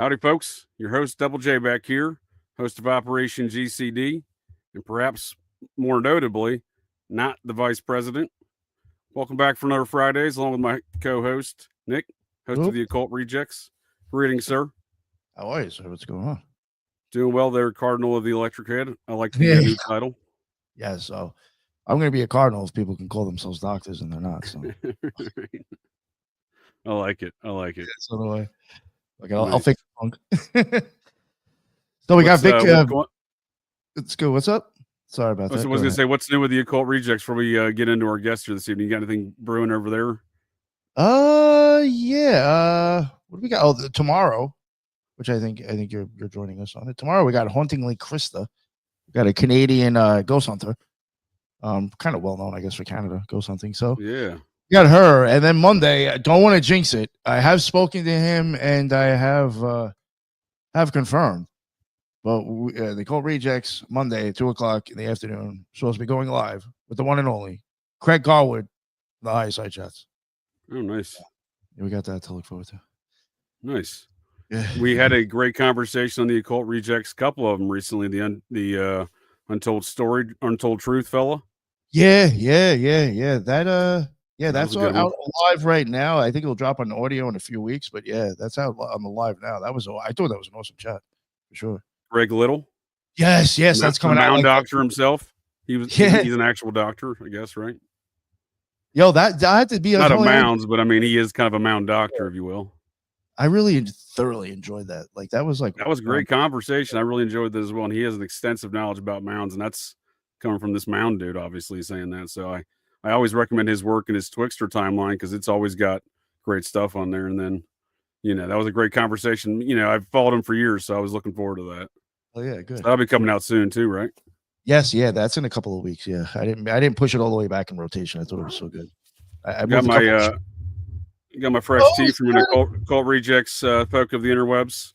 Howdy, folks. Your host, Double J, back here, host of Operation GCD, and perhaps more notably, not the vice president. Welcome back for another Fridaze, along with my co-host, Nick, host of the Occult Rejects. Greetings, sir. How are you, sir? What's going on? Doing well there, Cardinal of the Electric Head. I like the new title. Yeah, so I'm going to be a Cardinal if people can call themselves doctors and they're not. So I like it. So do I. Okay, I'll fix the funk. So we got Vic. Let's go. What's up? Sorry about that. I was going to say, what's new with the Occult Rejects before we get into our guest here this evening? You got anything brewing over there? Yeah. What do we got? Oh, tomorrow, which I think you're joining us on it. Tomorrow we got Hauntingly Krista. We got a Canadian ghost hunter. Kind of well known, I guess, for Canada ghost hunting. So yeah. Got her, and then Monday. I don't want to jinx it. I have spoken to him, and I have confirmed. But the Occult Rejects Monday at 2:00 in the afternoon supposed to be going live with the one and only Craig Garwood, the High Side Chats. Oh, nice. Yeah, we got that to look forward to. Nice. Yeah. We had a great conversation on the Occult Rejects. A couple of them recently. The Untold Truth fella. Yeah. That's out live right now. I think it'll drop on audio in a few weeks, but yeah, that's out on the live now. I thought that was an awesome chat for sure. Greg Little. Yes, that's coming out. Mound doctor himself. He's an actual doctor, I guess, right? Yo, that had to be not a mounds, but I mean, he is kind of a mound doctor, if you will. I really thoroughly enjoyed that. That was a great conversation. I really enjoyed that as well, and he has an extensive knowledge about mounds, and that's coming from this mound dude, obviously saying that. So I always recommend his work and his Twixter timeline because it's always got great stuff on there. And then, that was a great conversation. I've followed him for years, so I was looking forward to that. Oh yeah, good. So that'll be coming out soon too, right? Yes, yeah, that's in a couple of weeks. Yeah, I didn't push it all the way back in rotation. I thought it was so good. I got my fresh tea from an Occult Rejects folk of the interwebs.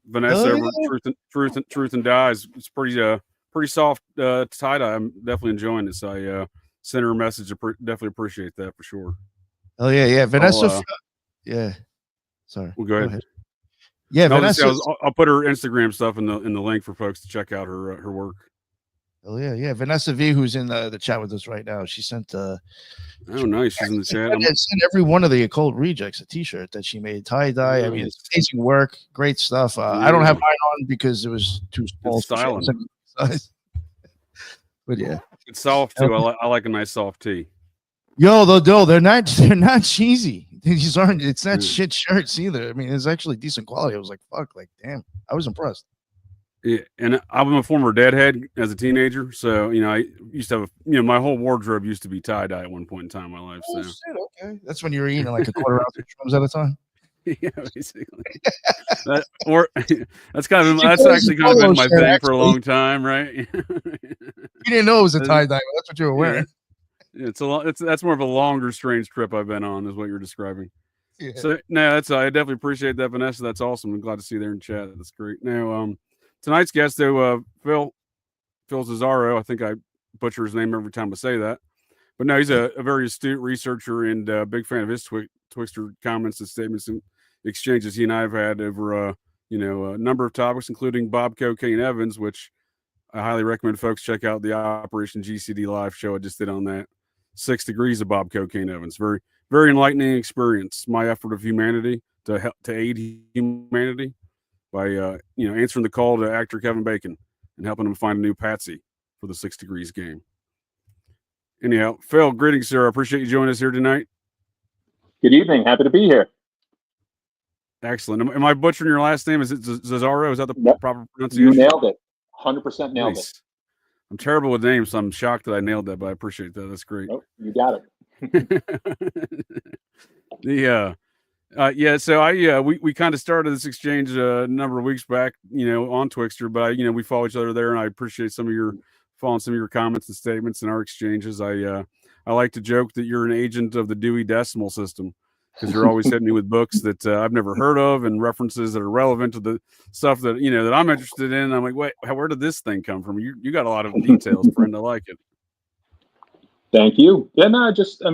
Vanessa over truthanddyes. It's pretty soft tie-dye. I'm definitely enjoying it. So I sent her a message. Definitely appreciate that for sure. Oh yeah. Vanessa. Yeah. Sorry. Well, go ahead. Yeah, Vanessa. I'll put her Instagram stuff in the link for folks to check out her work. Oh yeah. Vanessa V, who's in the chat with us right now, she sent. Oh, nice. She's in the chat. I sent every one of the Occult Rejects a T-shirt that she made, tie-dye. I mean, it's amazing work, great stuff. I don't have mine on because it was too small. Styling. But yeah, it's soft too. I like a nice soft tee. Yo, they're not cheesy. These aren't. It's not shit shirts either. I mean, it's actually decent quality. I was like, fuck, damn. I was impressed. Yeah, and I'm a former deadhead as a teenager, so I used to have my whole wardrobe used to be tie-dye at one point in time in my life. So shit, okay, that's when you were eating like a quarter ounce of shrooms at a time. Yeah, basically. That's actually kind of been my thing for a long time, right? You didn't know it was a tie-dye, but that's what you were wearing. Yeah, that's more of a longer strange trip I've been on, is what you're describing. Yeah. So no, I definitely appreciate that, Vanessa. That's awesome. I'm glad to see you there in chat. That's great. Now, tonight's guest, though, Phil Cesaro. I think I butcher his name every time I say that, but no, he's a very astute researcher and a big fan of his Twixter comments and statements and exchanges he and I have had over a number of topics, including Bob Cocaine Evans, which I highly recommend folks check out the Operation GCD live show I just did on that. 6 Degrees of Bob Cocaine Evans. Very, very enlightening experience. My effort of humanity to help to aid humanity by answering the call to actor Kevin Bacon and helping him find a new patsy for the 6 Degrees game. Anyhow, Phil, greetings, sir. I appreciate you joining us here tonight. Good evening. Happy to be here. Excellent. Am I butchering your last name? Is it Zozzaro? Is that the proper pronunciation? You nailed it. 100% nailed it. I'm terrible with names, so I'm shocked that I nailed that, but I appreciate that. That's great. Oh, you got it. So we kind of started this exchange a number of weeks back, on Twixter, but we follow each other there, and I appreciate following some of your comments and statements in our exchanges. I like to joke that you're an agent of the Dewey Decimal System, because you're always hitting me with books that I've never heard of and references that are relevant to the stuff that that I'm interested in. I'm like, wait, where did this thing come from? You got a lot of details, friend. I like it. Thank you. Yeah, no, it's to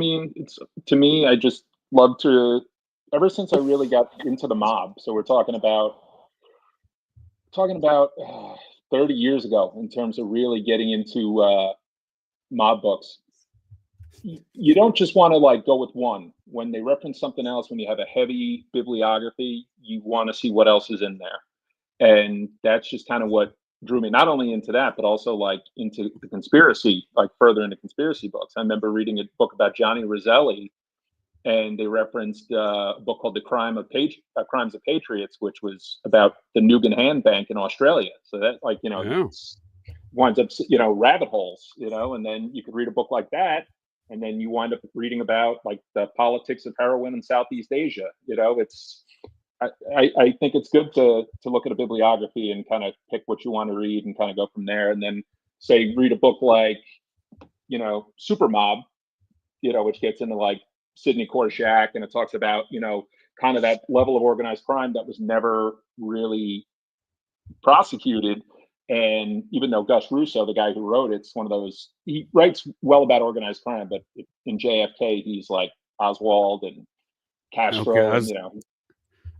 me, I just love to. Ever since I really got into the mob, so we're talking about talking about 30 years ago in terms of really getting into mob books. You don't just want to like go with one. When they reference something else, when you have a heavy bibliography, you want to see what else is in there. And that's just kind of what drew me not only into that, but also like into the conspiracy, like further into conspiracy books. I remember reading a book about Johnny Roselli, and they referenced a book called The Crimes of Patriots, which was about the Nugan Hand Bank in Australia. So that, like, you know, Yeah. winds up, you know, rabbit holes, you know, and then you could read a book like that, and then you wind up reading about like the politics of heroin in Southeast Asia. You know, it's I think it's good to look at a bibliography and kind of pick what you want to read and kind of go from there. And then say read a book like, you know, Super Mob, you know, which gets into like Sidney Korshak, and it talks about, you know, kind of that level of organized crime that was never really prosecuted. And even though Gus Russo, the guy who wrote it's one of those, he writes well about organized crime, but in JFK, he's like Oswald and Castro, Okay, and, you know.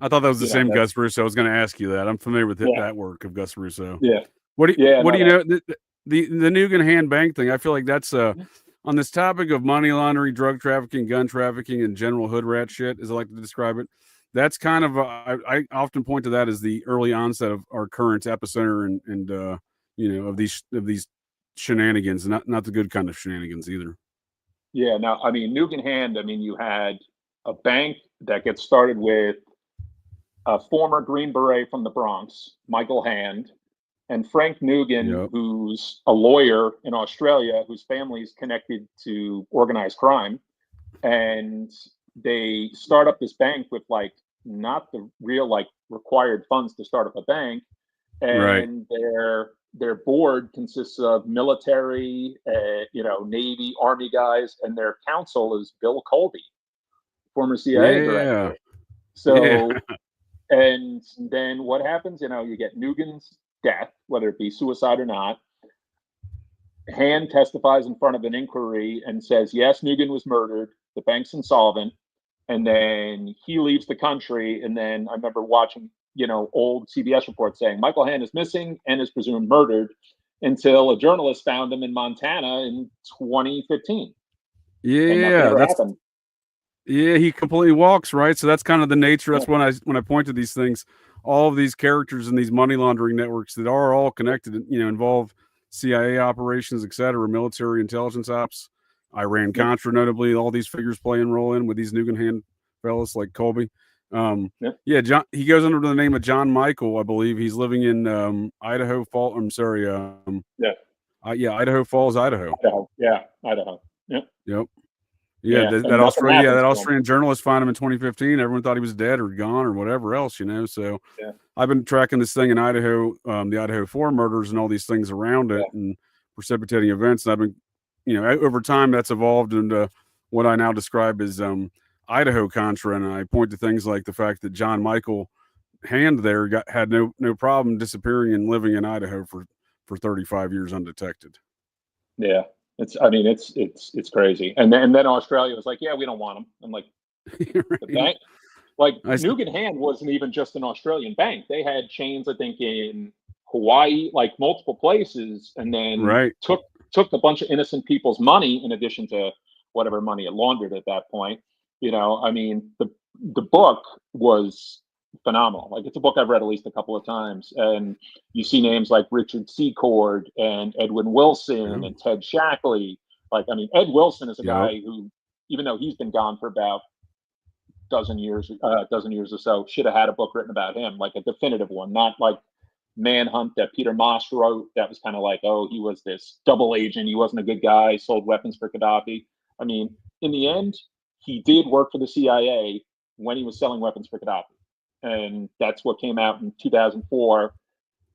I thought that was the You know, same that's- Gus Russo. I was going to ask you that. I'm familiar with Yeah. that work of Gus Russo. Yeah. What do you, Yeah, what no, do you know? The Nugan Hand Bank thing. I feel like that's on this topic of money laundering, drug trafficking, gun trafficking, and general hood rat shit, as I like to describe it. That's kind of I often point to that as the early onset of our current epicenter and you know, of these shenanigans, not the good kind of shenanigans either. Yeah, no, I mean, Nugan Hand, I mean, you had a bank that gets started with a former Green Beret from the Bronx, Michael Hand, and Frank Nugan, Yep. who's a lawyer in Australia whose family's connected to organized crime. And they start up this bank with like not the real like required funds to start up a bank. And their board consists of military, you know, Navy, Army guys, and their counsel is Bill Colby, former CIA director. So, and then what happens? You know, you get Nugan's death, whether it be suicide or not. Hand testifies in front of an inquiry and says, yes, Nugan was murdered. The bank's insolvent. And then he leaves the country. And then I remember watching, you know, old CBS reports saying Michael Hand is missing and is presumed murdered, until a journalist found him in Montana in 2015. Yeah, happened. Yeah, he completely walks, right? So that's kind of the nature. That's when I point to these things, all of these characters and these money laundering networks that are all connected, you know, involve CIA operations, et cetera, military intelligence ops, Iran Contra, notably, all these figures play a role in with these Nugan Hand fellas like Colby. Yeah, John. He goes under the name of John Michael, I believe. He's living in Idaho Falls. I'm sorry. Idaho Falls, Idaho. Idaho. Yep. Yeah, that Australian journalist found him in 2015. Everyone thought he was dead or gone or whatever else, you know. So I've been tracking this thing in Idaho, the Idaho 4 murders and all these things around it and precipitating events. And I've been, you know, over time that's evolved into what I now describe as Idaho Contra. And I point to things like the fact that John Michael Hand there had no problem disappearing and living in Idaho for 35 years undetected. Yeah. It's crazy. And then Australia was like, yeah, we don't want them. I'm like, the bank, like Nugan Hand wasn't even just an Australian bank. They had chains, I think, in Hawaii, like multiple places, and then took a bunch of innocent people's money in addition to whatever money it laundered at that point. You know, I mean, the book was phenomenal. Like, it's a book I've read at least a couple of times, and you see names like Richard Secord and Edwin Wilson and Ted Shackley. Like, I mean, Ed Wilson is a guy who, even though he's been gone for about a dozen years or so, should have had a book written about him, like a definitive one, not like Manhunt that Peter Moss wrote. That was kind of like, oh, he was this double agent. He wasn't a good guy, sold weapons for Gaddafi. I mean, in the end, he did work for the CIA when he was selling weapons for Gaddafi. And that's what came out in 2004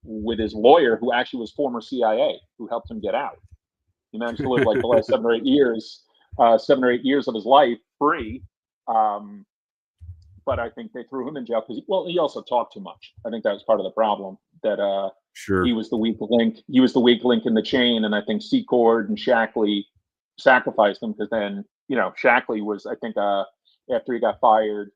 with his lawyer, who actually was former CIA, who helped him get out. He managed to live like the last 7 or 8 years of his life free. But I think they threw him in jail because, he also talked too much. I think that was part of the problem. That he was the weak link. He was the weak link in the chain, and I think Secord and Shackley sacrificed him because then, you know, Shackley was, I think, after he got fired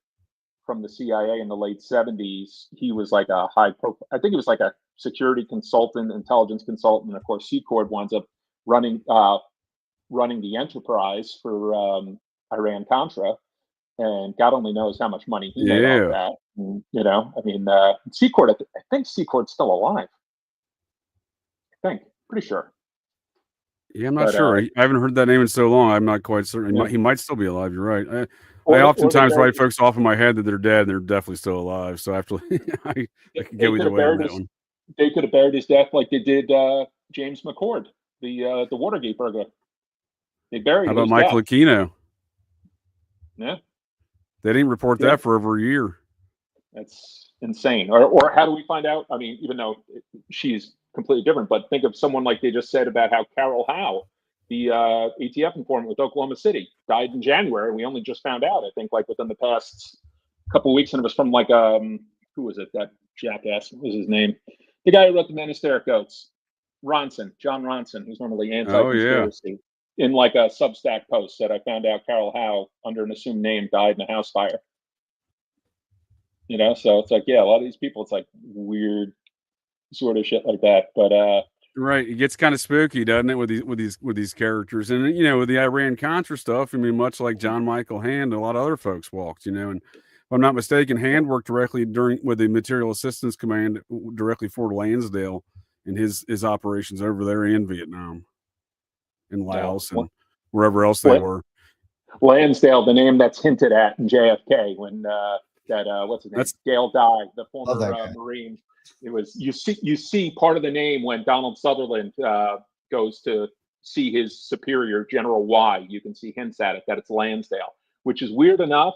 from the CIA in the late 70s, he was like a high profile. I think he was like a security consultant, intelligence consultant, and of course Secord winds up running the enterprise for Iran-Contra, and God only knows how much money he made off that. And, you know, I mean, Secord, I think Secord's still alive. I think, pretty sure. Yeah, I'm not sure. I haven't heard that name in so long. I'm not quite certain. Yeah. He might still be alive. You're right. I oftentimes write folks off in my head that they're dead and they're definitely still alive. So actually, I could go either way on that one. They could have buried his death like they did James McCord, the Watergate burglar. They buried. How about Michael Aquino? Yeah, they didn't report that for over a year. That's insane. Or how do we find out? I mean, even though she's completely different, but think of someone like they just said about how Carol Howe, the ATF informant with Oklahoma City, died in January. We only just found out, I think, like within the past couple of weeks, and it was from like who was it? That jackass. What was his name? The guy who wrote the Men Hysteric Goats, John Ronson, who's normally anti-conspiracy. In like a Substack post that I found out Carol Howe, under an assumed name, died in a house fire. You know, so it's like, yeah, a lot of these people, it's like weird sort of shit like that. But right, it gets kind of spooky, doesn't it, with these characters? And you know, with the Iran-Contra stuff, I mean, much like John Michael Hand, a lot of other folks walked, you know, and if I'm not mistaken, Hand worked directly with the Material Assistance Command directly for Lansdale in his operations over there in Vietnam, in Laos, and wherever else they were. Lansdale, the name that's hinted at in JFK when what's his name? Dale Dye, the former Marine. It was you see part of the name when Donald Sutherland goes to see his superior, General Y. You can see hints at it that it's Lansdale, which is weird enough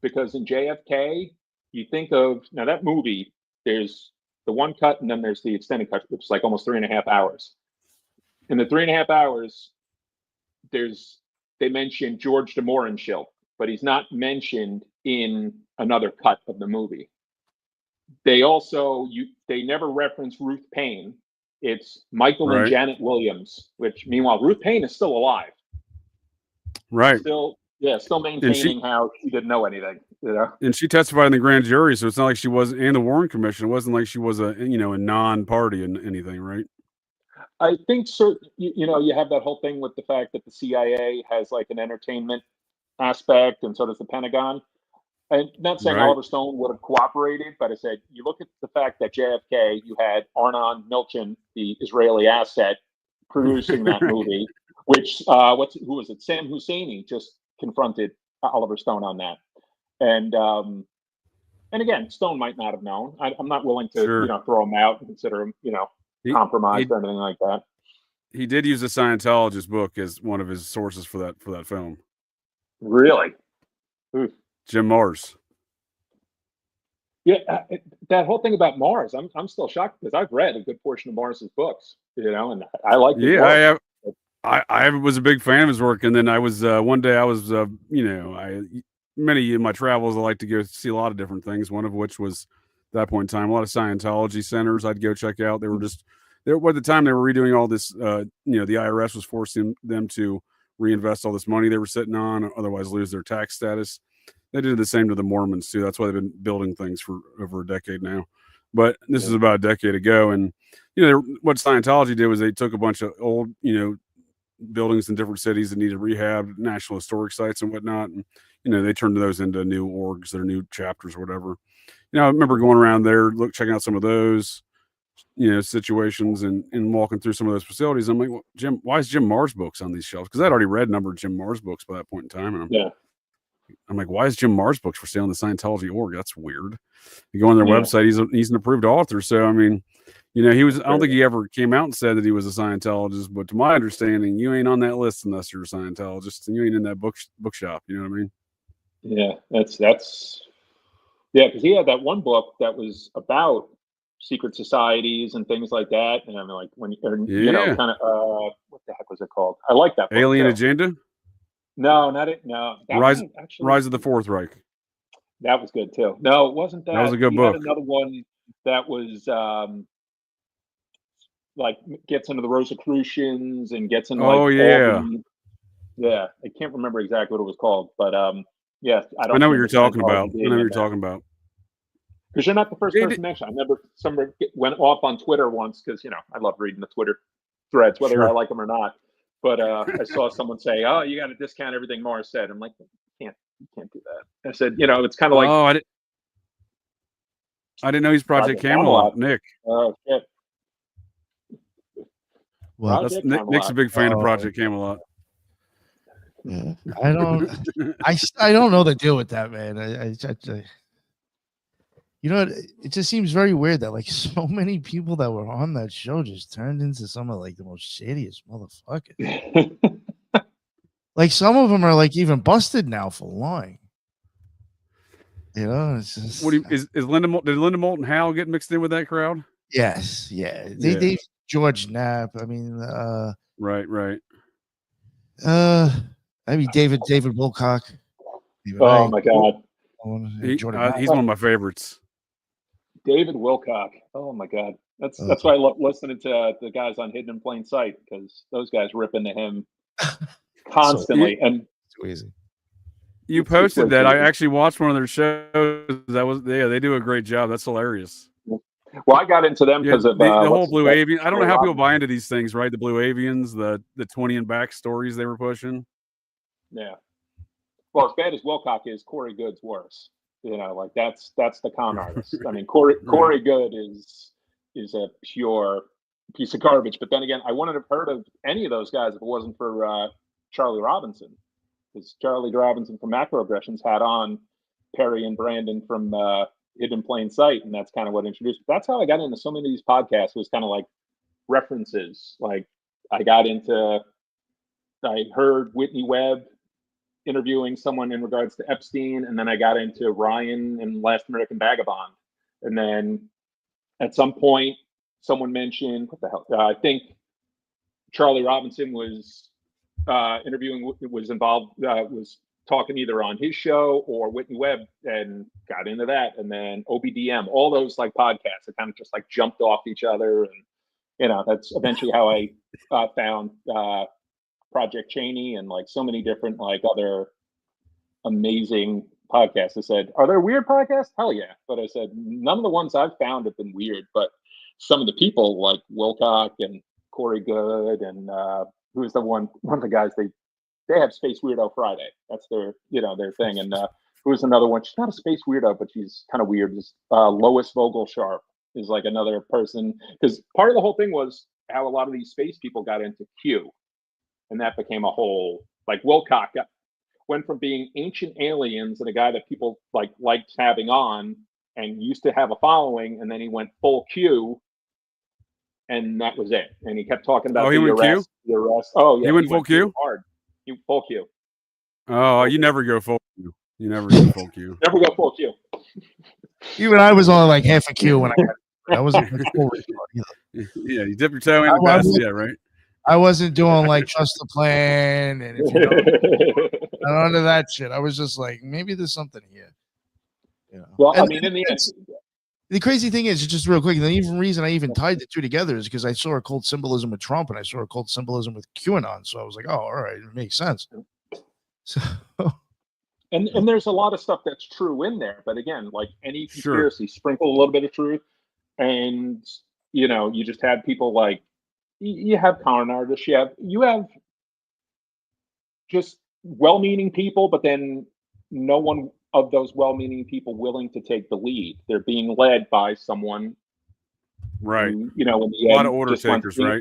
because in JFK you think of now that movie. There's the one cut and then there's the extended cut, which is like almost 3.5 hours. In the 3.5 hours, they mention George de Mohrenschildt, but he's not mentioned in another cut of the movie. They also they never reference Ruth Payne. It's Michael and Janet Williams, which meanwhile Ruth Payne is still alive. Right. Still maintaining how she didn't know anything. You know? And she testified in the grand jury, so it's not like she was in the Warren Commission. It wasn't like she was a non-party in anything, right? I think you have that whole thing with the fact that the CIA has like an entertainment aspect, and so does the Pentagon. I'm not saying Oliver Stone would have cooperated, but I said you look at the fact that JFK, you had Arnon Milchan, the Israeli asset, producing that movie, which who was it? Sam Husseini just confronted Oliver Stone on that, and again, Stone might not have known. I'm not willing to throw him out and consider him compromised or anything like that. He did use a Scientologist book as one of his sources for that film. Really? Jim Mars. Yeah, that whole thing about Mars, I'm still shocked because I've read a good portion of Mars's books, and I like. Yeah, I was a big fan of his work, and then I was one day I was many of my travels I like to go see a lot of different things. One of which was at that point in time a lot of Scientology centers I'd go check out. They were at the time they were redoing all this. The IRS was forcing them to reinvest all this money they were sitting on, otherwise lose their tax status. They did the same to the Mormons too. That's why they've been building things for over a decade now. But this is about a decade ago, and what Scientology did was they took a bunch of old buildings in different cities that needed rehab, national historic sites and whatnot, and they turned those into new orgs or new chapters or whatever. I remember going around there, checking out some of those situations and walking through some of those facilities. I'm like, well, Jim, why is Jim Mars books on these shelves? Because I'd already read a number of Jim Mars books by that point in time, and I'm like, why is Jim Mars books for sale on the Scientology org? That's weird. You go on their website, he's an approved author. So I mean, he was. I don't think he ever came out and said that he was a Scientologist, but to my understanding, you ain't on that list unless you're a Scientologist, and you ain't in that bookshop. You know what I mean? Yeah, that's because he had that one book that was about secret societies and things like that, and I mean, like when kind of what the heck was it called? I like that book, Alien Agenda. No, not it. No, Rise of the Fourth Reich. That was good too. No, it wasn't that. That was a good book. Had another one that was like gets into the Rosicrucians and gets into I can't remember exactly what it was called, but yes, I know what you're talking about. Because you're not the first person to mention. I remember somebody went off on Twitter once because, I love reading the Twitter threads, whether I like them or not. But I saw someone say, "Oh, you got to discount everything Morris said." I'm like, you can't do that. I said, it's kind of like, oh, I didn't know he's Project Camelot. Nick. Oh shit. Well, Nick's a big fan of Project Camelot. Yeah, I don't know the deal with that, man. I it just seems very weird that like so many people that were on that show just turned into some of like the most shadiest motherfuckers. Like some of them are like even busted now for lying. It's just, what is Linda? Did Linda Moulton Howe get mixed in with that crowd? Yes, yeah. They George Knapp. I mean, right. I mean David Wilcock. Oh my God, he's one of my favorites. David Wilcock. Oh my God, that's why I love listening to the guys on Hidden in Plain Sight, because those guys rip into him constantly. And too easy. You posted that. I actually watched one of their shows. They do a great job. That's hilarious. Well, I got into them because of the whole Blue Avian. I don't know how people buy into these things, right? The Blue Avians, the 20 and back stories they were pushing. Yeah. Well, as bad as Wilcock is, Corey Good's worse. Like that's the con artist. I mean, Corey Good is a pure piece of garbage. But then again, I wouldn't have heard of any of those guys if it wasn't for Charlie Robinson, because Charlie Robinson from Macroaggressions had on Perry and Brandon from Hidden in Plain Sight, and that's kind of what introduced. That's how I got into so many of these podcasts. Was kind of like references. Like I heard Whitney Webb interviewing someone in regards to Epstein, and then I got into Ryan and Last American Vagabond, and then at some point someone mentioned what the hell? I think Charlie Robinson was was talking either on his show or Whitney Webb, and got into that, and then OBDM, all those like podcasts that kind of just like jumped off each other, and that's eventually how I found Project Cheney and like so many different like other amazing podcasts. I said, are there weird podcasts? Hell yeah. But I said, none of the ones I've found have been weird, but some of the people like Wilcock and Corey Good and who's the one of the guys, they have Space Weirdo Friday. That's their thing. And who's another one? She's not a space weirdo, but she's kind of weird. Lois Vogel Sharp is like another person, because part of the whole thing was how a lot of these space people got into Q. And that became a whole, like Wilcock went from being ancient aliens and a guy that people liked having on and used to have a following, and then he went full Q, and that was it. And he kept talking about the arrest. Oh yeah, he went full Q. Hard. He full Q. Oh, you never go full Q. You never go full Q. Never go full Q. Even I was on like half a Q when I wasn't full. Yeah, you dip your toe in the past. Yeah, right. I wasn't doing like trust the plan and none of that shit. I was just like, maybe there's something here. Well, I mean, in the end, the crazy thing is, just real quick, the reason I even tied the two together is because I saw occult symbolism with Trump and I saw occult symbolism with QAnon. So I was like, oh, all right, it makes sense. So, and there's a lot of stuff that's true in there, but again, like any conspiracy, sprinkle a little bit of truth, and you just have people like. You have con artists. You have just well-meaning people, but then no one of those well-meaning people willing to take the lead. They're being led by someone, right? Who, in the end, a lot of order takers, right?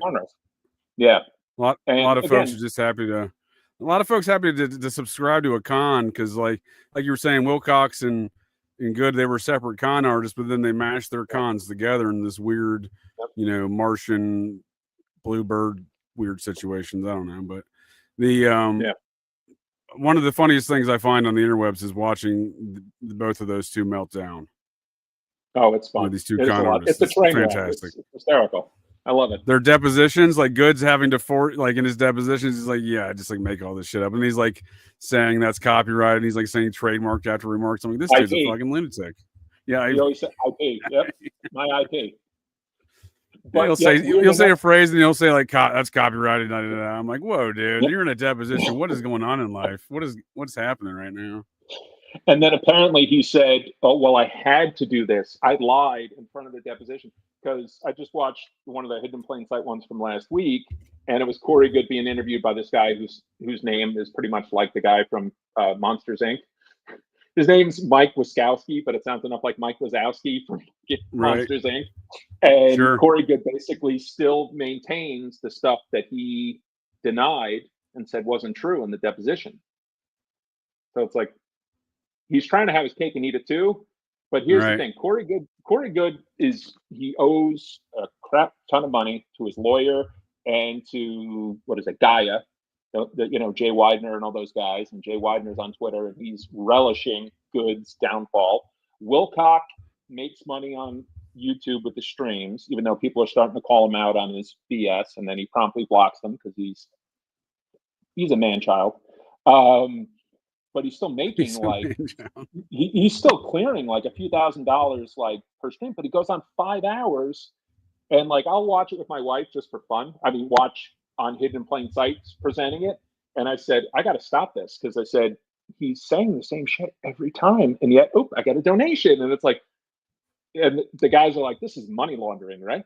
Yeah, a lot of folks are just happy to. A lot of folks happy to subscribe to a con because, like you were saying, Wilcox and Good, they were separate con artists, but then they mashed their cons together in this weird, Martian. Bluebird weird situations. I don't know, but the one of the funniest things I find on the interwebs is watching both of those two melt down. Oh, it's fun. These two con artists. It's a train fantastic. It's hysterical. I love it. Their depositions, like Good's having to in his depositions, he's like, yeah, I just like make all this shit up, and he's like saying that's copyrighted. And he's like saying trademark after remarks. I'm like, this dude's a fucking lunatic. Yeah, he always said IP. Yep, my IP. But he'll say a phrase and he'll say like that's copyrighted. I'm like, whoa, dude, you're in a deposition. What is going on in life? What's happening right now? And then apparently he said, "Oh, well, I had to do this. I lied in front of the deposition because I just watched one of the Hidden Plain Sight ones from last week, and it was Corey Good being interviewed by this guy whose name is pretty much like the guy from Monsters Inc. His name's Mike Wazowski, but it sounds enough like Mike Wazowski from Monsters Inc. And Corey Good basically still maintains the stuff that he denied and said wasn't true in the deposition. So it's like he's trying to have his cake and eat it too. But here's the thing: Corey Good he owes a crap ton of money to his lawyer and to Gaia, Jay Widener and all those guys. And Jay Widener's on Twitter and he's relishing Good's downfall. Wilcock makes money on YouTube with the streams, even though people are starting to call him out on his BS, and then he promptly blocks them because he's a man-child. But he's still making he's still clearing like a few $1,000s like per stream, but he goes on 5 hours and like I'll watch it with my wife just for fun. I mean, watch on Hidden Plain Sight presenting it. And I said, I got to stop this because I said, he's saying the same shit every time. And yet, I got a donation. And it's like, and the guys are like, this is money laundering, right?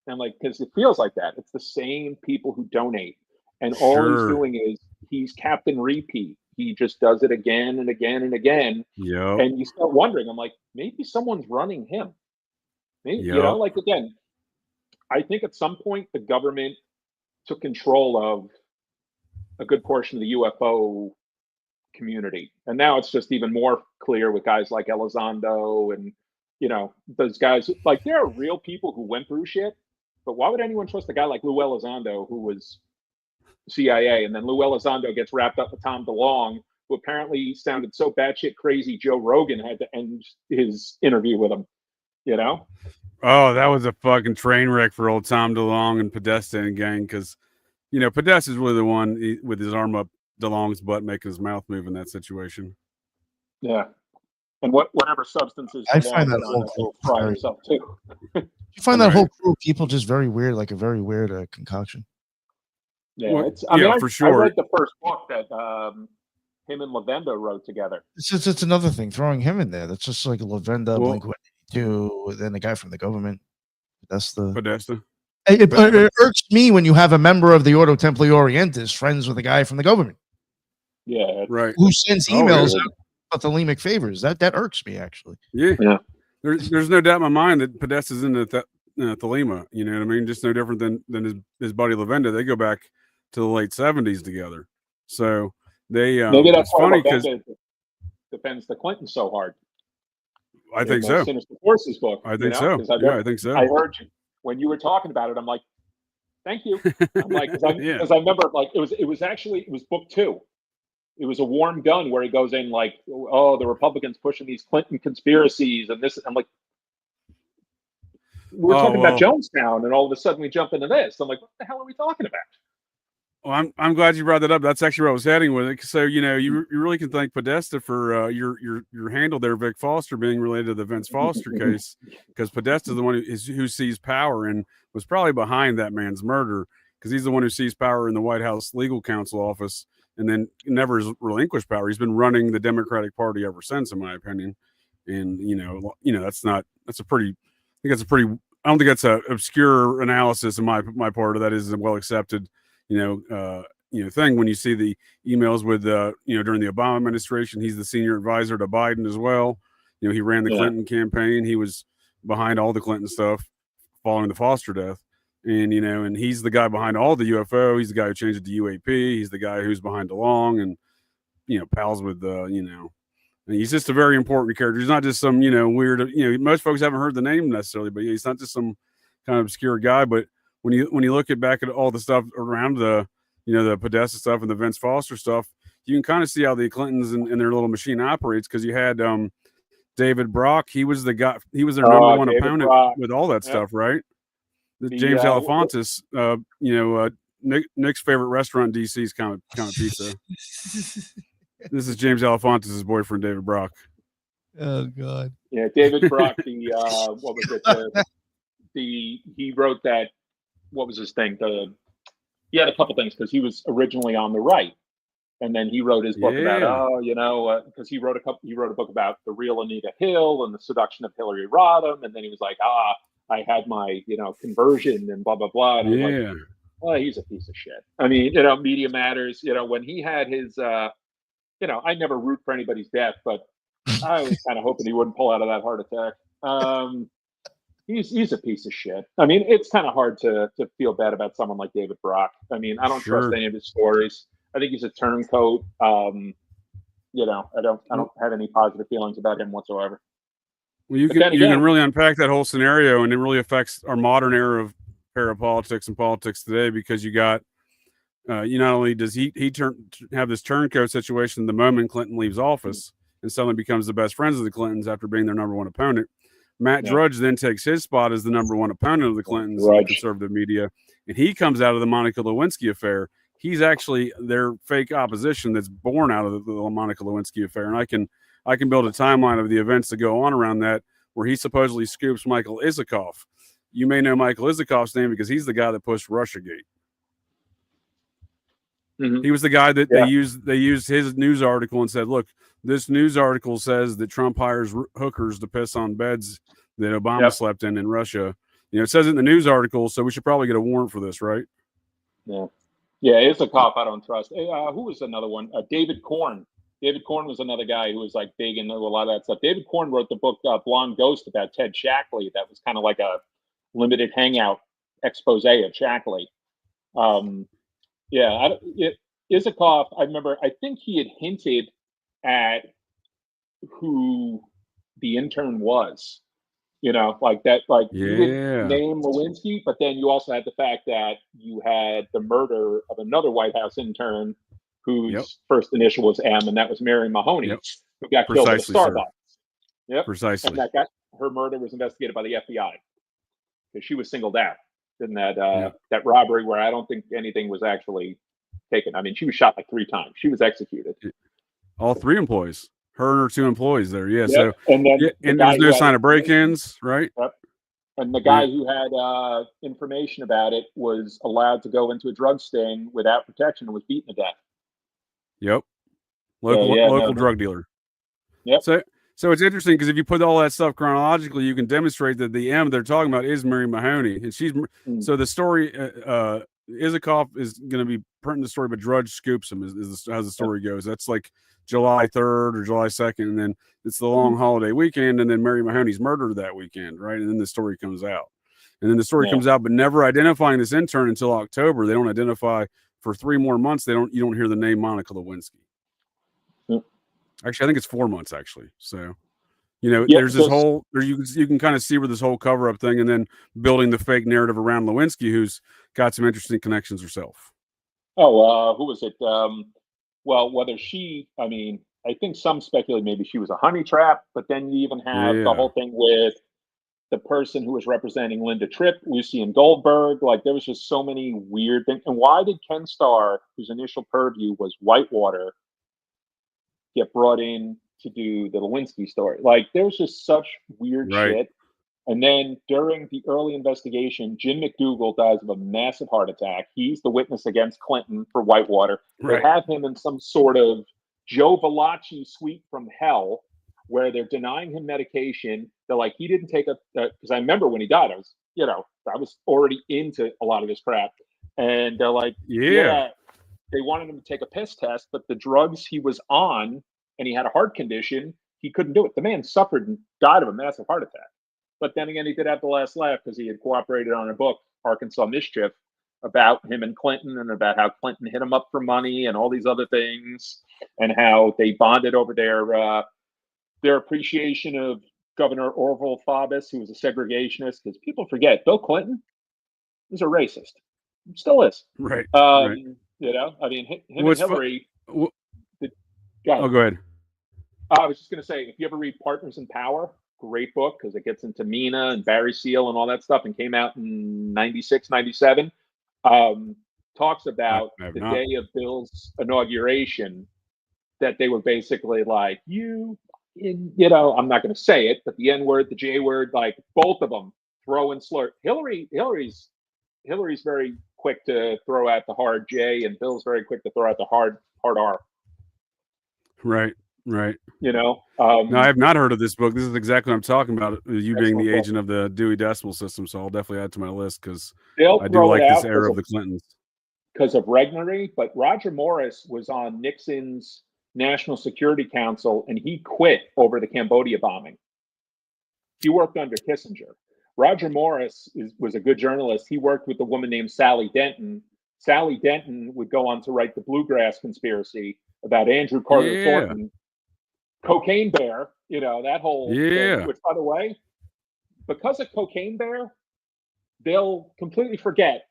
And like, because it feels like that. It's the same people who donate. And all he's doing is he's Captain Repeat. He just does it again and again and again. Yep. And you start wondering, I'm like, maybe someone's running him. Maybe, like again, I think at some point the government took control of a good portion of the UFO community. And now it's just even more clear with guys like Elizondo and, those guys. Like, there are real people who went through shit, but why would anyone trust a guy like Lou Elizondo, who was CIA, and then Lou Elizondo gets wrapped up with Tom DeLonge, who apparently sounded so batshit crazy Joe Rogan had to end his interview with him, Oh, that was a fucking train wreck for old Tom DeLonge and Podesta and gang, because, Podesta's really the one with his arm up DeLonge's butt making his mouth move in that situation. Yeah. And whatever substances I find that whole fry himself too. You find that whole crew of people just very weird, like a very weird concoction. Yeah, for sure. I read the first book that him and Lavenda wrote together. It's another thing, throwing him in there. That's just like Lavenda, Blink-182, then the guy from the government. That's the Podesta. It irks me when you have a member of the Ordo Templi Orientis friends with a guy from the government. Yeah, right. Who sends emails about the Lemic favors? That irks me actually. Yeah. There's no doubt in my mind that Podesta's in the Thelema. You know what I mean? Just no different than his buddy Lavenda. They go back to the late 70s together. So they maybe that's funny because defends the Clintons so hard. I think so. Sinister Forces book. I think so. I think so. I heard you when you were talking about it. I'm like, thank you. I'm like, because I remember like it was book 2. It was a warm gun where he goes in like, oh, the Republicans pushing these Clinton conspiracies and this. I'm like, we're talking about Jonestown, and all of a sudden we jump into this. I'm like, what the hell are we talking about? Well, I'm glad you brought that up. That's actually where I was heading with it. So you really can thank Podesta for your handle there, Vic Foster, being related to the Vince Foster case, because Podesta is the one who seized power and was probably behind that man's murder, because he's the one who seized power in the White House legal counsel office and then never relinquished power. He's been running the Democratic Party ever since, in my opinion. And that's a pretty. I don't think that's an obscure analysis in my part of that. Is a well accepted, thing. When you see the emails with, during the Obama administration, he's the senior advisor to Biden as well. He ran the Clinton campaign. He was behind all the Clinton stuff following the Foster death. And, and he's the guy behind all the UFO. He's the guy who changed it to UAP. He's the guy who's behind DeLonge and, pals with, he's just a very important character. He's not just some, weird, most folks haven't heard the name necessarily, but he's not just some kind of obscure guy. But when you look back at all the stuff around the Podesta stuff and the Vince Foster stuff, you can kind of see how the Clintons and their little machine operates. Cause you had, David Brock, he was the guy, he was their number one David opponent Brock. With all that stuff, right? James Alefontis, Nick's favorite restaurant in DC is kind of pizza. This is James Alefontis' boyfriend, David Brock. Oh God. Yeah, David Brock. What was it? He wrote that. What was his thing? He had a couple things because he was originally on the right, And then he wrote his book about, because he wrote a book about the real Anita Hill and the seduction of Hillary Rodham. And then he was like, I had my, conversion and blah, blah, blah. And I was like, oh, he's a piece of shit. I mean, Media Matters, when he had his, I never root for anybody's death, but I was kind of hoping he wouldn't pull out of that heart attack. He's a piece of shit. I mean, it's kind of hard to feel bad about someone like David Brock. I mean, I don't trust any of his stories. I think he's a turncoat. I don't have any positive feelings about him whatsoever. Well, you can really unpack that whole scenario, and it really affects our modern era of parapolitics and politics today, because you got, not only does he have this turncoat situation the moment Clinton leaves office and suddenly becomes the best friends of the Clintons after being their number one opponent. Matt Drudge then takes his spot as the number one opponent of the Clintons in the conservative media, and he comes out of the Monica Lewinsky affair. He's actually their fake opposition that's born out of the Monica Lewinsky affair. And I can build a timeline of the events that go on around that, where he supposedly scoops Michael Isikoff. You may know Michael Isikoff's name because he's the guy that pushed Russiagate. Mm-hmm. He was the guy that they used his news article and said, look, this news article says that Trump hires hookers to piss on beds that Obama slept in Russia. It says it in the news article, so we should probably get a warrant for this, right? Yeah, it's a cop I don't trust. Who was another one? David Korn. David Korn was another guy who was like big into a lot of that stuff. David Korn wrote the book Blonde Ghost about Ted Shackley. That was kind of like a limited hangout expose of Shackley. Isikoff, I remember, I think he had hinted at who the intern was. Like that, you didn't name Lewinsky, but then you also had the fact that you had the murder of another White House intern whose first initial was M, and that was Mary Mahoney, who got killed at a Starbucks. Yep. Precisely. And her murder was investigated by the FBI because she was singled out in that that robbery where I don't think anything was actually taken. I mean, she was shot like 3 times. She was executed. All 3 employees. Her and her 2 employees there. Yeah. Yep. So and then and there's no sign of break-ins, right? Yep. And the guy who had information about it was allowed to go into a drug sting without protection and was beaten to death. Yep. Local drug dealer. Yep. So it's interesting because if you put all that stuff chronologically, you can demonstrate that the M they're talking about is Mary Mahoney, and she's so the story. Isikoff is going to be printing the story, but Drudge scoops him as the story goes. That's like July 3rd or July 2nd, and then it's the long holiday weekend, and then Mary Mahoney's murdered that weekend, right? And then the story comes out, but never identifying this intern until October. They don't identify for 3 more months. You don't hear the name Monica Lewinsky. Actually, I think it's 4 months actually. So, there's this whole you can kind of see where this whole cover up thing, and then building the fake narrative around Lewinsky, who's got some interesting connections herself. Oh, who was it? Well, whether I think some speculate maybe she was a honey trap, but then you even have the whole thing with the person who was representing Linda Tripp, Lucien Goldberg. Like, there was just so many weird things. And why did Ken Starr, whose initial purview was Whitewater, get brought in to do the Lewinsky story? Like, there's just such weird shit. And then during the early investigation, Jim McDougal dies of a massive heart attack. He's the witness against Clinton for Whitewater. They have him in some sort of Joe Valachi suite from hell where they're denying him medication. They're like, he didn't take because I remember when he died, I was already into a lot of this crap. And they're like, they wanted him to take a piss test, but the drugs he was on, and he had a heart condition, he couldn't do it. The man suffered and died of a massive heart attack. But then again, he did have the last laugh because he had cooperated on a book, Arkansas Mischief, about him and Clinton, and about how Clinton hit him up for money and all these other things, and how they bonded over their appreciation of Governor Orville Faubus, who was a segregationist. Because people forget, Bill Clinton was a racist. He still is. Right. I mean, him and Hillary. Go ahead. I was just going to say, if you ever read Partners in Power, great book because it gets into Mina and Barry Seal and all that stuff, and came out in 96, 97. Talks about the day of Bill's inauguration, that they were basically like, I'm not going to say it, but the N word, the J word, like both of them throw in slur. Hillary's very quick to throw out the hard J, and Bill's very quick to throw out the hard R. Right. Right. No, I have not heard of this book. This is exactly what I'm talking about. You being the book. agent of the Dewey Decimal System, so I'll definitely add it to my list because They'll I do throw like it this out era of the Clintons. because of Regnery, but Roger Morris was on Nixon's National Security Council, and he quit over the Cambodia bombing. He worked under Kissinger. Roger Morris was a good journalist. He worked with a woman named Sally Denton. Sally Denton would go on to write the Bluegrass Conspiracy about Andrew Carter Thornton, Cocaine Bear, that whole thing, which, by the way, because of Cocaine Bear, they'll completely forget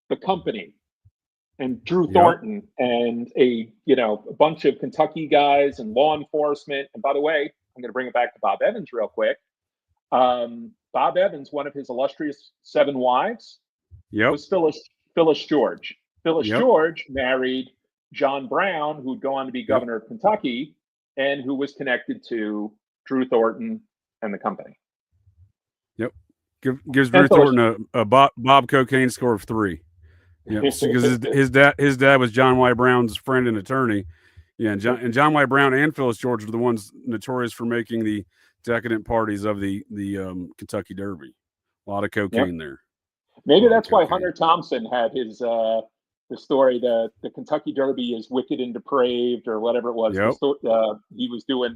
the company and Drew Thornton and a bunch of Kentucky guys and law enforcement. And by the way, I'm going to bring it back to Bob Evans real quick. Bob Evans, one of his illustrious 7 wives, was Phyllis George. Phyllis George married John Brown, who'd go on to be governor of Kentucky, and who was connected to Drew Thornton and the company. Gives Drew Thornton a Bob Cocaine score of 3. Yeah, because his dad was John Y. Brown's friend and attorney. Yeah, and John Y. Brown and Phyllis George were the ones notorious for making the decadent parties of the Kentucky Derby. A lot of cocaine there. Maybe that's why Hunter Thompson had his the story that the Kentucky Derby is wicked and depraved or whatever it was. He was doing.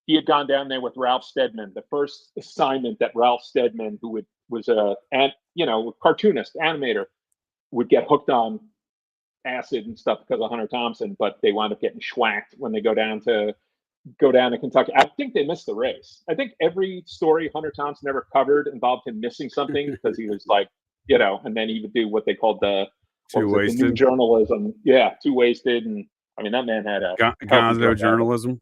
He had gone down there with Ralph Steadman. The first assignment that Ralph Steadman, who was a cartoonist, animator, would get hooked on acid and stuff because of Hunter Thompson, but they wound up getting schwacked when they go down to Kentucky. I think they missed the race. I think every story Hunter Thompson ever covered involved him missing something because he was like, and then he would do what they called the new journalism. Yeah, too wasted. And I mean, that man had a gonzo journalism.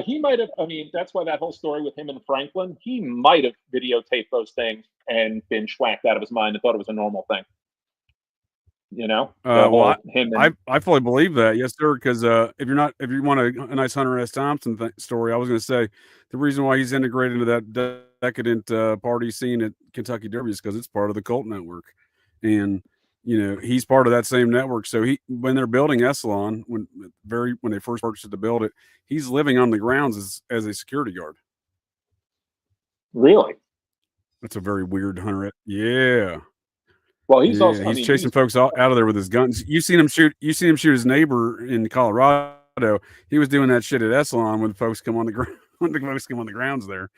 He might have. I mean, that's why that whole story with him and Franklin. He might have videotaped those things and been schwacked out of his mind and thought it was a normal thing. I fully believe that, yes, sir. Because if you want a nice Hunter S. Thompson story, I was going to say the reason why he's integrated into that decadent party scene at Kentucky Derby is because it's part of the cult network, and he's part of that same network. So when they're building Esalen, when they first purchased to build it, he's living on the grounds as a security guard. Really? That's a very weird Hunter. Yeah. Well, he's chasing folks out of there with his guns. You seen him shoot his neighbor in Colorado. He was doing that shit at Esalen when folks come on the ground. When the folks come on the grounds there.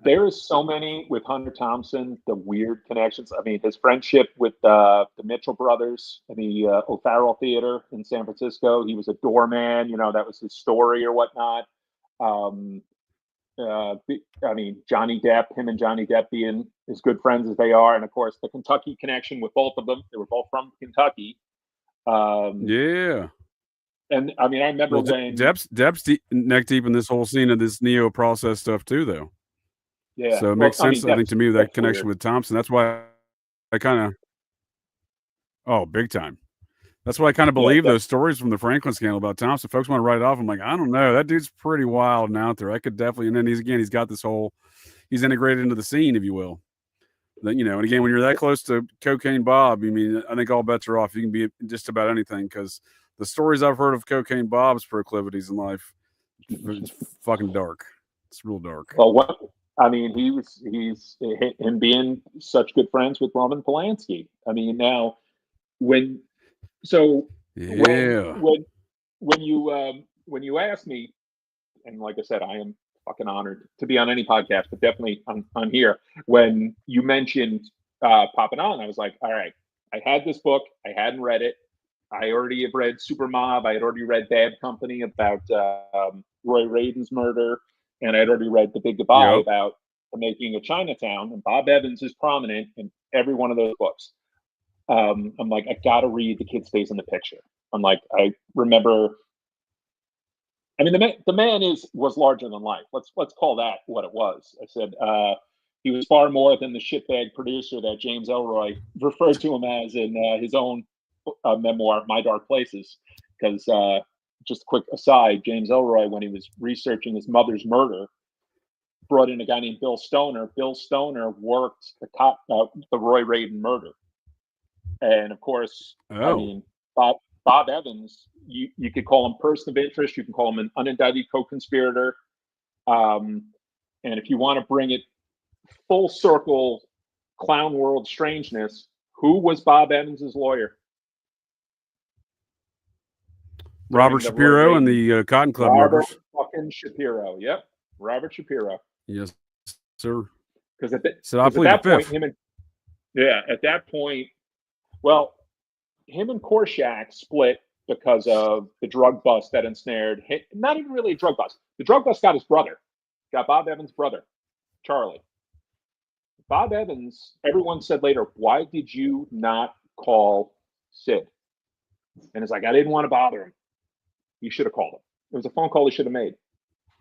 There's so many with Hunter Thompson, the weird connections. I mean, his friendship with the Mitchell brothers in the O'Farrell Theater in San Francisco. He was a doorman. That was his story or whatnot. I mean, Johnny Depp, him and Johnny Depp being as good friends as they are. And of course, the Kentucky connection with both of them. They were both from Kentucky. Yeah. And I mean, I remember when Depp's neck deep in this whole scene of this neo process stuff too, though. Yeah. So it makes sense, I think, to me, that connection with Thompson. That's why I kind of, big time. That's why I kind of believe those stories from the Franklin scandal about Thompson. Folks want to write it off. I'm like, I don't know. That dude's pretty wild and out there. I could definitely, and then he's got this whole, he's integrated into the scene, if you will. Then, and again, when you're that close to Cocaine Bob, I mean, I think all bets are off. You can be just about anything because the stories I've heard of Cocaine Bob's proclivities in life, it's fucking dark. It's real dark. Well, I mean, he's him being such good friends with Roman Polanski. I mean, now when you ask me, and like I said, I am fucking honored to be on any podcast, but definitely on here. When you mentioned popping on, I was like, all right, I had this book, I hadn't read it. I already have read Super Mob. I had already read Bad Company about Roy Raden's murder, and I had already read The Big Goodbye about the making of Chinatown. And Bob Evans is prominent in every one of those books. I'm like, I got to read The Kid Stays in the Picture. I'm like, I remember. I mean, the man was larger than life. Let's call that what it was. I said he was far more than the shitbag producer that James Ellroy referred to him as in his own memoir, My Dark Places. Because just a quick aside, James Ellroy, when he was researching his mother's murder, brought in a guy named Bill Stoner. Bill Stoner worked the Roy Raden murder. And of course, I mean, Bob Evans, you could call him person of interest. You can call him an unindicted co-conspirator. And if you want to bring it full circle, clown world strangeness, who was Bob Evans' lawyer? Robert Shapiro and the Cotton Club Robert murders. Fucking Shapiro. Yep, Robert Shapiro. Yes, sir. Because at, at that point, at that point, well, him and Korshak split because of the drug bust that ensnared. Not even really a drug bust. The drug bust got his brother, got Bob Evans' brother, Charlie. Bob Evans. Everyone said later, "Why did you not call Sid?" And it's like, I didn't want to bother him. You should have called him. It was a phone call he should have made.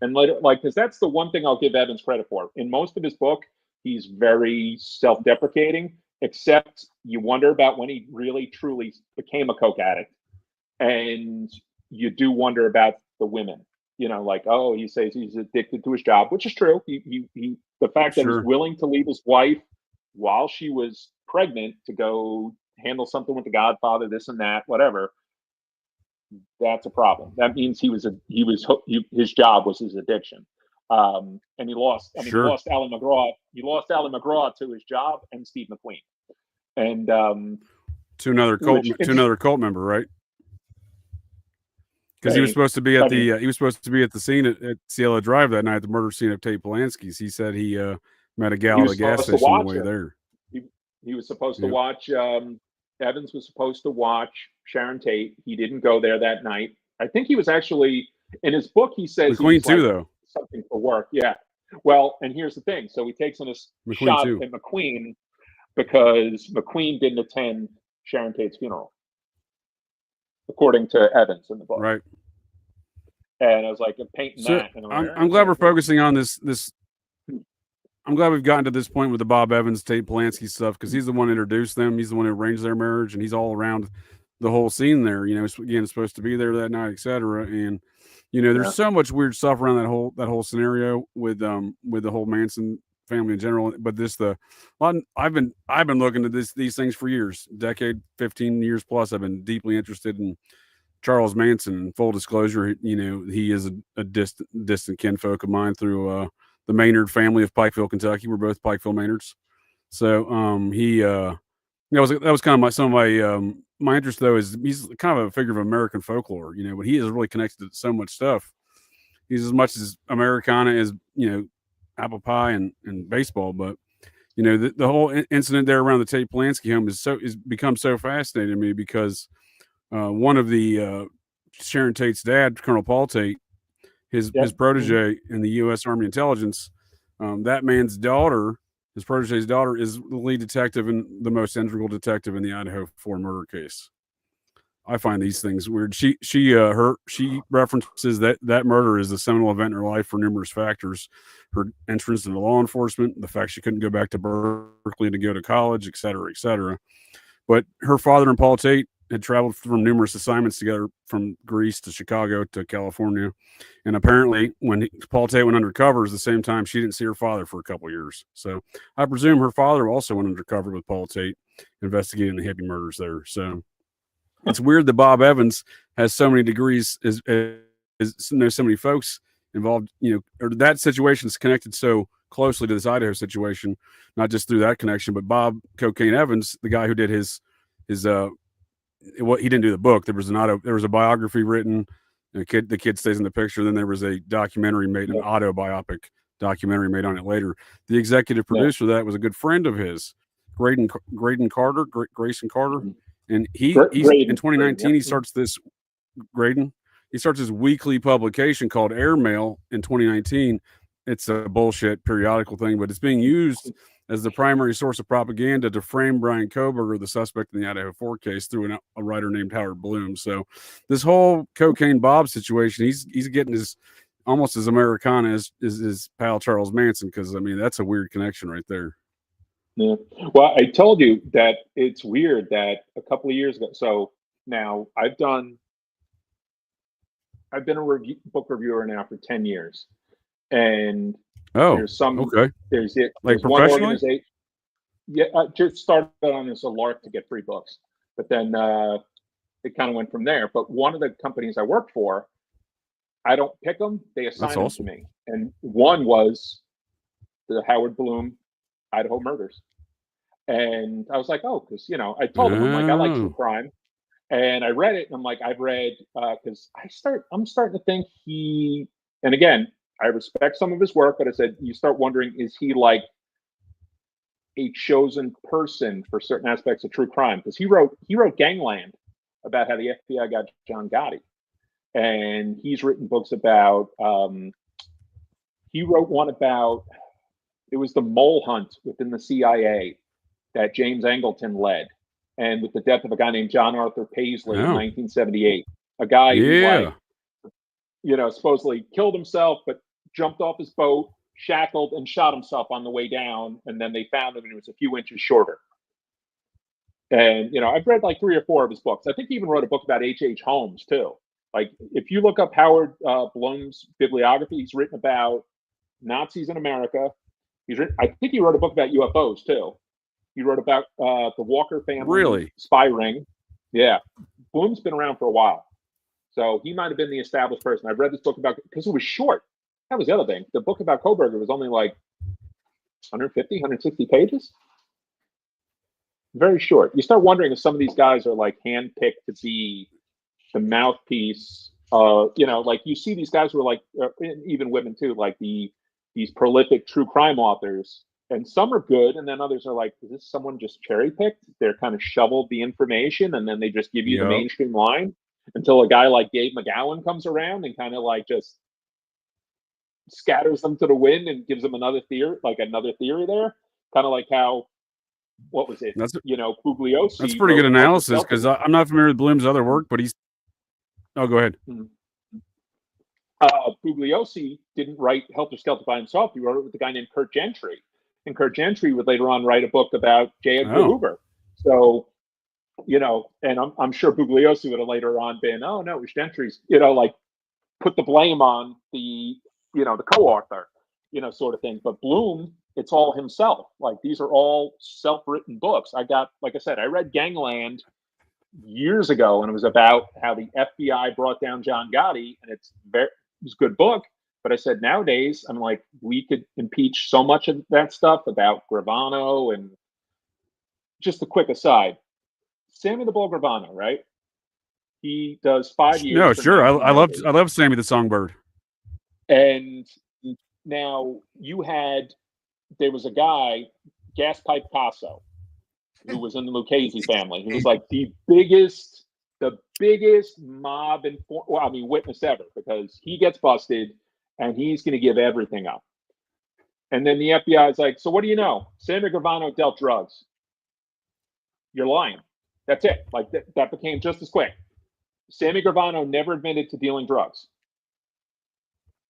And later, because that's the one thing I'll give Evans credit for. In most of his book, he's very self-deprecating, except you wonder about when he really, truly became a coke addict. And you do wonder about the women. He says he's addicted to his job, which is true. The fact that he's willing to leave his wife while she was pregnant to go handle something with the Godfather, this and that, whatever. That's a problem. That means his job was his addiction, and he lost. He lost Alan McGraw. He lost Alan McGraw to his job and Steve McQueen, and to another cult member, right? Because he was supposed to be at the scene at Cielo Drive that night, the murder scene of Tate Polanski's. He said he met a gal at a gas station on the way there. He was supposed to watch. Evans was supposed to watch Sharon Tate. He didn't go there that night. I think he was actually in his book. He says McQueen too, though. Something for work. Yeah. Well, and here's the thing. So he takes on a shot at McQueen because McQueen didn't attend Sharon Tate's funeral, according to Evans in the book. Right. And I was like, painting that. And I'm glad we're focusing on this. I'm glad we've gotten to this point with the Bob Evans, Tate Polanski stuff, because he's the one who introduced them. He's the one who arranged their marriage, and he's all around the whole scene there. Again, supposed to be there that night, etc. And there's so much weird stuff around that whole scenario with the whole Manson family in general. But I've been looking at these things for years, decade, 15 years plus. I've been deeply interested in Charles Manson. Full disclosure, he is a distant kinfolk of mine through the Maynard family of Pikeville, Kentucky. We're both Pikeville Maynards. So that was kind of some of my interest, though, is he's kind of a figure of American folklore, but he is really connected to so much stuff. He's as much as Americana as apple pie and baseball. But the whole incident there around the Tate Polanski home is become so fascinating to me because one of the Sharon Tate's dad, Colonel Paul Tate, his protege in the U.S. Army Intelligence, that man's daughter, his protege's daughter, is the lead detective and the most integral detective in the Idaho 4 murder case. I find these things weird. She references that murder is a seminal event in her life for numerous factors: her entrance into law enforcement, the fact she couldn't go back to Berkeley to go to college, et cetera, et cetera. But her father and Paul Tate had traveled from numerous assignments together from Greece to Chicago to California. And apparently when Paul Tate went undercover at the same time, she didn't see her father for a couple of years. So I presume her father also went undercover with Paul Tate investigating the hippie murders there. So it's weird that Bob Evans has so many degrees, so many folks involved, or that situation is connected so closely to this Idaho situation, not just through that connection, but Bob Cocaine Evans, the guy who did he didn't do the book. There was a biography written. The kid stays in the picture. Then there was a documentary made, an autobiopic documentary made on it later. The executive producer of that was a good friend of his, Grayson Carter, and in 2019 he starts this He starts his weekly publication called Airmail in 2019. It's a bullshit periodical thing, but it's being used as the primary source of propaganda to frame Brian Koberger, the suspect in the Idaho 4 case, through a writer named Howard Bloom. So this whole Cocaine Bob situation, he's getting almost as Americana as his pal Charles Manson, because, I mean, that's a weird connection right there. Yeah. Well, I told you that it's weird that a couple of years ago, so now I've been a book reviewer now for 10 years. And there's like one organization. Yeah, I just started on this a lark to get free books. But then it kind of went from there. But one of the companies I worked for, I don't pick them; they assign them to me. And one was the Howard Bloom Idaho murders, and I was like, oh, because I told him, I'm like, I like true crime, and I read it, and I'm like, I've read because I'm starting to think he, and again, I respect some of his work, but I said you start wondering, is he like a chosen person for certain aspects of true crime? Because he wrote Gangland about how the FBI got John Gotti, and he's written books about. He wrote one about, it was the mole hunt within the CIA that James Angleton led, and with the death of a guy named John Arthur Paisley in 1978, a guy who supposedly killed himself, but jumped off his boat, shackled, and shot himself on the way down, and then they found him and he was a few inches shorter. And I've read like 3 or 4 of his books. I think he even wrote a book about H.H. Holmes too. Like if you look up Howard Bloom's bibliography, he's written about Nazis in America. I think he wrote a book about UFOs too. He wrote about the Walker family spy ring. Yeah, Bloom's been around for a while, so he might have been the established person. I've read this book about, because it was short. That was the other thing. The book about Koberger was only like 150, 160 pages. Very short. You start wondering if some of these guys are like handpicked to be the mouthpiece. Like you see these guys who are like, even women too, like these prolific true crime authors, and some are good, and then others are like, is this someone just cherry picked? They're kind of shoveled the information, and then they just give you the mainstream line until a guy like Gabe McGowan comes around and kind of like just scatters them to the wind and gives them another theory there. Kind of like how, what was it? Pugliosi. That's pretty good analysis, because I'm not familiar with Bloom's other work, but he's. Oh, go ahead. Pugliosi didn't write Helter Skelter by himself. He wrote it with a guy named Kurt Gentry, and Kurt Gentry would later on write a book about J. Edgar Hoover. So, and I'm sure Pugliosi would have later on been, oh no, it was Gentry's, like put the blame on the co-author, sort of thing. But Bloom, it's all himself. Like these are all self-written books. Like I said, I read Gangland years ago, and it was about how the FBI brought down John Gotti, and it was a good book. But I said, nowadays, I'm like, we could impeach so much of that stuff about Gravano. And just a quick aside, Sammy the Bull Gravano, right? He does 5 years. No, sure. I love Sammy the Songbird. And now there was a guy, Gaspipe Paso, who was in the Lucchese family. He was like the biggest mob witness ever, because he gets busted and he's going to give everything up. And then the FBI is like, so what do you know? Sammy Gravano dealt drugs. You're lying. That's it. Like that became just as quick. Sammy Gravano never admitted to dealing drugs.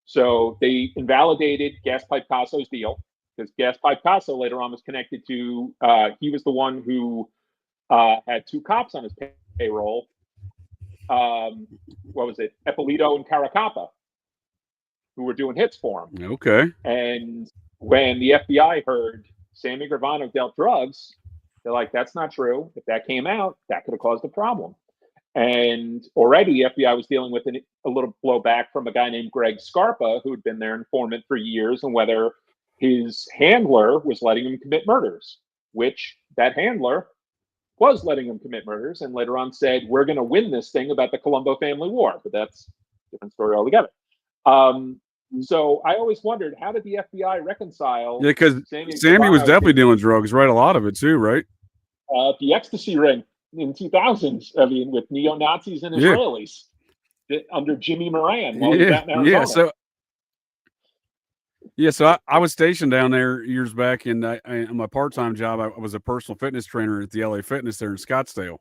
So they invalidated Gaspipe Paso's deal, because Gaspipe Paso later on was connected to, he was the one who had 2 cops on his payroll. What was it? Eppolito and Caracappa, who were doing hits for him. Okay. And when the FBI heard Sammy Gravano dealt drugs, they're like, that's not true. If that came out, that could have caused a problem. And already the FBI was dealing with a little blowback from a guy named Greg Scarpa, who had been their informant for years, and whether his handler was letting him commit murders, which that handler was letting him commit murders, and later on said, we're going to win this thing about the Colombo family war. But that's a different story altogether. So I always wondered, how did the FBI reconcile? Yeah, because Sammy was definitely dealing drugs, right? A lot of it too, right? The ecstasy ring in 2000s, I mean, with neo-Nazis and Israelis under Jimmy Moran. So I was stationed down there years back, and on my part-time job, I was a personal fitness trainer at the LA Fitness there in Scottsdale.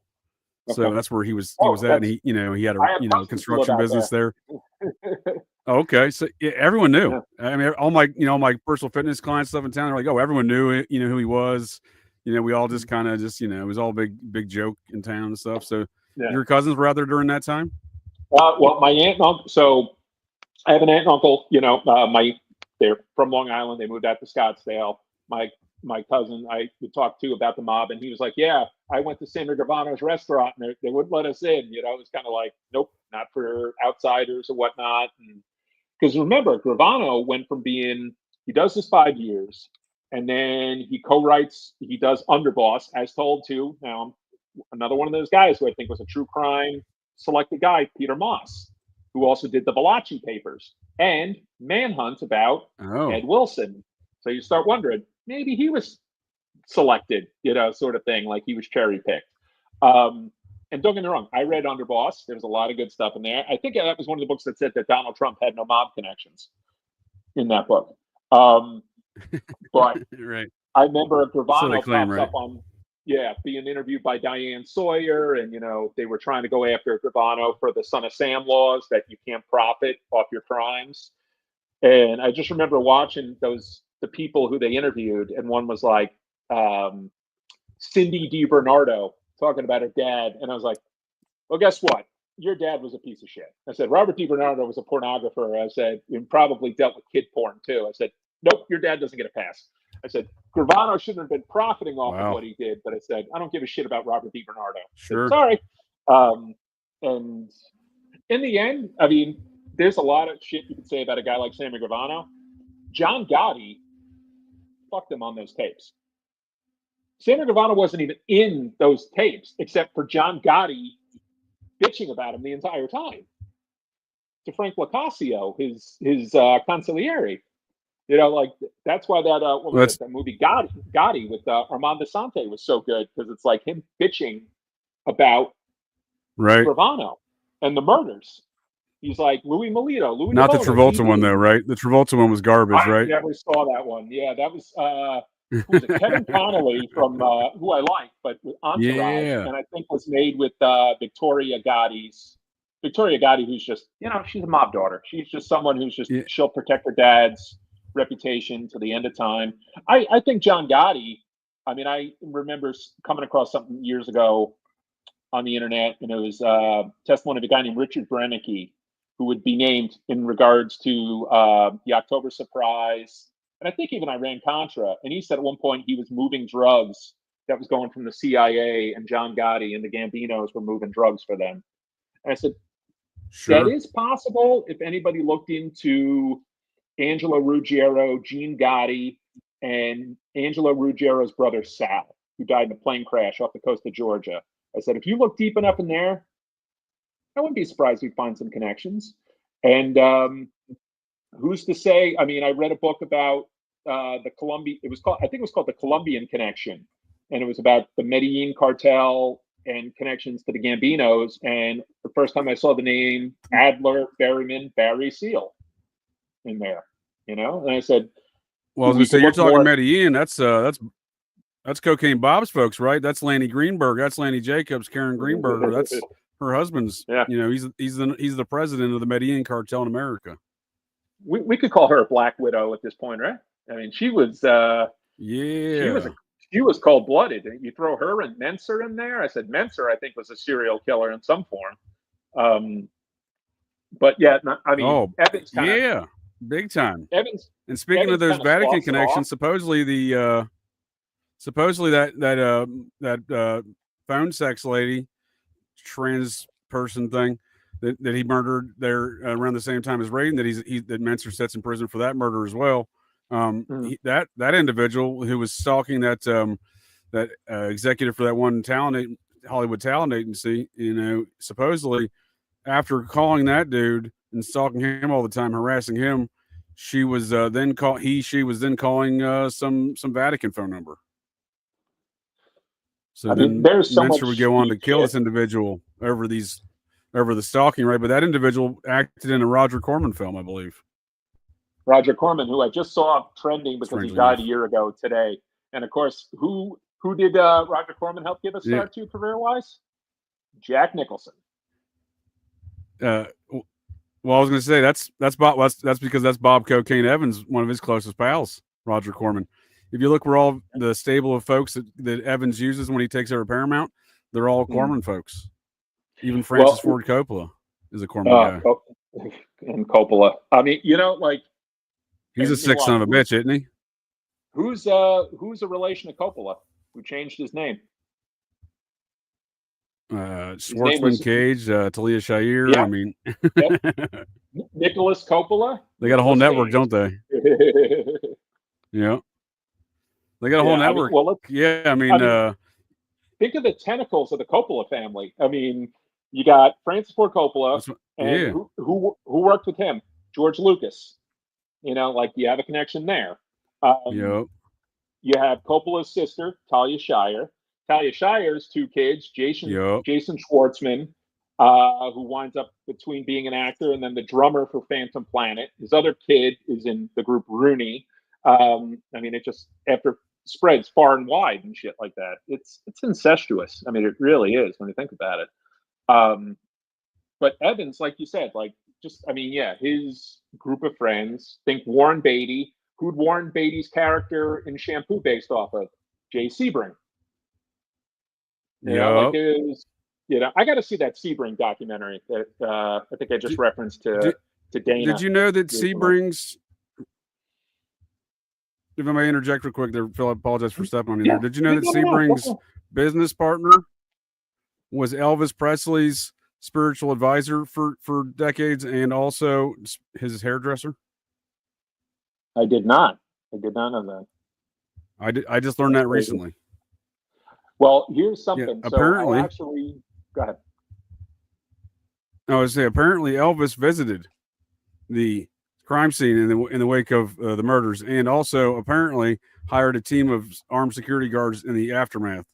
Okay. So that's where he was at, and he had a construction business there. Okay, so everyone knew. Yeah. I mean, all my personal fitness clients stuff in town are like, oh, everyone knew who he was. We all just kind of it was all big joke in town and stuff. So your cousins were out there during that time? Well, my aunt and uncle. So I have an aunt and uncle. They're from Long Island. They moved out to Scottsdale. My cousin I would talk to about the mob, and he was like, yeah, I went to Sammy Gravano's restaurant and they wouldn't let us in. You know, it was kind of like, nope, not for outsiders or whatnot. Because remember, Gravano went from being, he does this 5 years, and then he co-writes, he does Underboss, as told to, now another one of those guys who I think was a true crime selected guy, Peter Moss, who also did the Valachi papers and Manhunt about Ed Wilson. So you start wondering, maybe he was selected, you know, sort of thing, like he was cherry picked. And don't get me wrong, I read Underboss. There was a lot of good stuff in there. I think that was one of the books that said that Donald Trump had no mob connections in that book. But right. I remember Gravano claim, pops right? up on, being interviewed by Diane Sawyer, and, you know, they were trying to go after Gravano for the Son of Sam laws, that you can't profit off your crimes. And I just remember watching the people who they interviewed, and one was like Cindy DiBernardo talking about her dad, and I was like, well, guess what? Your dad was a piece of shit. I said, Robert DiBernardo was a pornographer. I said, you probably dealt with kid porn too. I said, nope, your dad doesn't get a pass. I said, Gravano shouldn't have been profiting off of what he did, but I said, I don't give a shit about Robert DiBernardo. Sure. Said, sorry. And in the end, I mean, there's a lot of shit you could say about a guy like Sammy Gravano. John Gotti fucked him on those tapes. Sammy Gravano wasn't even in those tapes, except for John Gotti bitching about him the entire time to Frank Locascio, his consigliere. You know, like, that's why that movie Gotti with Armando Sante was so good, because it's like him bitching about Gravano and the murders. He's like Louis Melito. Not the Travolta one though, right? The Travolta one was garbage, right? I never saw that one. Yeah, that was who was it? Kevin Connolly from who I like, but with Entourage, and I think was made with Victoria Gotti, who's just, you know, she's a mob daughter. She's just someone who's just she'll protect her dad's reputation to the end of time. I think John Gotti. I mean, I remember coming across something years ago on the internet, and it was testimony of a guy named Richard Brennicky, who would be named in regards to the October surprise. And I think even Iran-Contra. And he said at one point he was moving drugs that was going from the CIA, and John Gotti and the Gambinos were moving drugs for them. And I said, that is possible if anybody looked into Angelo Ruggiero, Gene Gotti, and Angelo Ruggiero's brother Sal, who died in a plane crash off the coast of Georgia. I said, if you look deep enough in there, I wouldn't be surprised if you find some connections. And who's to say? I mean, I read a book about the Colombian. I think it was called The Colombian Connection, and it was about the Medellin cartel and connections to the Gambinos. And the first time I saw the name Adler, Berryman, Barry Seal in there, you know, and I said, well, I was gonna say, you're talking Medellin. That's Cocaine Bob's folks, right? That's Lanny Greenberg. That's Lanny Jacobs, Karen Greenberger. That's her husband's. You know, he's the president of the Medellin cartel in America. We could call her a Black Widow at this point, right? I mean, she was she was cold-blooded. You throw her and Menser in there. I said Menser, I think, was a serial killer in some form. But yeah, I mean, Evans big time. Evans. And speaking of those Vatican connections, supposedly that phone sex lady, trans person thing that he murdered there around the same time as Raiden, that Menser sets in prison for that murder as well. That individual who was stalking that executive for that one Hollywood talent agency, you know, supposedly after calling that dude and stalking him all the time, harassing him, she was then calling some Vatican phone number. So then Menser would go on to kill this individual over the stalking, right? But that individual acted in a Roger Corman film, I believe. Roger Corman, who I just saw trending because he died a year ago today. And of course, who did Roger Corman help give a start to career-wise? Jack Nicholson. Well, I was going to say that's because that's Bob Cocaine Evans, one of his closest pals, Roger Corman. If you look where all the stable of folks that Evans uses when he takes over Paramount, they're all Corman folks. Even Francis Ford Coppola is a Corman guy. And Coppola. I mean, you know, like, he's a sick son of a bitch, isn't he? Who's a relation to Coppola who changed his name? Schwartzman, Cage, Talia Shire. Yeah. I mean, Yep. Nicholas Coppola. They got a whole network, don't they? Yeah. They got a whole network. I mean, think of the tentacles of the Coppola family. I mean, you got Francis Ford Coppola, and who worked with him? George Lucas. You know, like you have a connection there. Yep. You have Coppola's sister, Talia Shire. Talia Shire's two kids, Jason Schwartzman, who winds up between being an actor and then the drummer for Phantom Planet. His other kid is in the group Rooney. I mean, it just after spreads far and wide and shit like that. It's incestuous. I mean, it really is when you think about it. But Evans, like you said, like just, I mean, yeah, his group of friends. Think Warren Beatty. Who'd Warren Beatty's character in Shampoo based off of? Jay Sebring. You know, like it was, you know, I got to see that Sebring documentary that I think I just referenced to Dana. Did you know that Sebring's, if I may interject real quick there, Phil, I apologize for stepping on you there. Did you know that Sebring's business partner was Elvis Presley's spiritual advisor for decades and also his hairdresser? I did not. I did not know that. I just learned that recently. Well, here's something. Yeah, apparently, go ahead. I was say apparently Elvis visited the crime scene in the wake of the murders, and also apparently hired a team of armed security guards in the aftermath.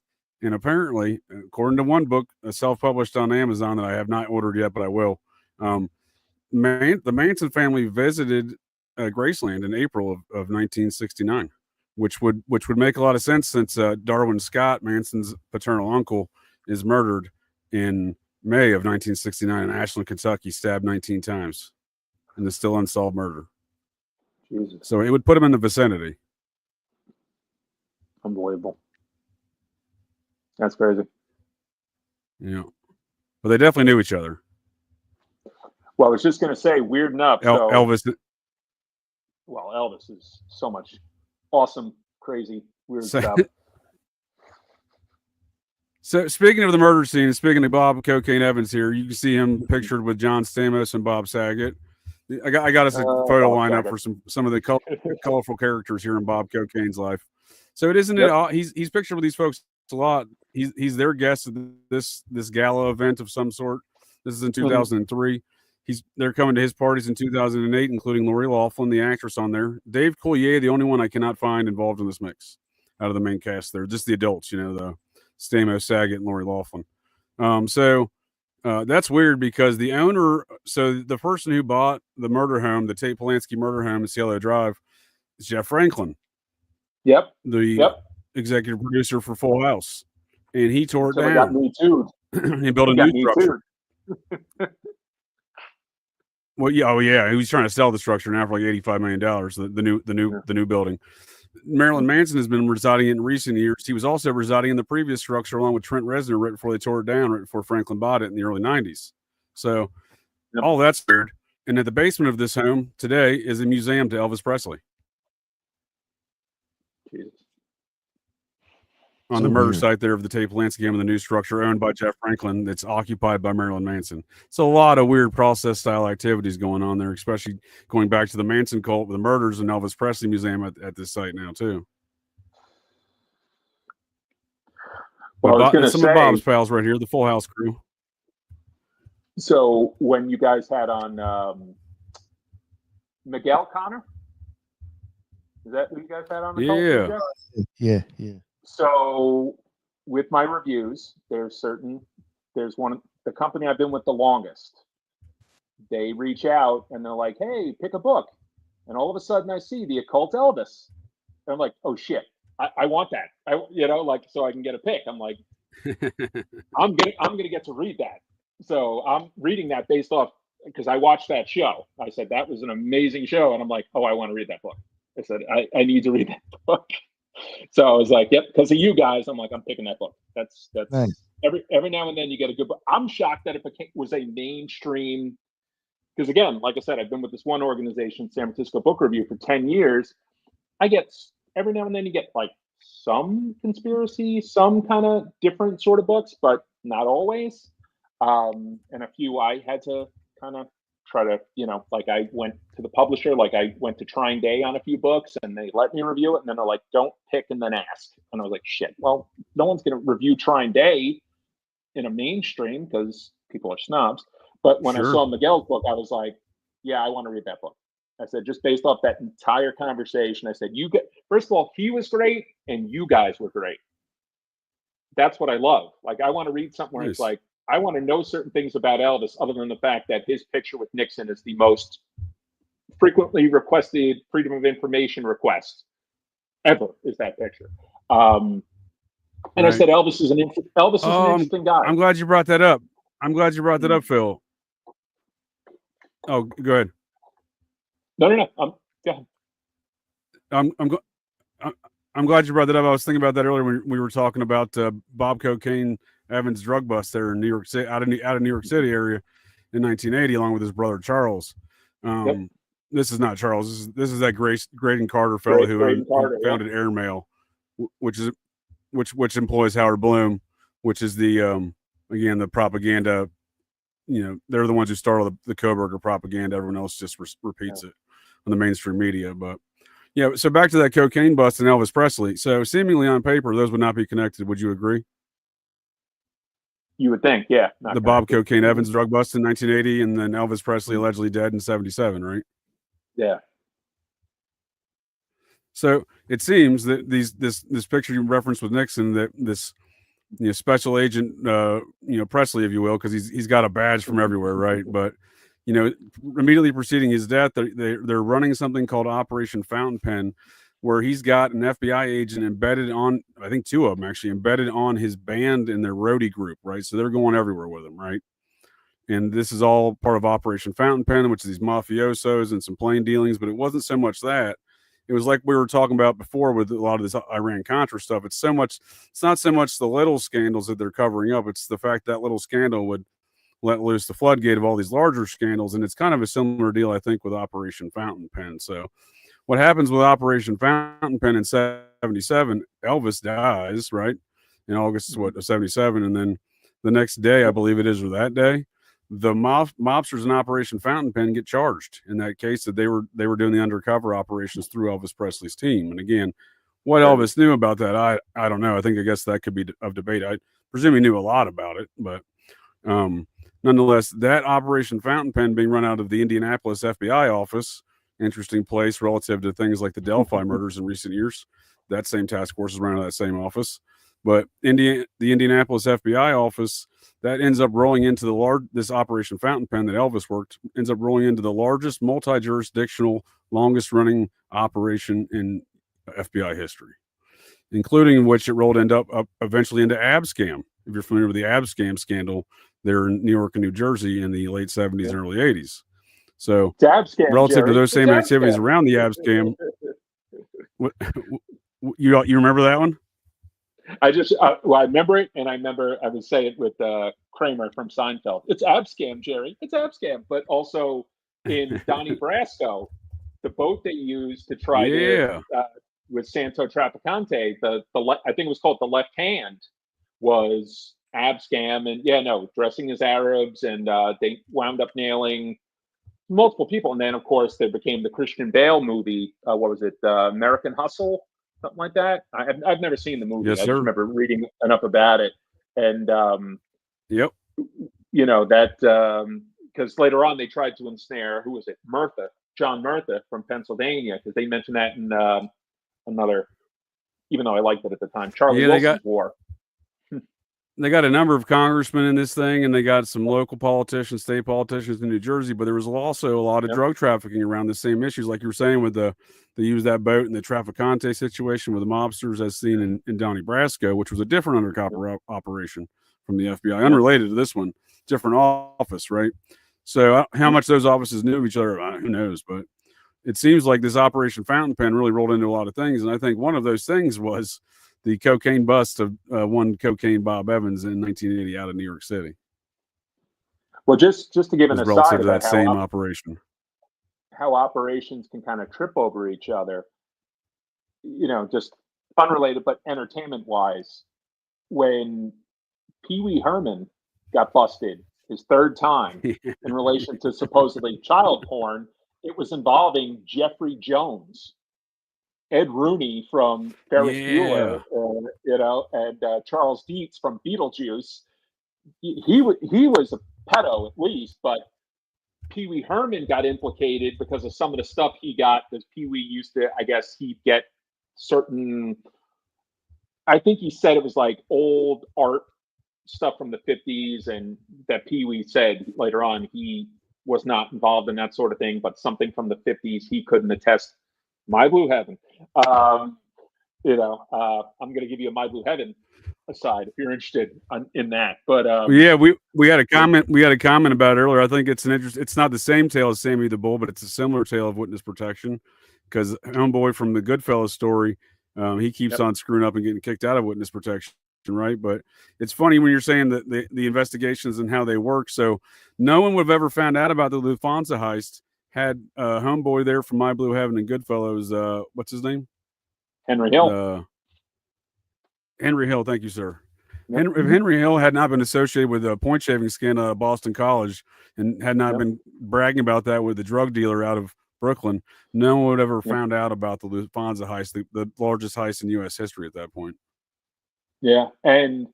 And apparently, according to one book, self-published on Amazon that I have not ordered yet, but I will, the Manson family visited Graceland in April of 1969, which would make a lot of sense since Darwin Scott, Manson's paternal uncle, is murdered in May of 1969 in Ashland, Kentucky, stabbed 19 times in the still unsolved murder. Jesus. So it would put him in the vicinity. Unbelievable. That's crazy. Yeah. But they definitely knew each other. Well, I was just going to say, weird enough. Elvis. Well, Elvis is so much awesome, crazy, weird stuff. So speaking of the murder scene, speaking of Bob Cocaine Evans here, you can see him pictured with John Stamos and Bob Saget. I got us a photo lineup for some of the colorful characters here in Bob Cocaine's life. So it isn't it. He's pictured with these folks a lot. He's their guest at this gala event of some sort. This is in 2003. They're coming to his parties in 2008, including Lori Loughlin, the actress on there. Dave Coulier, the only one I cannot find involved in this mix out of the main cast there. Just the adults, you know, the Stamos, Saget, and Lori Loughlin. So that's weird because the owner, so the person who bought the murder home, the Tate Polanski murder home in Cielo Drive, is Jeff Franklin. Yep. The executive producer for Full House. And he tore it down. Got me too. He built a new structure. Well, yeah, he was trying to sell the structure now for like $85 million. The new building. Marilyn Manson has been residing in recent years. He was also residing in the previous structure along with Trent Reznor right before they tore it down, right before Franklin bought it in the early 90s. So all that's weird. And at the basement of this home today is a museum to Elvis Presley. Jesus. On the murder site there of the Tate Polanski game and the new structure owned by Jeff Franklin that's occupied by Marilyn Manson. So a lot of weird process style activities going on there, especially going back to the Manson cult with the murders and Elvis Presley Museum at this site now too. Well, some of Bob's pals right here, the Full House crew. So when you guys had on Miguel Connor, is that who you guys had on the call? Yeah. So with my reviews, there's one, the company I've been with the longest. They reach out and they're like, hey, pick a book. And all of a sudden I see the Occult Elvis. And I'm like, oh shit, I want that. So I can get a pick. I'm like, I'm gonna get to read that. So I'm reading that based off, because I watched that show. I said, that was an amazing show. And I'm like, oh, I want to read that book. I said, I need to read that book. So I was like, yep, because of you guys, I'm like, I'm picking that book. That's nice. Every now and then you get a good book. I'm shocked that it was a mainstream, because again, like I said, I've been with this one organization, San Francisco Book Review, for 10 years. I get every now and then you get like some conspiracy, some kind of different sort of books, but not always. And a few I had to kind of try to, like I went to the publisher, like I went to Trying Day on a few books and they let me review it. And then they're like, don't pick and then ask. And I was like, shit, well, no one's going to review Trying Day in a mainstream because people are snobs. But when I saw Miguel's book, I was like, yeah, I want to read that book. I said, just based off that entire conversation, I said, first of all, he was great and you guys were great. That's what I love. Like, I want to read something where it's like, I want to know certain things about Elvis other than the fact that his picture with Nixon is the most frequently requested Freedom of Information request ever, is that picture. And I said, Elvis is an interesting guy. I'm glad you brought that up. Phil. Oh, go ahead. No. Go ahead. I'm glad you brought that up. I was thinking about that earlier when we were talking about Bob Cocaine Evans' drug bust there in New York City, out of New York City area in 1980, along with his brother Charles. This is not Charles. This is that Graydon Carter fellow who founded Airmail, which employs Howard Bloom, which is the again the propaganda. They're the ones who started the Koberger propaganda. Everyone else just repeats it on the mainstream media. But yeah, so back to that cocaine bust and Elvis Presley. So seemingly on paper, those would not be connected. Would you agree? You would think, yeah. The Bob Cocaine Evans drug bust in 1980, and then Elvis Presley allegedly dead in 1977, right? Yeah. So it seems that this picture you referenced with Nixon, that this special agent Presley, if you will, because he's got a badge from everywhere, right? But immediately preceding his death, they're running something called Operation Fountain Pen, where he's got an FBI agent embedded on, I think two of them actually, embedded on his band and their roadie group, right? So they're going everywhere with him, right? And this is all part of Operation Fountain Pen, which is these mafiosos and some plain dealings, but it wasn't so much that. It was like we were talking about before with a lot of this Iran-Contra stuff. It's not so much the little scandals that they're covering up. It's the fact that little scandal would let loose the floodgate of all these larger scandals. And it's kind of a similar deal, I think, with Operation Fountain Pen. So what happens with Operation Fountain Pen in 1977, Elvis dies, right? In August of 77. And then the next day, I believe it is, or that day, the mobsters in Operation Fountain Pen get charged in that case that they were doing the undercover operations through Elvis Presley's team. And again, what Elvis knew about that, I don't know. I guess that could be of debate. I presume he knew a lot about it, but nonetheless, that Operation Fountain Pen being run out of the Indianapolis FBI office, interesting place relative to things like the Delphi murders in recent years. That same task force is run out of that same office. But the Indianapolis FBI office, that ends up rolling into this Operation Fountain Pen that Elvis worked, ends up rolling into the largest multi-jurisdictional, longest-running operation in FBI history, including which it rolled up eventually into Abscam. If you're familiar with the Abscam scandal, there in New York and New Jersey in the late 70s and early 80s. So relative to those same activities around the Abscam, you remember that one? I remember it, and I would say it with Kramer from Seinfeld. It's Abscam, Jerry. It's Abscam. But also in Donnie Brasco, the boat they used to try to with Santo Trafficante, I think it was called the Left Hand, was Abscam, and dressing as Arabs, and they wound up nailing multiple people, and then of course there became the Christian Bale movie. What was it? American Hustle. Something like that. I've never seen the movie. Yes, I just remember reading enough about it, and because later on they tried to ensnare, who was it? John Murtha from Pennsylvania, because they mentioned that in another. Even though I liked it at the time, Charlie Wilson's War. They got a number of congressmen in this thing, and they got some local politicians, state politicians in New Jersey, but there was also a lot of drug trafficking around the same issues, like you were saying with they used that boat in the Trafficante situation with the mobsters, as seen in Donnie Brasco, which was a different undercover operation from the FBI, unrelated to this one, different office, right? So how much those offices knew of each other, who knows? But it seems like this Operation Fountain Pen really rolled into a lot of things, and I think one of those things was the cocaine bust of one cocaine Bob Evans in 1980 out of New York City. Well, just to give an aside about that same operation, how operations can kind of trip over each other, just unrelated, but entertainment wise, when Pee Wee Herman got busted his third time in relation to supposedly child porn. It was involving Jeffrey Jones, Ed Rooney from Ferris Bueller, and Charles Dietz from Beetlejuice. He was a pedo at least, but Pee Wee Herman got implicated because of some of the stuff he got. Because Pee Wee used to, I guess, he'd get certain. I think he said it was like old art stuff from the 50s, and that Pee Wee said later on he was not involved in that sort of thing, but something from the 50s he couldn't attest. My Blue Heaven. I'm going to give you a My Blue Heaven aside if you're interested in that. But yeah, we had a comment. We had a comment about it earlier. I think it's an interest. It's not the same tale as Sammy the Bull, but it's a similar tale of witness protection. Because homeboy from the Goodfellas story, he keeps on screwing up and getting kicked out of witness protection, right? But it's funny when you're saying that the investigations and how they work. So no one would have ever found out about the Lufthansa heist had homeboy there from My Blue Heaven and Goodfellas. What's his name? Henry Hill. Henry Hill, thank you, sir. If Henry Hill had not been associated with a point shaving scandal at Boston College and had not been bragging about that with the drug dealer out of Brooklyn, no one would have ever found out about the Lufthansa heist, the largest heist in U.S. history at that point. Yeah, and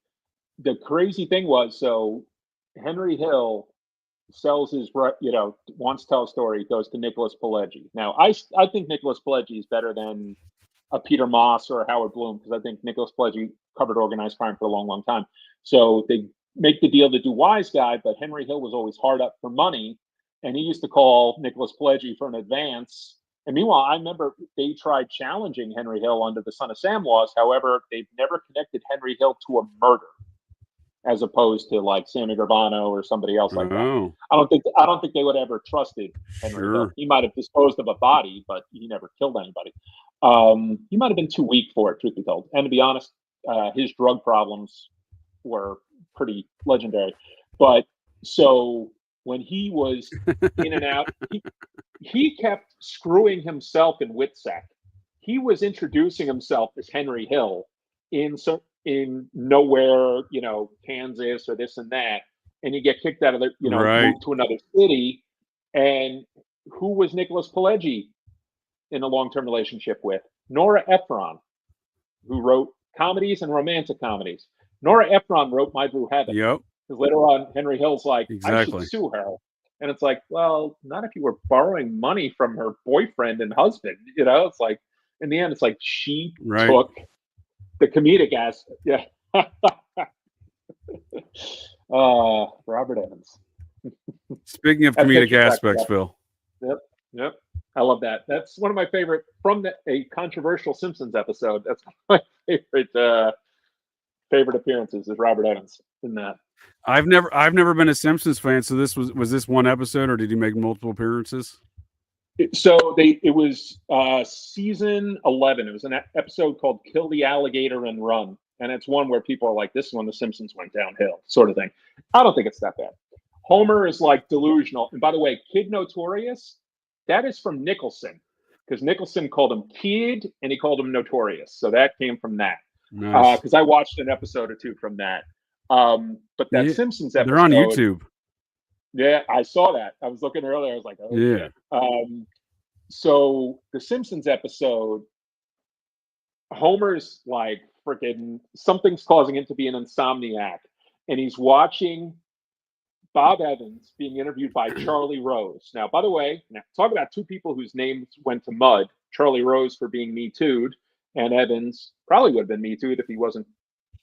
the crazy thing was, so Henry Hill sells his, wants to tell a story, goes to Nicholas Pileggi. Now, I think Nicholas Pileggi is better than a Peter Moss or a Howard Bloom, because I think Nicholas Pileggi covered organized crime for a long, long time. So they make the deal to do Wise Guy, but Henry Hill was always hard up for money, and he used to call Nicholas Pileggi for an advance. And meanwhile, I remember they tried challenging Henry Hill under the Son of Sam laws. However, they've never connected Henry Hill to a murder, as opposed to like Sammy Gravano or somebody else like that. I don't think they would have ever trusted Henry Hill. He might have disposed of a body, but he never killed anybody. He might have been too weak for it, truth be told. And to be honest, his drug problems were pretty legendary. But so when he was in and out, he kept screwing himself in WITSEC. He was introducing himself as Henry Hill in nowhere, Kansas or this and that, and you get kicked out of the, moved to another city. And who was Nicholas Pileggi in a long-term relationship with? Nora Ephron, who wrote comedies and romantic comedies. Nora Ephron wrote My Blue Heaven. Yep. Because later on, Henry Hill's like, exactly. I should sue her. And it's like, well, not if you were borrowing money from her boyfriend and husband. It's like, in the end, it's like she took the comedic aspect. Yeah. Robert Evans. Speaking of comedic aspects, Phil. Yep. I love that. That's one of my favorite from a controversial Simpsons episode. That's my favorite appearances is Robert Evans in that. I've never been a Simpsons fan, so this was this one episode, or did he make multiple appearances? It was season 11. It was an episode called "Kill the Alligator and Run," and it's one where people are like, "This is when the Simpsons went downhill," sort of thing. I don't think it's that bad. Homer is like delusional, and by the way, Kid Notorious, that is from Nicholson, because Nicholson called him Kid and he called him Notorious, so that came from that. Nice. Because I watched an episode or two from that. But that Simpsons episode, they're on YouTube. Yeah, I saw that. I was looking earlier. I was like, oh, yeah. Shit. So the Simpsons episode, Homer's like freaking something's causing him to be an insomniac, and he's watching Bob Evans being interviewed by Charlie Rose. Now, by the way, talk about two people whose names went to mud. Charlie Rose for being Me Too'd, and Evans probably would have been Me Too'd if he wasn't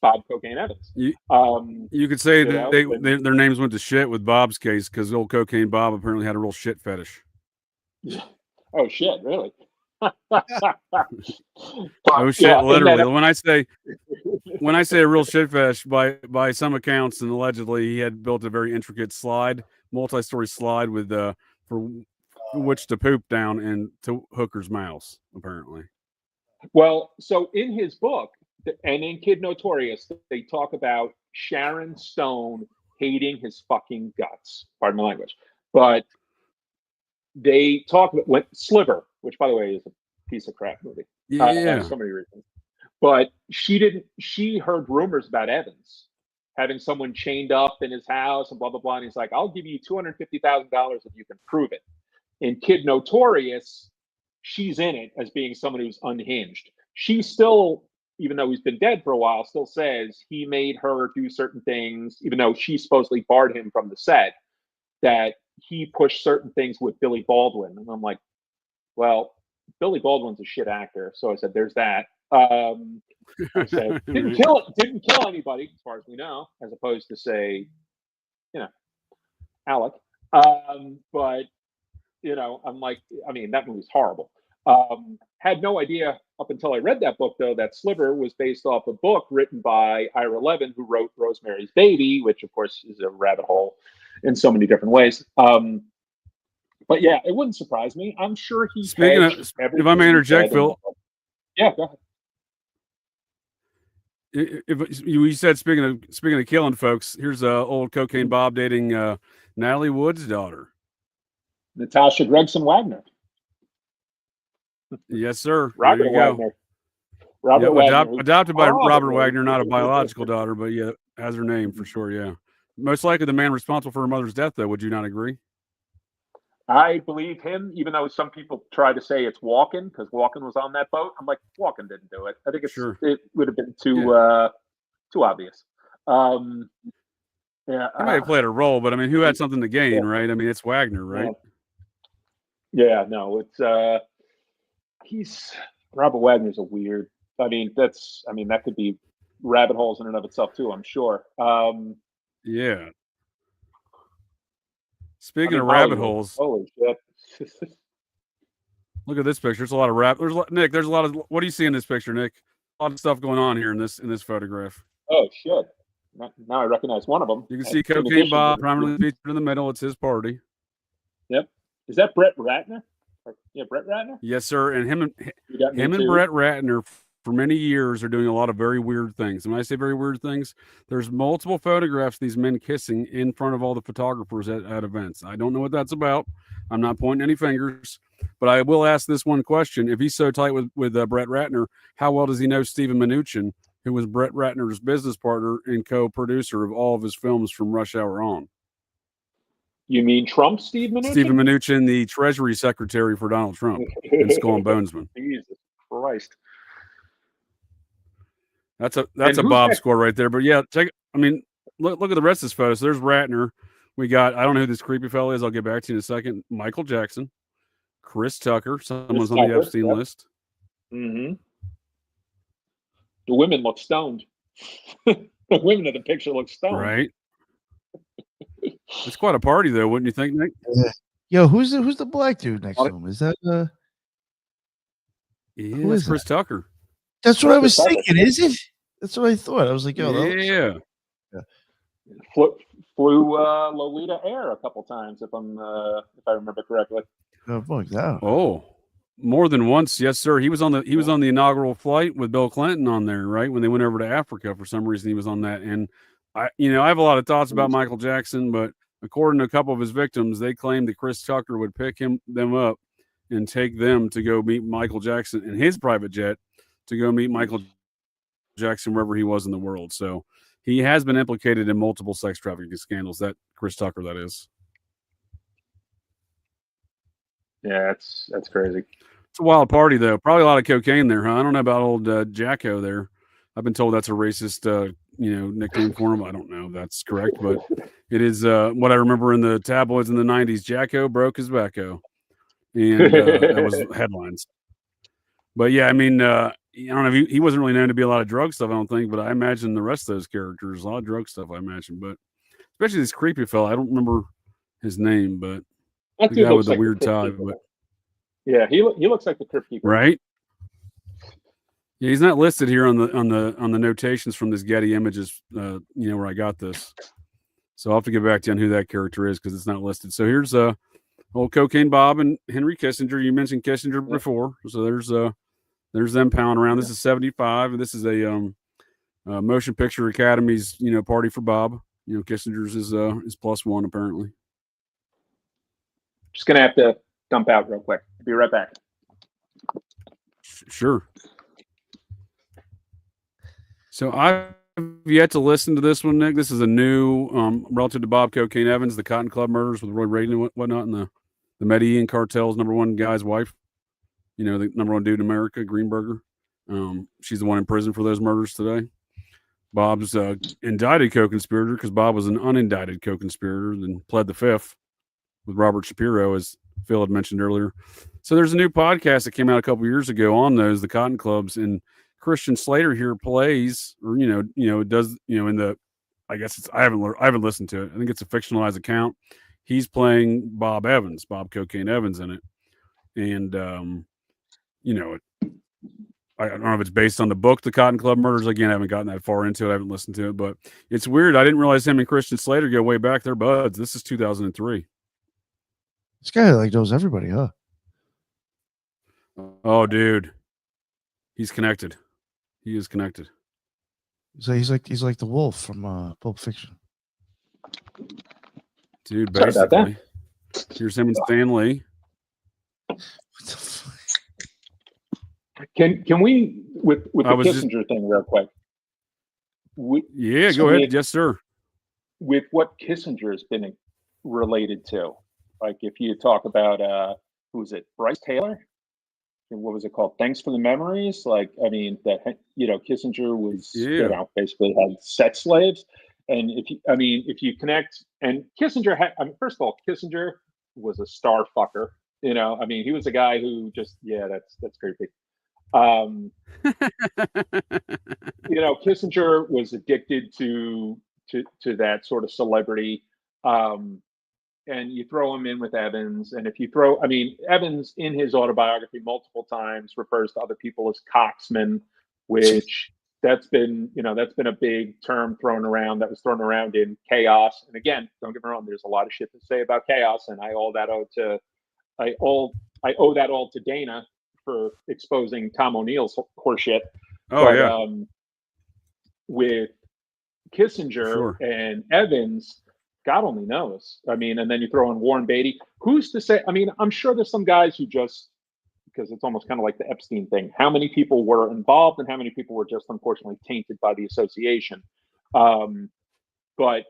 Bob Cocaine Evans. You could say that their names went to shit with Bob's case, because old Cocaine Bob apparently had a real shit fetish. Oh shit! Really? Oh shit! Literally, when I say a real shit fetish, by some accounts, and allegedly he had built a very intricate multi-story slide with for which to poop down into hookers' mouths, apparently. Well, so in his book and in Kid Notorious, they talk about Sharon Stone hating his fucking guts. Pardon my language. But they talk about Sliver, which, by the way, is a piece of crap movie. Yeah. For so many reasons. But she heard rumors about Evans having someone chained up in his house and blah, blah, blah. And he's like, I'll give you $250,000 if you can prove it. In Kid Notorious, she's in it as being someone who's unhinged. She still, even though he's been dead for a while, still says he made her do certain things, even though she supposedly barred him from the set, that he pushed certain things with Billy Baldwin. And I'm like, well, Billy Baldwin's a shit actor. So I said, there's that. I said, didn't kill anybody, as far as we know, as opposed to, say, Alec. But, I'm like, I mean, that movie's horrible. Had no idea up until I read that book, though, that Sliver was based off a book written by Ira Levin, who wrote Rosemary's Baby, which, of course, is a rabbit hole in so many different ways. But yeah, it wouldn't surprise me. I'm sure he. Speaking of, if I may interject, Phil. Yeah, go ahead. If you said speaking of killing folks, here's old Cocaine Bob dating Natalie Wood's daughter, Natasha Gregson Wagner. Yes, sir. Robert there you Wagner. Go. Robert Wagner, adopted by Robert Wagner, not a biological daughter, but yeah, has her name for sure. Yeah, most likely the man responsible for her mother's death, though. Would you not agree? I believe him, even though some people try to say it's Walken because Walken was on that boat. I'm like, Walken didn't do it. I think it would have been too obvious. He might have played a role, but I mean, who had something to gain, right? I mean, it's Wagner, right? Yeah, no, it's Robert Wagner's a weird. That could be rabbit holes in and of itself too, I'm sure. Yeah. Speaking of rabbit holes, holy shit! Look at this picture. There's a lot of Nick. There's a lot of. What do you see in this picture, Nick? A lot of stuff going on here in this photograph. Oh shit! Now I recognize one of them. You can see Cocaine Bob prominently featured in the middle. It's his party. Yep. Is that Brett Ratner? Yeah, Brett Ratner. Yes, sir. And him and Brett Ratner for many years are doing a lot of very weird things. And when I say very weird things, there's multiple photographs of these men kissing in front of all the photographers at events. I don't know what that's about. I'm not pointing any fingers, but I will ask this one question. If he's so tight with Brett Ratner, how well does he know Stephen Mnuchin, who was Brett Ratner's business partner and co-producer of all of his films from Rush Hour on? You mean Trump, Steve Mnuchin? Stephen Mnuchin, the Treasury Secretary for Donald Trump and Skull and Bonesman. Jesus Christ. That's a Bob score right there. But yeah, look at the rest of this photo. So there's Ratner. We got, I don't know who this creepy fellow is. I'll get back to you in a second. Michael Jackson, Chris Tucker. Someone's on the Epstein list. Mm-hmm. The women look stoned. The women in the picture look stoned. Right. It's quite a party, though, wouldn't you think, Nick? Yo, who's the black dude next to him? Is that who is Chris Tucker? That's what I was thinking. Is it? That's what I thought. I was like, yo, yeah. Flew Lolita Air a couple times, if I remember correctly. Oh, fuck that. Oh, more than once, yes, sir. He was on the inaugural flight with Bill Clinton on there, right? When they went over to Africa, for some reason, he was on that. And I have a lot of thoughts about Michael Jackson, but according to a couple of his victims, they claimed that Chris Tucker would pick them up and take them to go meet Michael Jackson in his private jet to go meet Michael Jackson wherever he was in the world. So he has been implicated in multiple sex trafficking scandals. That Chris Tucker, that is. Yeah, that's crazy. It's a wild party, though. Probably a lot of cocaine there, huh? I don't know about old Jacko there. I've been told that's a racist, nickname for him. I don't know if that's correct, but it is what I remember in the tabloids in the 90s. Jacko broke his backo. And that was headlines. But yeah, I mean, I don't know. He wasn't really known to be a lot of drug stuff, I don't think, but I imagine the rest of those characters, a lot of drug stuff, I imagine. But especially this creepy fella. I don't remember his name, but the guy with the weird tie. But yeah, he looks like the Crypt Keeper. Right? Yeah, he's not listed here on the notations from this Getty Images, where I got this. So I'll have to get back to you on who that character is because it's not listed. So here's old Cocaine Bob and Henry Kissinger. You mentioned Kissinger before, so there's them pounding around. This is 75, and this is a Motion Picture Academy's party for Bob. Kissinger's is +1 apparently. Just gonna have to dump out real quick. Be right back. Sure. So I've yet to listen to this one, Nick. This is a new, relative to Bob Cocaine Evans, the Cotton Club murders with Roy Reagan and whatnot, and the Medellin cartel's #1 guy's wife. The #1 dude in America, Greenberger. She's the one in prison for those murders today. Bob's indicted co-conspirator, because Bob was an unindicted co-conspirator and pled the fifth with Robert Shapiro, as Phil had mentioned earlier. So there's a new podcast that came out a couple years ago on those, the Cotton Clubs, and Christian Slater here plays, or it does, in the, I guess it's, I haven't listened to it. I think it's a fictionalized account. He's playing Bob Cocaine Evans in it, and I don't know if it's based on the book, The Cotton Club Murders. Again, I haven't gotten that far into it. I haven't listened to it, but it's weird. I didn't realize him and Christian Slater go way back. They're buds. This is 2003. This guy knows everybody, huh? Oh, dude, he's connected. He is connected. So he's like the wolf from Pulp Fiction. Dude, basically, here's him and Stan Lee. What the fuck? Can we with the Kissinger thing real quick? Go ahead. Yes, sir. With what Kissinger has been related to, like if you talk about who was it, Bryce Taylor? What was it called? Thanks for the memories. Like, I mean, that Kissinger was basically had sex slaves, and if you connect, and Kissinger had, first of all, Kissinger was a star fucker. He was a guy who just that's creepy. Kissinger was addicted to that sort of celebrity, and you throw him in with Evans, and if you throw, Evans in his autobiography multiple times refers to other people as cocksmen, which that's been a big term thrown around, that was thrown around in Chaos. And again, don't get me wrong, there's a lot of shit to say about Chaos, and I owe that all to Dana for exposing Tom O'Neill's horseshit. With Kissinger and Evans, God only knows. And then you throw in Warren Beatty. Who's to say? I'm sure there's some guys who just, because it's almost kind of like the Epstein thing. How many people were involved and how many people were just unfortunately tainted by the association? But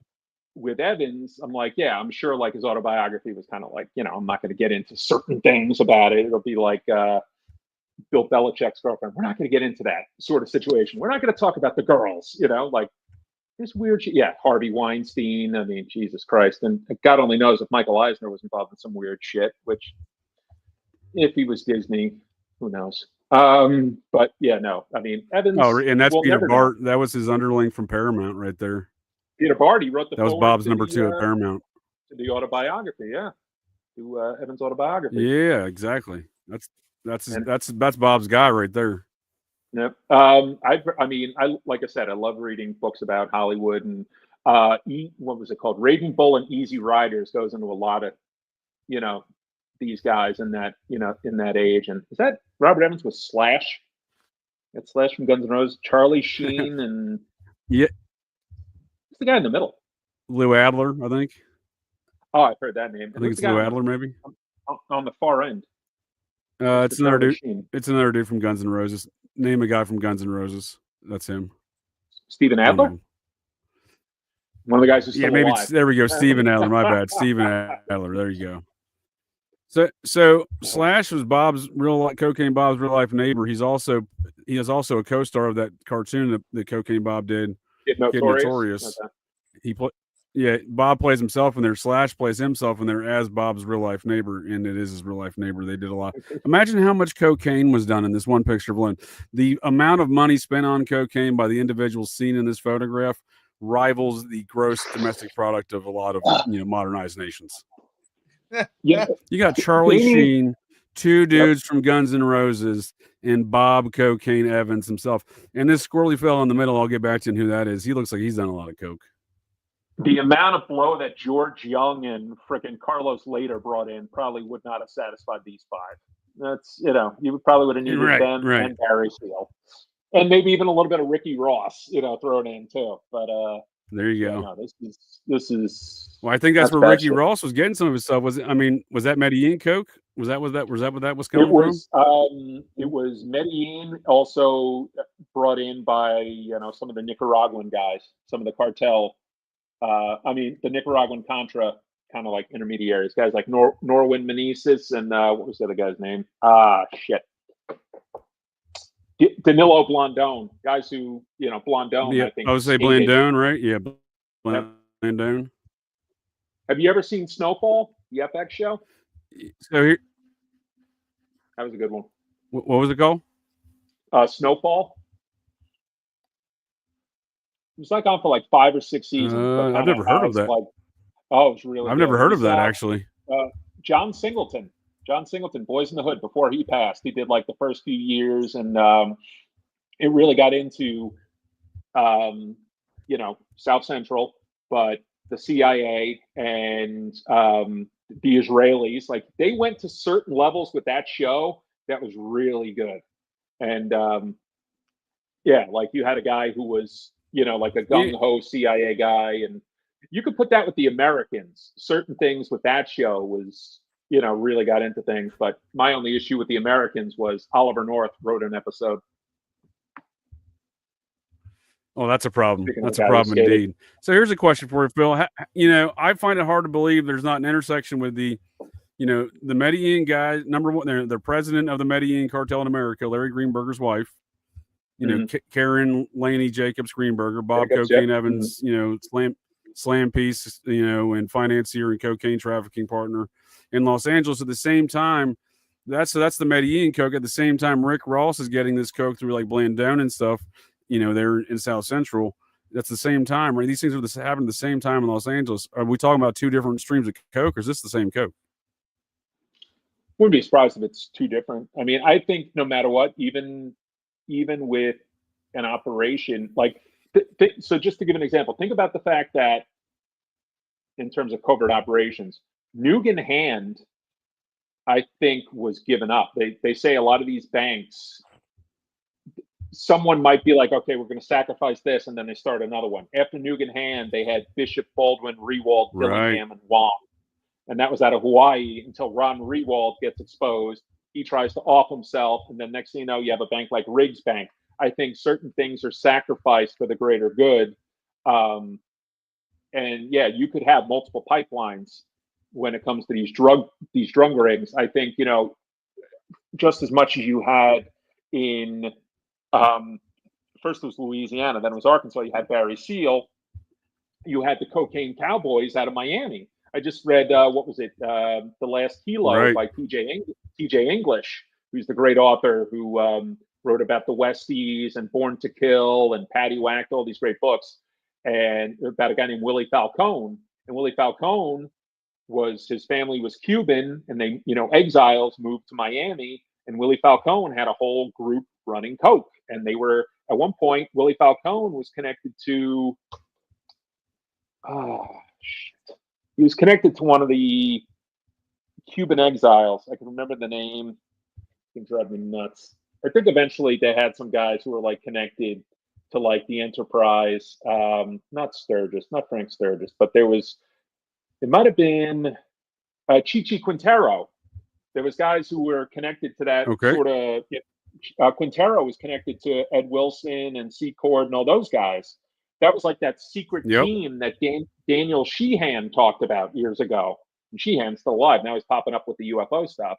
with Evans, I'm like, I'm sure like his autobiography was kind of like, I'm not going to get into certain things about it. It'll be like Bill Belichick's girlfriend. We're not going to get into that sort of situation. We're not going to talk about the girls, like this weird shit. Yeah, Harvey Weinstein. Jesus Christ. And God only knows if Michael Eisner was involved in some weird shit, which if he was Disney, who knows? But no. Evans. Oh, and that's Peter Bart. That was his underling from Paramount right there. Peter Bart, he wrote that was Bob's number 2 at Paramount. To the autobiography, to Evans' autobiography. Yeah, exactly. That's Bob's guy right there. Yep. I like I said, I love reading books about Hollywood, and what was it called? Raging Bull and Easy Riders goes into a lot of, these guys in that, in that age. And is that Robert Evans with Slash? That's Slash from Guns N' Roses, Charlie Sheen, and the guy in the middle? Lou Adler, I think. Oh, I've heard that name. I think it's Lou Adler, maybe. On the far end. It's another dude. It's another dude from Guns N' Roses. Name a guy from Guns N' Roses. That's him. Steven Adler? One of the guys who's still alive. There we go. Steven Adler. My bad. Steven Adler. There you go. So Slash was Bob's Cocaine Bob's real life neighbor. He is also a co-star of that cartoon that Cocaine Bob did. Kid Notorious. Okay. Bob plays himself in there. Slash plays himself in there as Bob's real life neighbor, and it is his real life neighbor. They did a lot. Imagine how much cocaine was done in this one picture alone. The amount of money spent on cocaine by the individuals seen in this photograph rivals the gross domestic product of a lot of modernized nations. Yeah, you got Charlie Sheen, 2 dudes from Guns N' Roses, and Bob Cocaine Evans himself. And this squirrely fellow in the middle, I'll get back to who that is. He looks like he's done a lot of coke. The amount of blow that George Young and frickin' Carlos Later brought in probably would not have satisfied these 5. That's, you probably would have needed them and Barry Seal. And maybe even a little bit of Ricky Ross, thrown in too. But there you go. No, this is. Well, I think that's where Ricky Ross was getting some of his stuff. Was that Medellin coke? Was that what that was coming from? It was Medellin. Also, brought in by, some of the Nicaraguan guys, some of the cartel. The Nicaraguan Contra kind of like intermediaries, guys like Norwin Meneses and what was the other guy's name? Shit. Danilo Blandone, guys who, Blandone, yeah, I think. I would say Blandone, right? Yeah, Blandone. Yep. Have you ever seen Snowfall, the FX show? So here, that was a good one. What was it called? Snowfall. It was like on for like 5 or 6 seasons. I've never heard of that. It's really. I've never heard of that actually. John Singleton, Boys in the Hood. Before he passed, he did like the first few years, and it really got into, South Central, but the CIA and the Israelis, like they went to certain levels with that show that was really good. And like you had a guy who was, like a gung-ho CIA guy, and you could put that with the Americans. Certain things with that show was, really got into things. But my only issue with the Americans was Oliver North wrote an episode. Oh, that's a problem. That's a problem indeed. So here's a question for you, Phil. I find it hard to believe there's not an intersection with the Medellin guy. Number one, they're the president of the Medellin cartel in America, Larry Greenberger's wife. Karen Laney Jacobs Greenberger, Bob Cocaine Evans, slam piece, and financier and cocaine trafficking partner in Los Angeles. At the same time, that's the Medellin coke. At the same time, Rick Ross is getting this coke through like Blandone and stuff. They're in South Central. That's the same time, right? These things are happening at the same time in Los Angeles. Are we talking about two different streams of coke, or is this the same coke? Wouldn't be surprised if it's two different. I mean, I think no matter what, even with an operation like, so just to give an example, think about the fact that in terms of covert operations, Nugan Hand, I think, was given up. They say a lot of these banks, someone might be like, okay, we're going to sacrifice this, and then they start another one. After Nugan Hand, they had Bishop, Baldwin, Rewald, Dillingham, and Wong. And that was out of Hawaii until Ron Rewald gets exposed. He tries to off himself, and then next thing you know, you have a bank like Riggs Bank. I think certain things are sacrificed for the greater good. You could have multiple pipelines when it comes to these drug rings. I think, just as much as you had in first it was Louisiana, then it was Arkansas. You had Barry Seal. You had the Cocaine Cowboys out of Miami. I just read The Last Kilo by T.J. English, who's the great author who wrote about the Westies and Born to Kill and Patty Whacked, all these great books, and about a guy named Willie Falcone. And Willie Falcone his family was Cuban, and they, exiles moved to Miami, and Willie Falcone had a whole group running coke. And they were, at one point, Willie Falcone was connected to, he was connected to one of the Cuban exiles. I can remember the name. It can drive me nuts. I think eventually they had some guys who were like connected to like the Enterprise, not Frank Sturgis, but it might have been Chichi Quintero. There was guys who were connected to that sort of. Quintero was connected to Ed Wilson and Secord and all those guys. That was like that secret team that Daniel Sheehan talked about years ago. And Sheehan's still alive. Now he's popping up with the UFO stuff.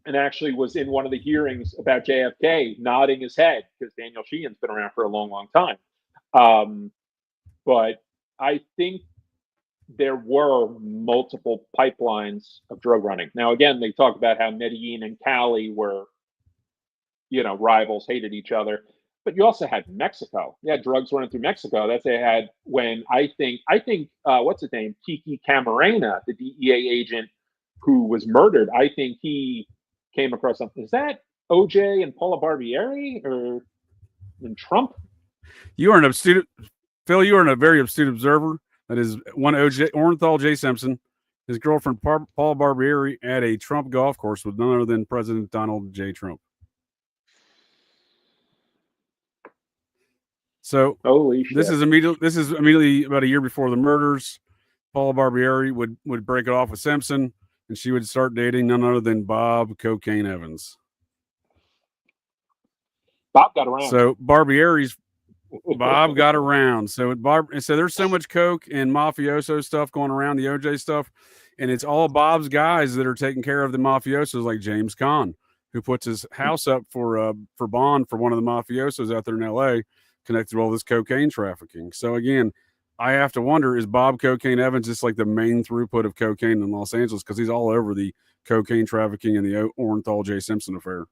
And actually was in one of the hearings about JFK, nodding his head, because Daniel Sheehan's been around for a long, long time. But I think there were multiple pipelines of drug running. Now, again, they talk about how Medellin and Cali were, rivals, hated each other. But you also had Mexico. You had drugs running through Mexico. That's they had when I think what's his name? Kiki Camarena, the DEA agent who was murdered. I think he came across something. Is that OJ and Paula Barbieri or in Trump? You are an astute, Phil. You are a very astute observer. That is one OJ Orenthal J. Simpson, his girlfriend Paula Barbieri at a Trump golf course with none other than President Donald J. Trump. So this is immediately about a year before the murders. Paula Barbieri would break it off with Simpson, and she would start dating none other than Bob Cocaine Evans. Bob got around. So Barbieri's Bob got around. So there's so much coke and mafioso stuff going around, the OJ stuff, and it's all Bob's guys that are taking care of the mafiosos, like James Caan, who puts his house up for bond for one of the mafiosos out there in LA, connected to all this cocaine trafficking. So again, I have to wonder, is Bob Cocaine Evans just like the main throughput of cocaine in Los Angeles? Because he's all over the cocaine trafficking and the Orenthal J. Simpson affair.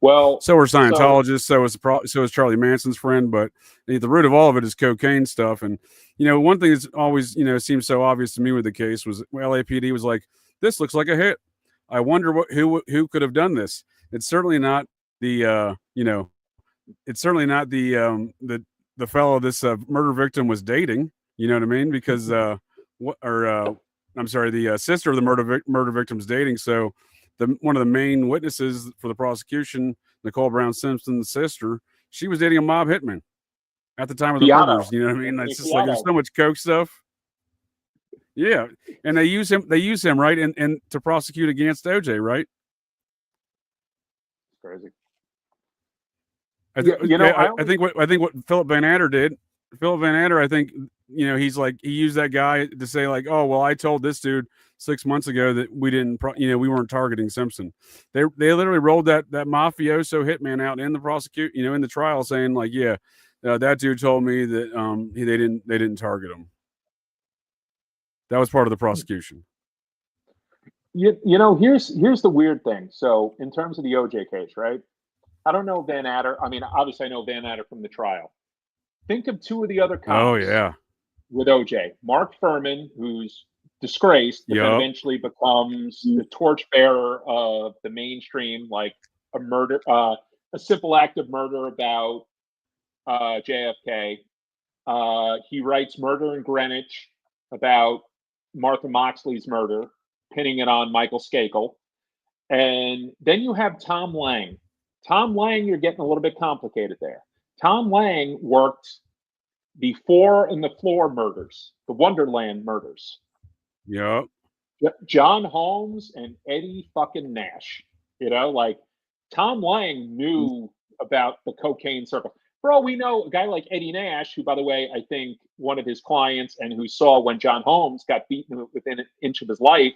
Well, so are Scientologists. So is Charlie Manson's friend. But the root of all of it is cocaine stuff. And one thing that's always seems so obvious to me with the case was LAPD was like, this looks like a hit. I wonder who could have done this. It's certainly not the it's certainly not the fellow this murder victim was dating. You know what I mean? Because the sister of the murder victim's dating. So one of the main witnesses for the prosecution, Nicole Brown Simpson's sister, she was dating a mob hitman at the time of the murders. You know what I mean? It's just like there's so much coke stuff. Yeah, and they use him right, and to prosecute against OJ, right? Crazy. I think what Philip Van Adder did. Philip Van Adder, I think, he's like, he used that guy to say like, oh well, I told this dude 6 months ago that we didn't, we weren't targeting Simpson. They literally rolled that mafioso hitman out in the in the trial, saying like, yeah, that dude told me that they didn't target him. That was part of the prosecution. Here's the weird thing. So in terms of the OJ case, right? I don't know Van Adder. I mean, obviously I know Van Adder from the trial. Think of two of the other cops. Oh yeah. With OJ, Mark Furman, who's disgraced, but then eventually becomes the torchbearer of the mainstream, like a murder, a simple act of murder about JFK. He writes Murder in Greenwich about Martha Moxley's murder, pinning it on Michael Skakel. And then you have Tom Lang. Tom Lang, you're getting a little bit complicated there. Tom Lang worked the 4 and the Floor murders, the Wonderland murders. Yep. John Holmes and Eddie fucking Nash. Tom Lang knew about the cocaine circle. For all we know, a guy like Eddie Nash, who, by the way, I think one of his clients and who saw when John Holmes got beaten within an inch of his life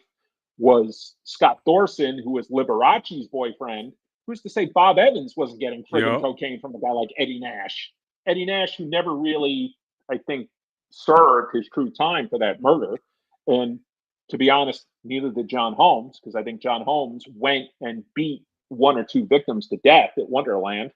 was Scott Thorson, who was Liberace's boyfriend. Who's to say Bob Evans wasn't getting friggin' cocaine from a guy like Eddie Nash? Eddie Nash, who never really, I think, served his true time for that murder. And to be honest, neither did John Holmes, because I think John Holmes went and beat 1 or 2 victims to death at Wonderland.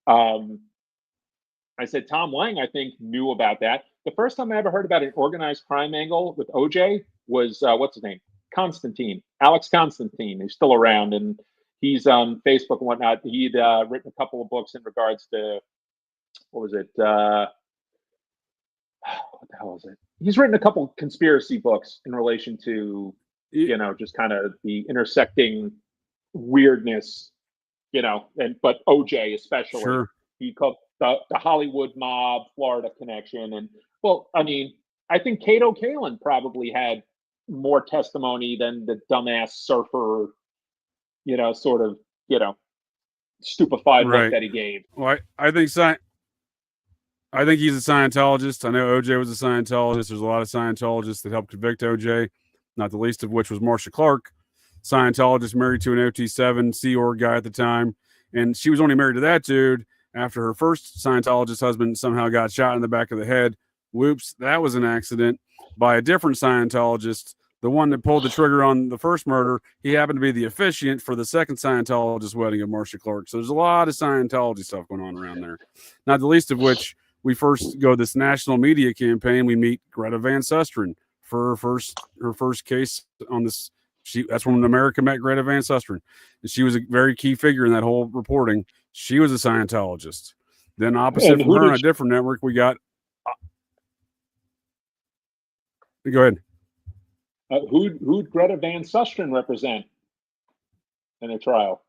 I said Tom Lang, I think, knew about that. The first time I ever heard about an organized crime angle with OJ was, what's his name? Alex Constantine, who's still around, and he's on Facebook and whatnot. He'd written a couple of books in regards to, what was it? What the hell is it? He's written a couple of conspiracy books in relation to, just kind of the intersecting weirdness, but OJ especially. Sure. He called the Hollywood mob, Florida connection. And, well, I mean, I think Kato Kalin probably had more testimony than the dumbass surfer, stupefied look that he gave. Well, I think he's a Scientologist. I know OJ was a Scientologist. There's a lot of Scientologists that helped convict OJ, not the least of which was Marcia Clark, Scientologist married to an OT7 Sea Org guy at the time. And she was only married to that dude after her first Scientologist husband somehow got shot in the back of the head. Whoops, that was an accident by a different Scientologist. The one that pulled the trigger on the first murder, he happened to be the officiant for the second Scientologist wedding of Marcia Clark. So there's a lot of Scientology stuff going on around there. Not the least of which, we first go this national media campaign. We meet Greta Van Susteren for her first case on this. That's when America met Greta Van Susteren. And she was a very key figure in that whole reporting. She was a Scientologist. Then opposite from her on a different network, we got. Go ahead. Who'd Greta Van Susteren represent in the trial?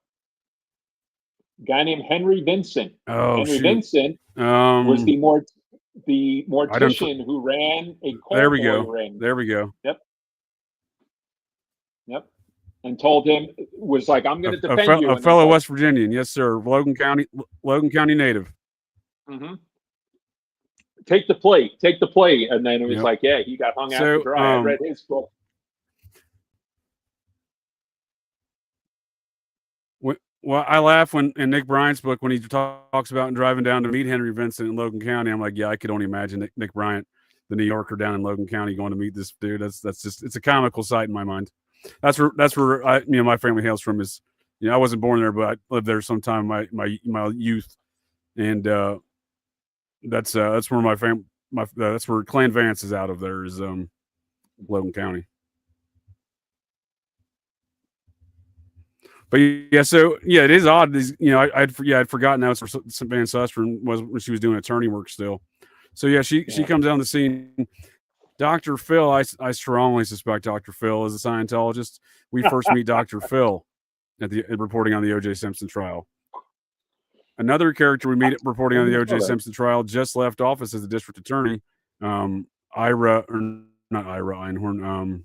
A guy named Henry Vincent. Vincent was the mortician who ran a coal There we go. ring. There we go. Yep. and told him, was like, I'm going to defend you. A fellow West Virginian. Yes, sir. Logan County native. Mm-hmm. Take the plea. And then it was like, yeah, he got hung out to dry. I read his book. Well, I laugh in Nick Bryant's book when he talks about driving down to meet Henry Vincent in Logan County. I'm like, yeah, I could only imagine Nick Bryant, the New Yorker down in Logan County, going to meet this dude. That's just, it's a comical sight in my mind. That's where I, my family hails from. Is, I wasn't born there, but I lived there sometime in my youth, and that's where my family, that's where Clan Vance is out of. There is Logan County. But yeah, so yeah, it is odd. I'd forgotten that was some Van Susteren was when she was doing attorney work still. So yeah, she comes on the scene. Dr. Phil, I strongly suspect Dr. Phil is a Scientologist. We first meet Dr. Phil at reporting on the O.J. Simpson trial. Another character we meet reporting on the O.J. Simpson trial just left office as the district attorney. Ira Einhorn.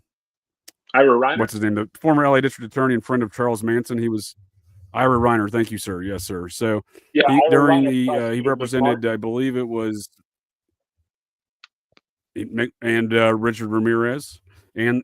Ira Reiner. What's his name? The former LA district attorney and friend of Charles Manson. He was Ira Reiner. Thank you, sir. Yes, sir. So he represented, I believe it was, and Richard Ramirez, and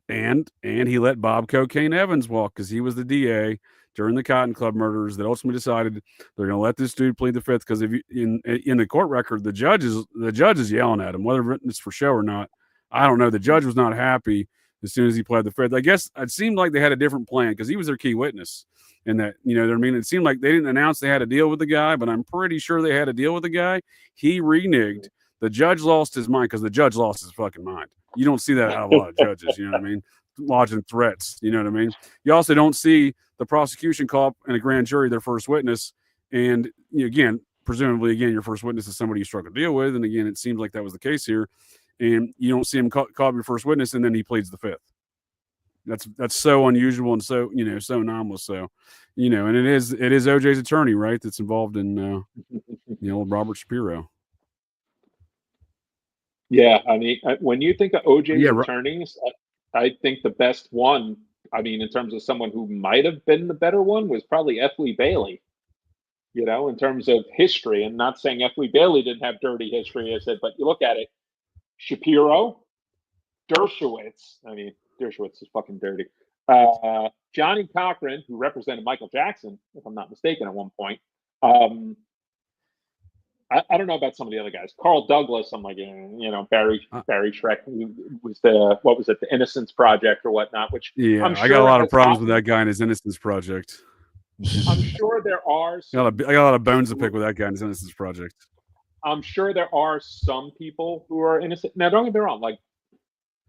he let Bob Cocaine Evans walk because he was the DA during the Cotton Club murders that ultimately decided they're going to let this dude plead the fifth because if in the court record the judge is yelling at him, whether it's for show or not, I don't know. The judge was not happy as soon as he pled the fifth. I guess it seemed like they had a different plan because he was their key witness. And that, it seemed like they didn't announce they had a deal with the guy, but I'm pretty sure they had a deal with the guy. He reneged. The judge lost his mind because the judge lost his fucking mind. You don't see that out of a lot of judges, you know what I mean? Lodging threats, you know what I mean? You also don't see the prosecution call up in a grand jury their first witness. And presumably, your first witness is somebody you struggle to deal with. And again, it seems like that was the case here. And you don't see him call up your first witness, and then he pleads the fifth. That's so unusual and so so anomalous. So, and it is OJ's attorney, right? That's involved in Robert Shapiro. Yeah, I mean, when you think of OJ's attorneys, I think the best one, I mean, in terms of someone who might have been the better one, was probably F. Lee Bailey. In terms of history, and not saying F. Lee Bailey didn't have dirty history, I said, but you look at it. Shapiro, Dershowitz. I mean, Dershowitz is fucking dirty. Johnny Cochran, who represented Michael Jackson, if I'm not mistaken, at one point. I don't know about some of the other guys. Carl Douglas, I'm like, Barry Schreck, who was the Innocence Project or whatnot. Which I'm sure I got a lot of problems with that guy and his Innocence Project. I'm sure there are. I got a lot of bones to pick with that guy and his Innocence Project. I'm sure there are some people who are innocent. Now, don't get me wrong. Like,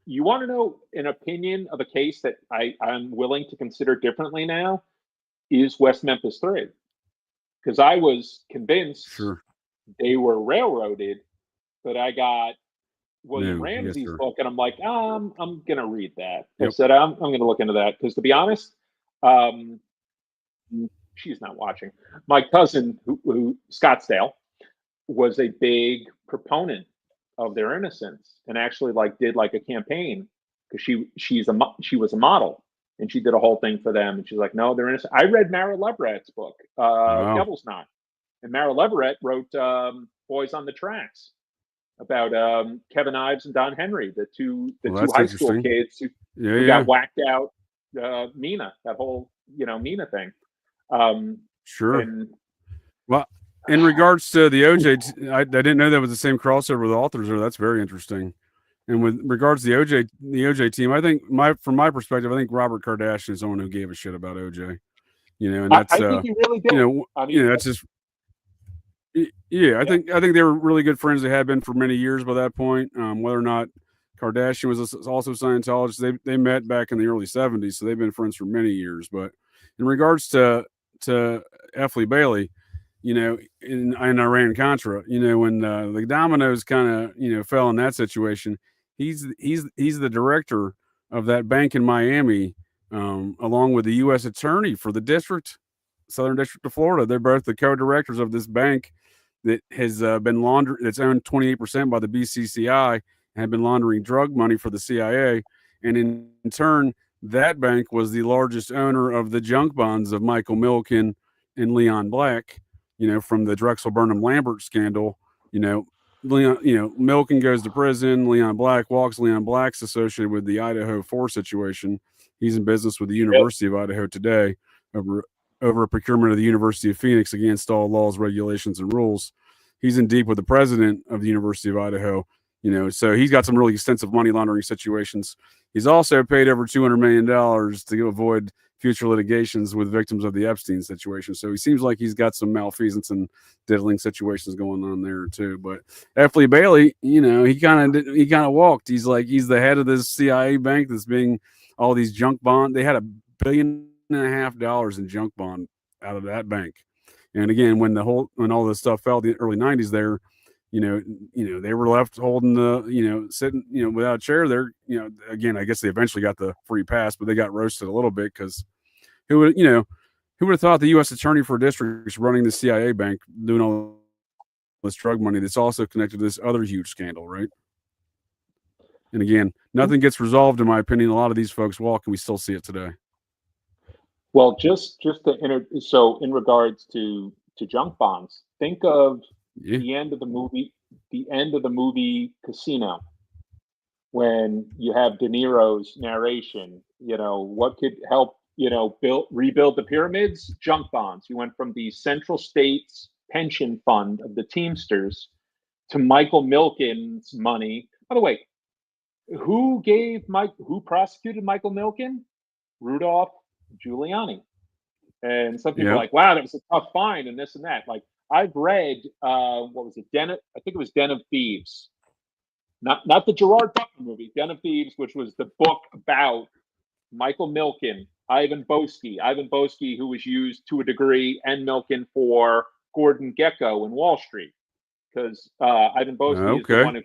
you want to know an opinion of a case that I'm willing to consider differently now is West Memphis 3. Because I was convinced they were railroaded, but I got William Ramsey's book, and I'm like, I'm going to read that. Yep. I said, I'm going to look into that. Because to be honest, she's not watching. My cousin, who Scottsdale, was a big proponent of their innocence and actually did a campaign because she was a model and she did a whole thing for them. And she's like, no, they're innocent. I read Mara Leverett's book, Devil's Knot. And Mara Leverett wrote Boys on the Tracks about Kevin Ives and Don Henry, the two high school kids who got whacked out, Mina, that whole, Mina thing. Well, in regards to the OJ, I didn't know that was the same crossover with authors, or that's very interesting. And with regards to the OJ team, I think from my perspective, I think Robert Kardashian is the one who gave a shit about OJ. And that's I think he really did. That's just I think they were really good friends. They had been for many years by that point. Whether or not Kardashian was also a Scientologist, they met back in the early 70s, so they've been friends for many years. But in regards to F. Lee Bailey, in Iran Contra, when the dominoes kind of fell in that situation, he's the director of that bank in Miami, along with the U.S. attorney for the Southern District of Florida. They're both the co-directors of this bank that has been that's owned 28% by the BCCI and have been laundering drug money for the CIA. And in turn, that bank was the largest owner of the junk bonds of Michael Milken and Leon Black, from the Drexel Burnham Lambert scandal. Milken goes to prison. Leon Black walks. Leon Black's associated with the Idaho 4 situation. He's in business with the University of Idaho today over a procurement of the University of Phoenix against all laws, regulations, and rules. He's in deep with the president of the University of Idaho. So he's got some really extensive money laundering situations. He's also paid over $200 million to avoid future litigations with victims of the Epstein situation. So he seems like he's got some malfeasance and diddling situations going on there too. But F. Lee Bailey, he kind of walked. He's the head of this CIA bank that's being all these junk bond. They had $1.5 billion in junk bond out of that bank. And again, when all this stuff fell, the early 90s there, they were left holding sitting, without a chair there. Again, I guess they eventually got the free pass, but they got roasted a little bit because who would have thought the U.S. attorney for a district is running the CIA bank, doing all this drug money that's also connected to this other huge scandal, right? And again, nothing gets resolved, in my opinion. A lot of these folks walk, and we still see it today. Well, so in regards to junk bonds, think of the end of the movie Casino, when you have De Niro's narration. What could help rebuild the pyramids? Junk bonds. You went from the Central States pension fund of the Teamsters to Michael Milken's money. By the way, who prosecuted Michael Milken? Rudolph Giuliani. And some people are like, wow, that was a tough find and this and that. Like, I've read what was it? I think it was Den of Thieves. Not the Gerard Butler movie, Den of Thieves, which was the book about Michael Milken, Ivan Boesky, who was used to a degree, and Milken for Gordon Gekko in Wall Street. Because Ivan Boesky is the one who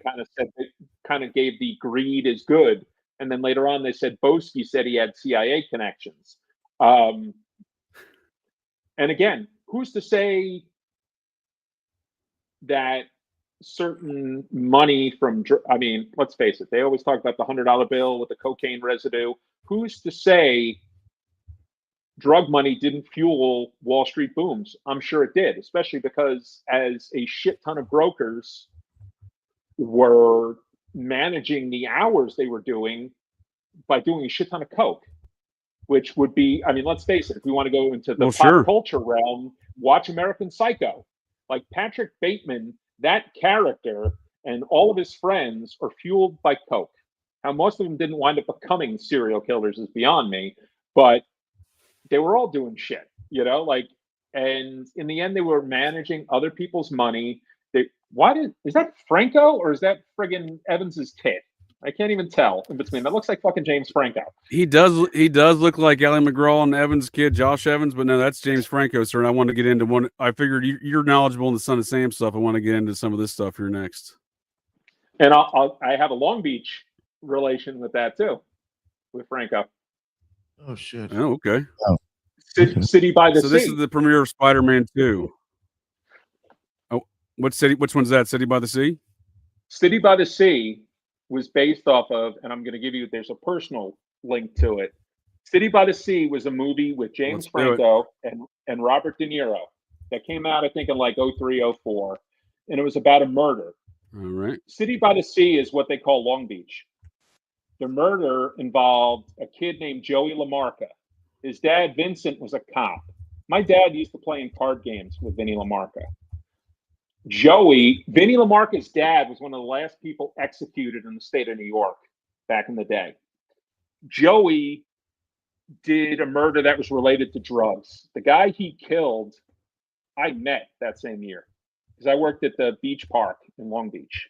kind of gave the greed is good. And then later on, they said Boesky said he had CIA connections. And again, who's to say that certain money from, let's face it, they always talk about the $100 bill with the cocaine residue. Who's to say drug money didn't fuel Wall Street booms? I'm sure it did, especially because as a shit ton of brokers were managing the hours they were doing by doing a shit ton of coke, which would be, let's face it, if we want to go into the pop culture realm, watch American Psycho. Like Patrick Bateman, that character and all of his friends are fueled by coke. How most of them didn't wind up becoming serial killers is beyond me, but they were all doing shit, and in the end they were managing other people's money. Is that Franco or is that friggin' Evans's tit? I can't even tell in between. That looks like fucking James Franco. He does look like Ally McGraw and Evans' kid, Josh Evans, but no, that's James Franco, sir. And I want to get into one. I figured you're knowledgeable in the Son of Sam stuff. I want to get into some of this stuff here next. And I have a Long Beach relation with that too, with Franco. Oh shit. Oh, okay. Oh. City by the Sea. So this is the premiere of Spider-Man 2. Oh, what city? Which one's that? City by the Sea? City by the Sea was based off of, and I'm going to give you, there's a personal link to it. City by the Sea was a movie with James Franco and Robert De Niro that came out, I think, in like 03, 04. And it was about a murder. All right. City by the Sea is what they call Long Beach. The murder involved a kid named Joey LaMarca. His dad, Vincent, was a cop. My dad used to play in card games with Vinny LaMarca. Vinny LaMarca's dad was one of the last people executed in the state of New York back in the day. Joey did a murder that was related to drugs. The guy he killed, I met that same year because I worked at the beach park in Long Beach.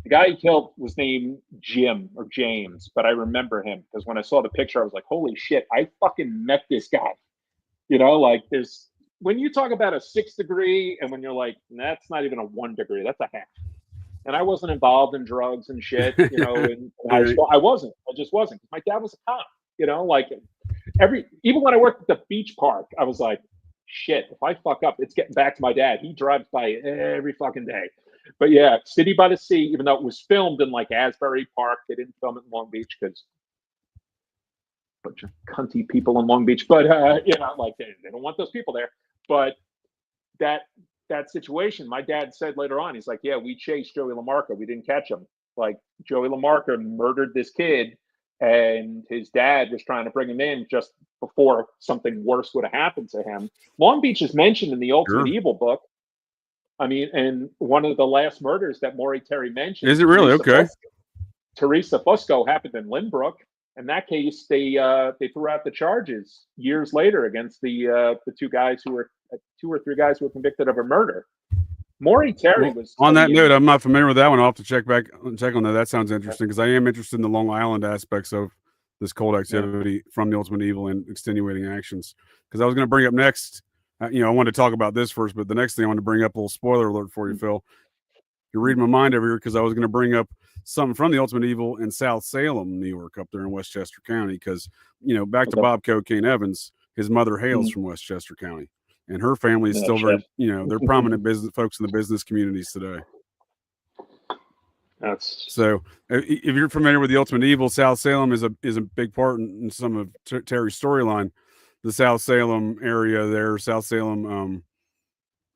The guy he killed was named Jim or James, but I remember him because when I saw the picture, I was like, holy shit, I fucking met this guy. When you talk about a 6 degree and when you're like, that's not even a 1 degree, that's a half. And I wasn't involved in drugs and shit, in high school. I just wasn't. My dad was a cop, even when I worked at the beach park, I was like, shit, if I fuck up, it's getting back to my dad. He drives by every fucking day. But yeah, City by the Sea, even though it was filmed in like Asbury Park, they didn't film it in Long Beach bunch of cunty people in Long Beach, but like they don't want those people there. But that situation, my dad said later on, he's like, yeah, we chased Joey LaMarca, we didn't catch him. Like Joey LaMarca murdered this kid, and his dad was trying to bring him in just before something worse would have happened to him. Long Beach is mentioned in the Ultimate Evil book. I mean, and one of the last murders that Maury Terry mentioned. Is it really? Okay. Teresa Fusco happened in Lynbrook. In that case, they threw out the charges years later against the two or three guys who were convicted of a murder. Maury Terry was on that note. I'm not familiar with that one. I'll have to check on that. That sounds interesting because I am interested in the Long Island aspects of this cold activity from the Ultimate Evil and extenuating actions. Because I was going to bring up next. I wanted to talk about this first, but the next thing I wanted to bring up, a little spoiler alert for you, Phil. You're reading my mind over here because I was going to bring up something from the Ultimate Evil in South Salem, New York, up there in Westchester County. Because, back to Bob Cocaine Evans, his mother hails from Westchester County. And her family is still very, they're prominent business folks in the business communities today. So if you're familiar with the Ultimate Evil, South Salem is a big part in some of Terry's storyline. The South Salem area there, South Salem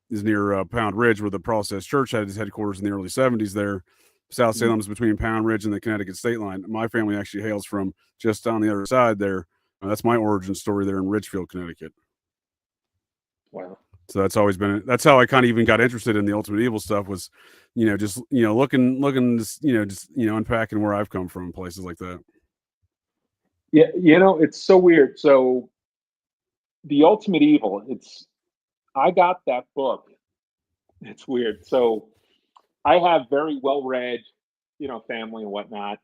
is near Pound Ridge, where the Process Church had its headquarters in the early 70s there. South Salem is between Pound Ridge and the Connecticut state line. My family actually hails from just on the other side there. That's my origin story there in Ridgefield, Connecticut. Wow. So that's always been, that's how I kind of even got interested in the Ultimate Evil stuff was, just, looking, unpacking where I've come from, places like that. Yeah. It's so weird. So the Ultimate Evil, I got that book. It's weird. So I have very well-read, family and whatnot.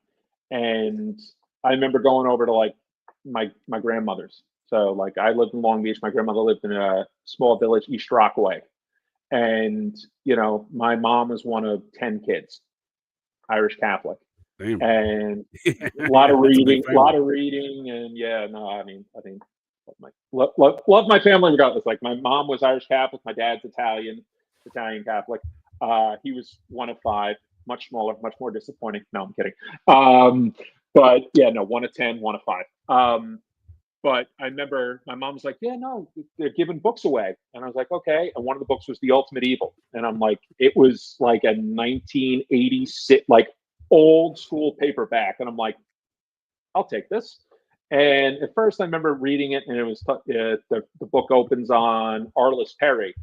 And I remember going over to like my grandmother's. So like I lived in Long Beach. My grandmother lived in a small village, East Rockaway. And, my mom was one of 10 kids, Irish Catholic. Damn. And a lot of reading, and love my family regardless. Like my mom was Irish Catholic, my dad's Italian Catholic. He was one of 5, much smaller, much more disappointing. No, I'm kidding. But yeah, no, 1 of 10, 1 of 5. But I remember my mom was like, yeah, no, they're giving books away. And I was like, okay. And one of the books was The Ultimate Evil. And I'm like, it was like a 1986, like old school paperback. And I'm like, I'll take this. And at first I remember reading it, and it was the book opens on Arliss Perry,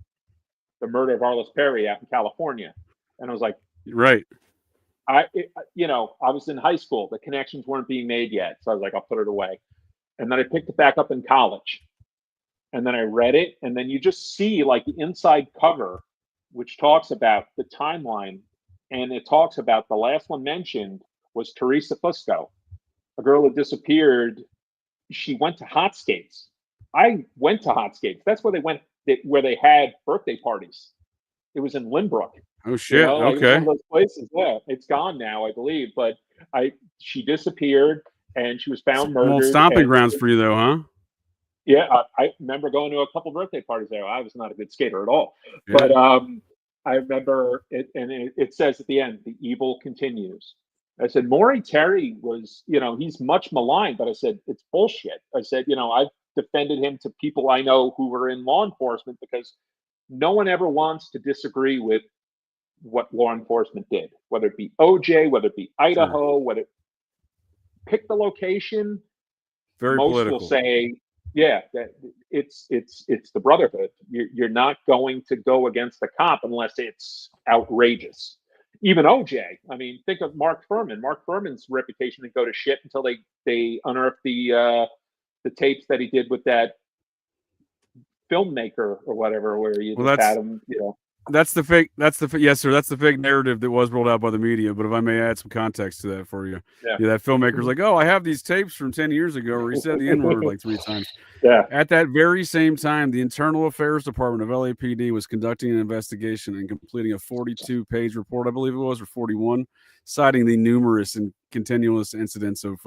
the murder of Arliss Perry out in California. And I was like, right. I was in high school. The connections weren't being made yet. So I was like, I'll put it away. And then I picked it back up in college. And then I read it. And then you just see like the inside cover, which talks about the timeline. And it talks about the last one mentioned was Teresa Fusco, a girl who disappeared. She went to Hot Skates. I went to Hot Skates. That's where they went, where they had birthday parties. It was in Lynbrook. Oh shit! Okay. One of those places. Yeah, it's gone now, I believe. But she disappeared, and she was found murdered. Old stomping grounds for you, though, huh? Yeah, I remember going to a couple birthday parties there. I was not a good skater at all, yeah. But I remember it, and it says at the end, the evil continues. I said, Maury Terry was, he's much maligned, but I said, it's bullshit. I said, I've defended him to people I know who were in law enforcement because no one ever wants to disagree with what law enforcement did, whether it be OJ, whether it be Idaho, whether pick the location. Very most political. Will say, yeah, that it's the brotherhood. You're not going to go against the cop unless it's outrageous. Even OJ. I mean, think of Mark Furman. Mark Furman's reputation didn't go to shit until they unearthed the tapes that he did with that filmmaker or whatever, where you just had him, That's the fake. Yes, sir. That's the fake narrative that was rolled out by the media. But if I may add some context to that for you, that filmmaker's like, oh, I have these tapes from 10 years ago where he said the N-word like 3 times. Yeah. At that very same time, the Internal Affairs Department of LAPD was conducting an investigation and completing a 42-page report, I believe it was, or 41, citing the numerous and continuous incidents of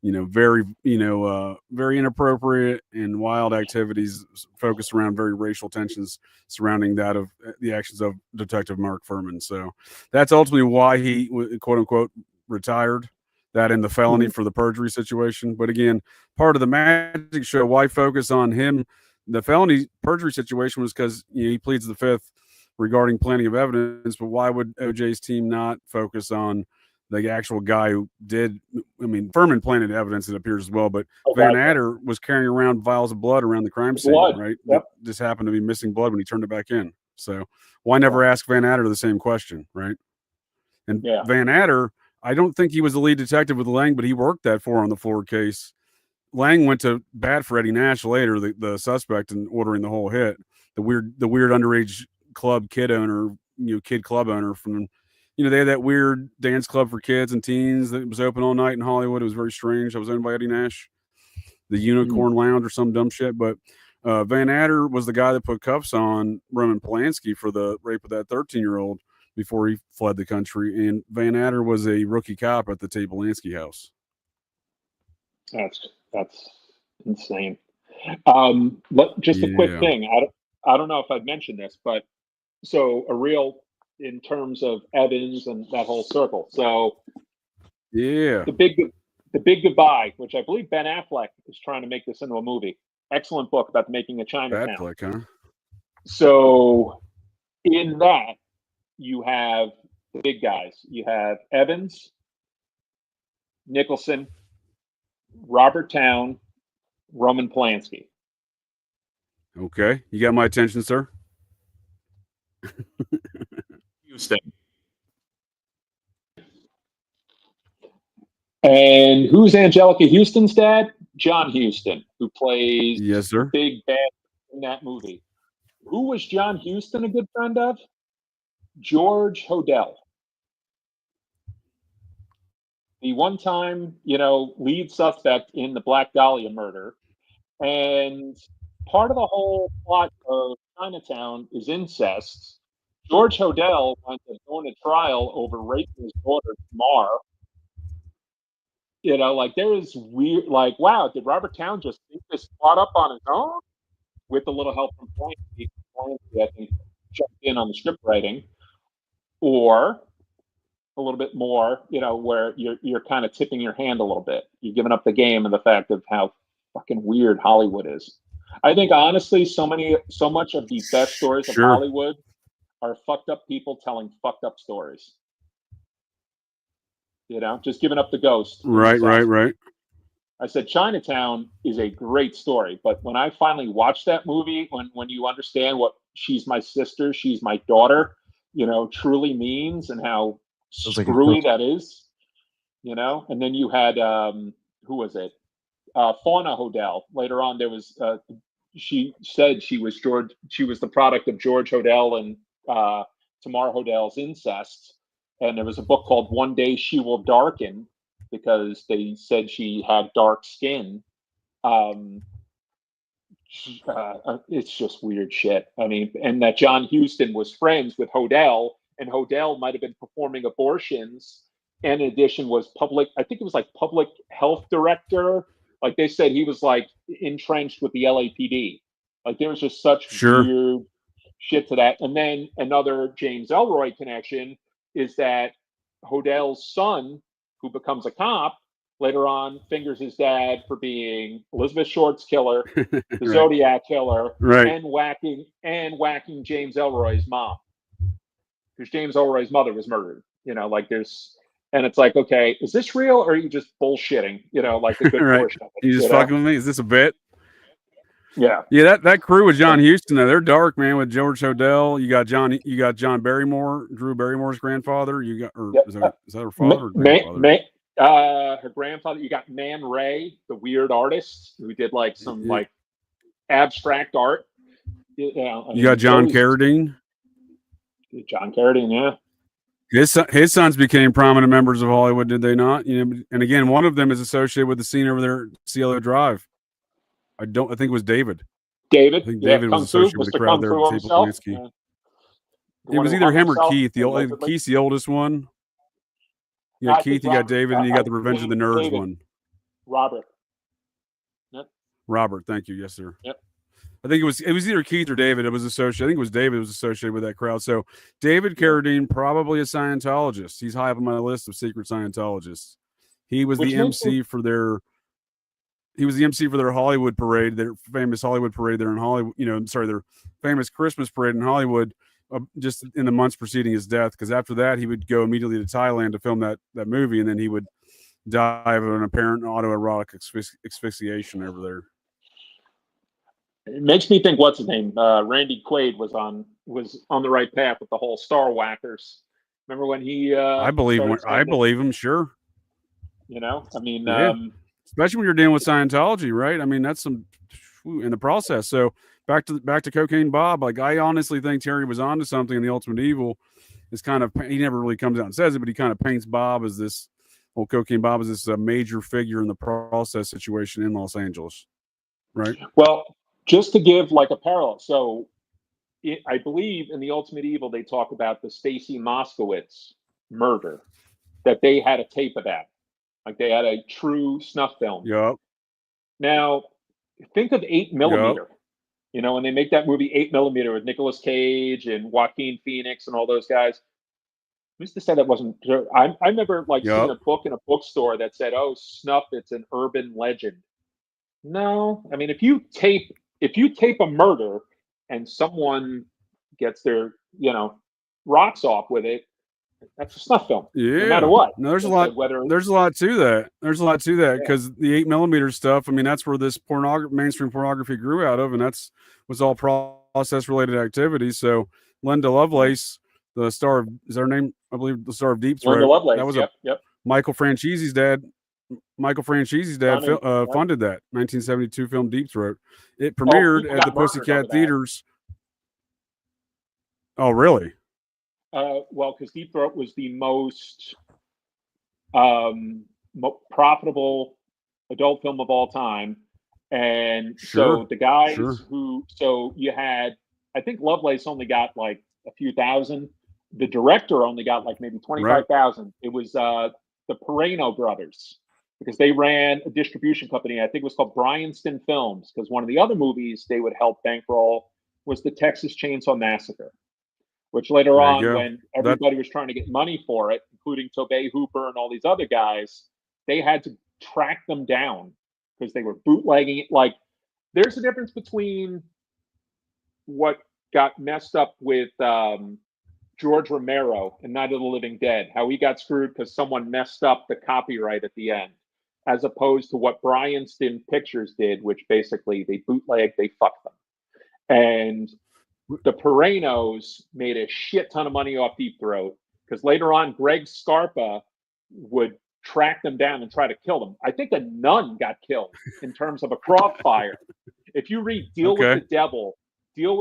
very inappropriate and wild activities focused around very racial tensions surrounding that of the actions of Detective Mark Furman. So that's ultimately why he, quote unquote, retired. that and the felony for the perjury situation. But again, part of the magic show, why focus on him? The felony perjury situation was because he pleads the fifth regarding planting of evidence. But why would OJ's team not focus on the actual guy who did? I mean, Furman planted evidence, it appears as well, but Van Adder was carrying around vials of blood around the crime scene, right? Yep. Just happened to be missing blood when he turned it back in. So why never ask Van Adder the same question, right? And Van Adder, I don't think he was the lead detective with Lang, but he worked that 4 on the floor case. Lang went to bat for Eddie Nash later, the suspect, in ordering the whole hit. The weird underage club kid owner, kid club owner from, they had that weird dance club for kids and teens that was open all night in Hollywood. It was very strange. I was owned by Eddie Nash, the Unicorn Lounge or some dumb shit. But Van Adder was the guy that put cuffs on Roman Polanski for the rape of that 13-year-old before he fled the country. And Van Adder was a rookie cop at the Tate Polanski house. That's insane. Just a quick thing. I don't know if I've mentioned this, but so a real in terms of Evans and that whole circle. So the big goodbye, which I believe Ben Affleck is trying to make this into a movie. Excellent book about the making of Chinatown. Affleck, huh? So in that you have the big guys. You have Evans, Nicholson, Robert Town, Roman Polanski. Okay. You got my attention, sir. Houston. And who's Angelica Houston's dad? John Huston, who plays big bad in that movie. Who was John Huston a good friend of? George Hodel. The one-time, lead suspect in the Black Dahlia murder. And part of the whole plot of Chinatown is incest. George Hodel went to go to trial over raping his daughter, Tamar. There is weird, wow, did Robert Town just think this plot up on his own? With a little help from Polanski, I think, jumped in on the script writing. Or a little bit more, where you're kind of tipping your hand a little bit. You're giving up the game and the fact of how fucking weird Hollywood is. I think honestly, so much of the best stories of Hollywood are fucked up people telling fucked up stories. Just giving up the ghost. Right. I said Chinatown is a great story, but when I finally watched that movie, when you understand what she's my sister, she's my daughter, truly means and how screwy that is, and then you had who was it? Fauna Hodel. Later on, there was she said she was the product of George Hodel and Tamar Hodel's incest, and there was a book called One Day She Will Darken because they said she had dark skin. It's just weird shit. I mean, and that John Huston was friends with Hodel, and Hodel might have been performing abortions, and in addition was public health director. Like they said, he was entrenched with the LAPD. There was just such weird shit to that. And then another James Ellroy connection is that Hodel's son, who becomes a cop, later on fingers his dad for being Elizabeth Short's killer, the Zodiac killer, and whacking James Ellroy's mom. Because James Ellroy's mother was murdered. And it's okay, is this real or are you just bullshitting? A good portion of it. You just fucking with me? Is this a bit? Yeah. Yeah, that crew with John Huston, though, they're dark, man, with George Hodel. You got John Barrymore, Drew Barrymore's grandfather. You got is that her father or grandfather? Her grandfather. You got Man Ray, the weird artist who did some abstract art. You got John Carradine. John Carradine, yeah. His sons became prominent members of Hollywood, did they not? And again, one of them is associated with the scene over there at Cielo Drive. I think it was David. I think David was associated with the crowd there with Polanski. It was either him or Keith. Keith's the oldest one. You got Keith, you got David, and you got the Revenge of the Nerds one. Robert. Yep. Robert, thank you. Yes, sir. Yep. I think it was either Keith or David. It was associated. I think it was David was associated with that crowd. So David Carradine, probably a Scientologist. He's high up on my list of secret Scientologists. He was the MC for their. He was the MC for their Hollywood parade, their famous Hollywood parade there in Hollywood. Their famous Christmas parade in Hollywood, just in the months preceding his death. Because after that, he would go immediately to Thailand to film that movie, and then he would die of an apparent autoerotic asphyxiation over there. It makes me think, what's his name? Randy Quaid was on the right path with the whole Star Whackers. Remember when he? I believe him. Sure. Especially when you're dealing with Scientology, right? I mean, that's some in the process. So back to Cocaine Bob. Like, I honestly think Terry was onto something in The Ultimate Evil. Is kind of, he never really comes out and says it, but he kind of paints Bob as this, Cocaine Bob as this major figure in the process situation in Los Angeles, right? Well, just to give like a parallel, so I believe in The Ultimate Evil they talk about the Stacy Moskowitz murder, that they had a tape of that. Like, they had a true snuff film. Yep. Now, think of 8mm. Yep. When they make that movie 8mm with Nicolas Cage and Joaquin Phoenix and all those guys. Who's to say that wasn't? I remember seeing a book in a bookstore that said, "Oh, snuff, it's an urban legend." No, I mean, if you tape a murder and someone gets their rocks off with it, that's a snuff film. Yeah. No matter what. No, there's a lot to that. There's a lot to that because the 8mm stuff. I mean, that's where this mainstream pornography grew out of, and was all process related activity. So Linda Lovelace, the star of, is her name? I believe the star of Deep Throat. Linda Lovelace. That was yep. Michael Franchise's dad. Funded that 1972 film Deep Throat. It premiered at the Pussycat Theaters. Oh, really? Well, because Deep Throat was the most profitable adult film of all time. And so the guys so you had, I think Lovelace only got like a few thousand. The director only got like maybe 25,000. Right. It was the Perrano brothers, because they ran a distribution company. I think it was called Bryanston Films, because one of the other movies they would help bankroll was the Texas Chainsaw Massacre, which later on, when everybody was trying to get money for it, including Tobey Hooper and all these other guys, they had to track them down because they were bootlegging it. Like, there's a difference between what got messed up with George Romero in Night of the Living Dead, how he got screwed because someone messed up the copyright at the end, as opposed to what Bryanston Pictures did, which basically they bootlegged, they fucked them. And the Perranos made a shit ton of money off Deep Throat, because later on, Greg Scarpa would track them down and try to kill them. I think a nun got killed in terms of a crossfire. If you read Deal with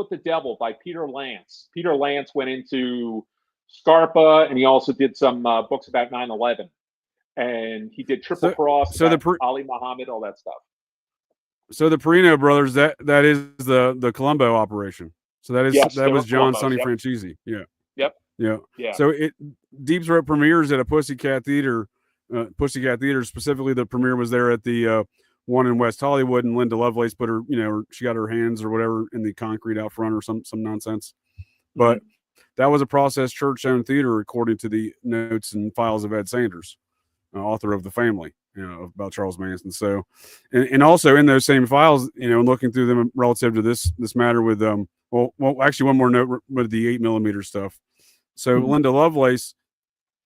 the Devil by Peter Lance. Peter Lance went into Scarpa, and he also did some books about 9/11. And he did Triple Cross, Ali Muhammad, all that stuff. So the Perino brothers, that is the Colombo operation. So that was John Sonny Franchise. Yeah. Yep. Yeah. So Deep Throat premieres at a Pussycat Theater. Pussycat Theater, specifically, the premiere was there at the one in West Hollywood, and Linda Lovelace put her, she got her hands or whatever in the concrete out front or some nonsense. But that was a process church-owned theater, according to the notes and files of Ed Sanders, author of The Family, about Charles Manson. So, and also in those same files, looking through them relative to this matter with actually one more note with the 8mm stuff. So Linda Lovelace,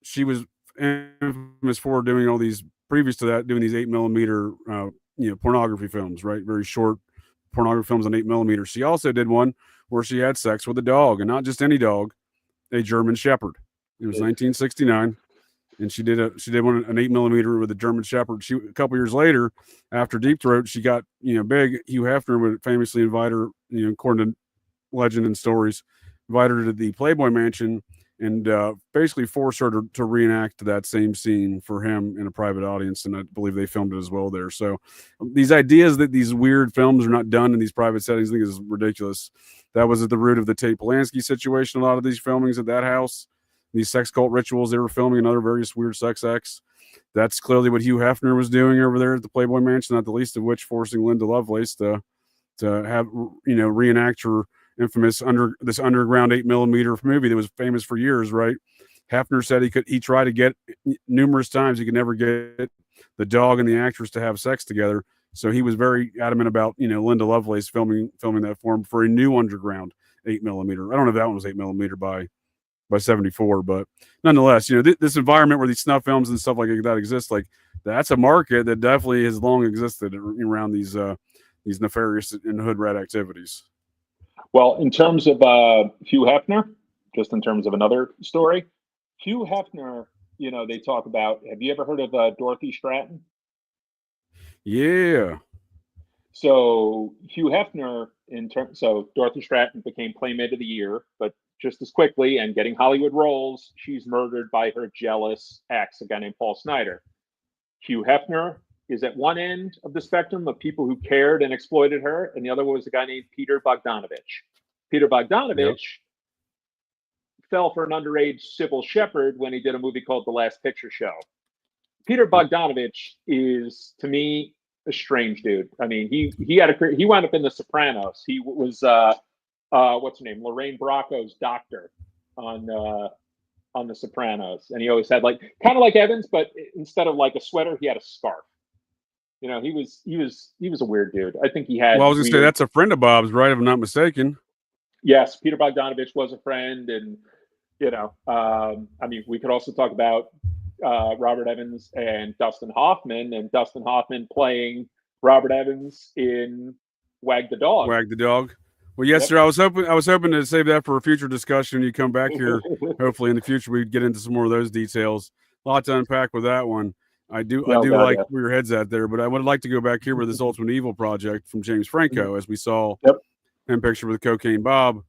she was infamous for doing all these, previous to that, doing these 8mm pornography films, right? Very short pornography films on 8mm. She also did one where she had sex with a dog, and not just any dog, a German Shepherd. It was 1969, and she did one, an 8mm with a German Shepherd. A couple years later, after Deep Throat, she got big. Hugh Hefner would famously invite her, according to legend and stories, invite her to the Playboy Mansion and basically force her to reenact that same scene for him in a private audience. And I believe they filmed it as well there. So these ideas that these weird films are not done in these private settings, I think is ridiculous. That was at the root of the Tate Polanski situation. A lot of these filmings at that house, these sex cult rituals they were filming, and other various weird sex acts. That's clearly what Hugh Hefner was doing over there at the Playboy Mansion, not the least of which forcing Linda Lovelace to have, reenact her infamous underground 8mm movie that was famous for years, right? Hefner said he tried to get numerous times, he could never get the dog and the actress to have sex together. So he was very adamant about, Linda Lovelace filming that for him for a new underground 8mm. I don't know if that one was 8mm by 74, but nonetheless, this environment where these snuff films and stuff like that exist, like that's a market that definitely has long existed around these nefarious and hood rat activities. Well, in terms of Hugh Hefner, just in terms of another story, Hugh Hefner, they talk about, have you ever heard of Dorothy Stratton? Yeah. So Hugh Hefner, so Dorothy Stratton became Playmate of the Year, but just as quickly and getting Hollywood roles, she's murdered by her jealous ex, a guy named Paul Snider. Hugh Hefner is at one end of the spectrum of people who cared and exploited her, and the other was a guy named Peter Bogdanovich. Peter Bogdanovich fell for an underage Sybil Shepherd when he did a movie called The Last Picture Show. Peter Bogdanovich is, to me, a strange dude. I mean, he wound up in The Sopranos. He was what's her name, Lorraine Bracco's doctor on The Sopranos, and he always had kind of like Evans, but instead of like a sweater, he had a scarf. He was a weird dude. I think he had. Well, I was gonna say that's a friend of Bob's, right? If I'm not mistaken. Yes, Peter Bogdanovich was a friend, and I mean, we could also talk about Robert Evans and Dustin Hoffman playing Robert Evans in Wag the Dog. Wag the Dog. Well, yes, sir. I was hoping to save that for a future discussion. You come back here, hopefully in the future we get into some more of those details. A lot to unpack with that one. I do like where your head's at there, but I would like to go back here with this Ultimate Evil project from James Franco, as we saw in picture with Cocaine Bob.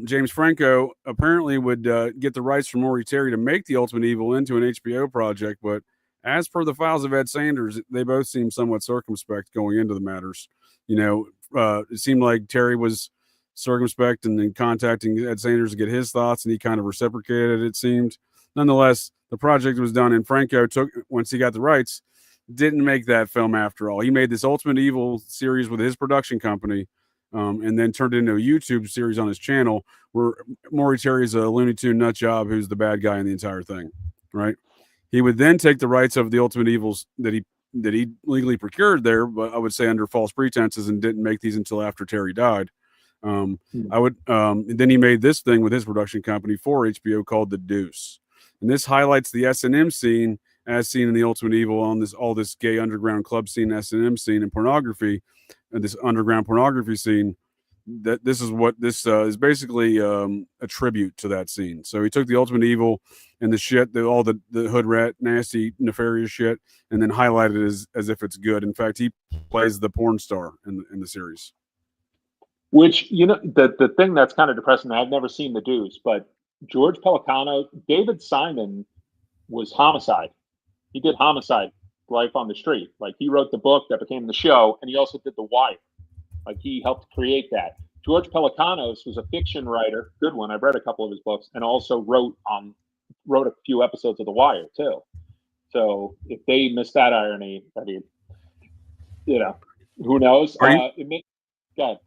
James Franco apparently would get the rights from Maury Terry to make the Ultimate Evil into an HBO project, but as per the files of Ed Sanders, they both seem somewhat circumspect going into the matters. It seemed like Terry was circumspect and then contacting Ed Sanders to get his thoughts, and he kind of reciprocated, it seemed. Nonetheless, the project was done, and Franco once he got the rights, didn't make that film after all. He made this Ultimate Evil series with his production company, and then turned it into a YouTube series on his channel where Maury Terry is a Looney Tune nut job who's the bad guy in the entire thing, right? He would then take the rights of the Ultimate Evils that he legally procured there, but I would say under false pretenses, and didn't make these until after Terry died. Then he made this thing with his production company for HBO called The Deuce. And this highlights the S&M scene as seen in the Ultimate Evil on all this gay underground club scene, S&M scene, and pornography, and this underground pornography scene. That this is what this is basically a tribute to that scene. So he took the Ultimate Evil and the shit, all the hood rat, nasty, nefarious shit, and then highlighted it as if it's good. In fact, he plays the porn star in the series. Which, the thing that's kind of depressing, I've never seen The Deuce, but George Pelicano, David Simon was Homicide. He did Homicide, Life on the Street. Like, he wrote the book that became the show, and he also did The Wire. Like, he helped create that. George Pelicanos was a fiction writer, good one. I've read a couple of his books, and also wrote a few episodes of The Wire too. So if they missed that irony, I mean, who knows? Go ahead.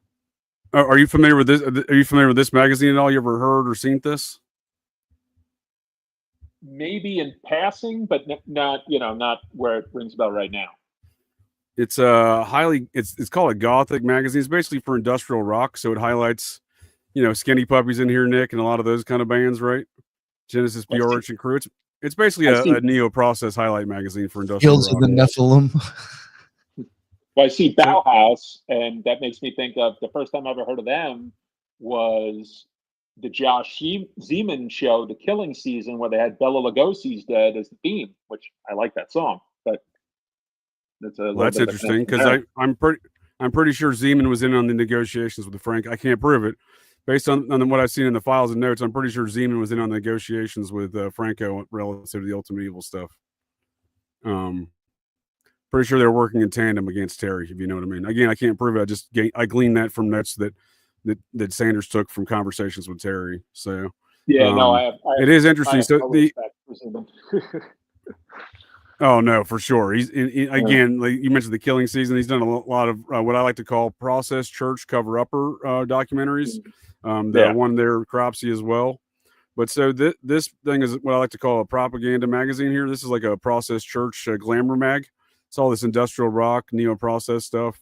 Are you familiar with this? Are you familiar with this magazine at all? You ever heard or seen this? Maybe in passing, but not where it rings a bell right now. It's it's called a gothic magazine. It's basically for industrial rock, so it highlights, Skinny Puppies in here, Nick, and a lot of those kind of bands, right? Genesis, Bjork, and crew. It's basically a neo-process highlight magazine for industrial rock. Of the Nephilim. Well, I see Bauhaus, and that makes me think of the first time I ever heard of them was the Josh Zeman show, The Killing Season, where they had Bela Lugosi's Dead as the theme, which I like that song, but that's interesting because I'm pretty sure Zeman was in on the negotiations with Frank. I can't prove it. Based on what I've seen in the files and notes, I'm pretty sure Zeman was in on the negotiations with Franco relative to the Ultimate Evil stuff. Pretty sure they're working in tandem against Terry, if you know what I mean. Again, I can't prove it. I gleaned that from notes that Sanders took from conversations with Terry. So it is interesting. Oh no, for sure. He's again, like you mentioned, The Killing Season. He's done a lot of what I like to call process church cover-upper documentaries. The one there, Cropsey as well. But so this thing is what I like to call a propaganda magazine here. This is like a processed church glamour mag. It's all this industrial rock, neo-process stuff.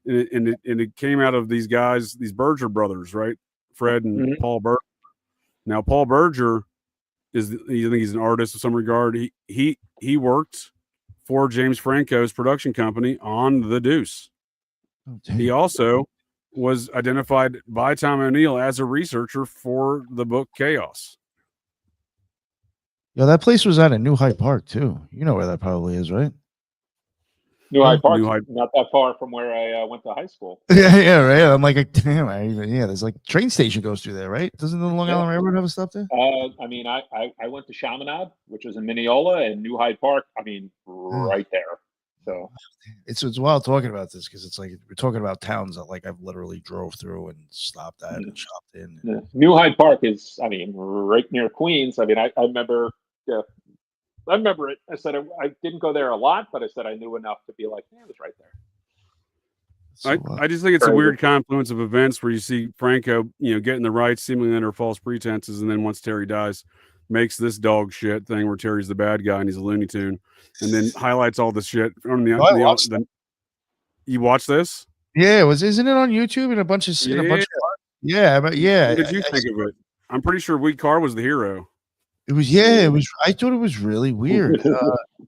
And it came out of these guys, these Berger brothers, right? Fred and Paul Berger. Now, Paul Berger I think he's an artist of some regard. He worked for James Franco's production company on The Deuce. Oh, he also was identified by Tom O'Neill as a researcher for the book Chaos. Yeah, that place was out in New Hyde Park too. You know where that probably is, right? New Hyde Park, not that far from where I went to high school. Yeah, right. I'm like, damn, there's like train station goes through there, right? Doesn't the Long Island Railroad have a stop there? I mean, I went to Chaminade, which is in Mineola, and New Hyde Park. I mean, right there. So it's wild talking about this because it's like we're talking about towns that like I've literally drove through and stopped at and shopped in. Yeah. New Hyde Park is, I mean, right near Queens. I mean, I remember. Yeah. I remember it. I said I didn't go there a lot, but I said I knew enough to be like, yeah, it was right there. So, I just think it's a weird confluence of events where you see Franco, getting the rights seemingly under false pretenses, and then once Terry dies, makes this dog shit thing where Terry's the bad guy and he's a Looney Tune, and then highlights all this shit from the. You watch this? Yeah, isn't it on YouTube and a bunch of yeah, but yeah. What did you think of it? I'm pretty sure Weed Carr was the hero. It was I thought it was really weird.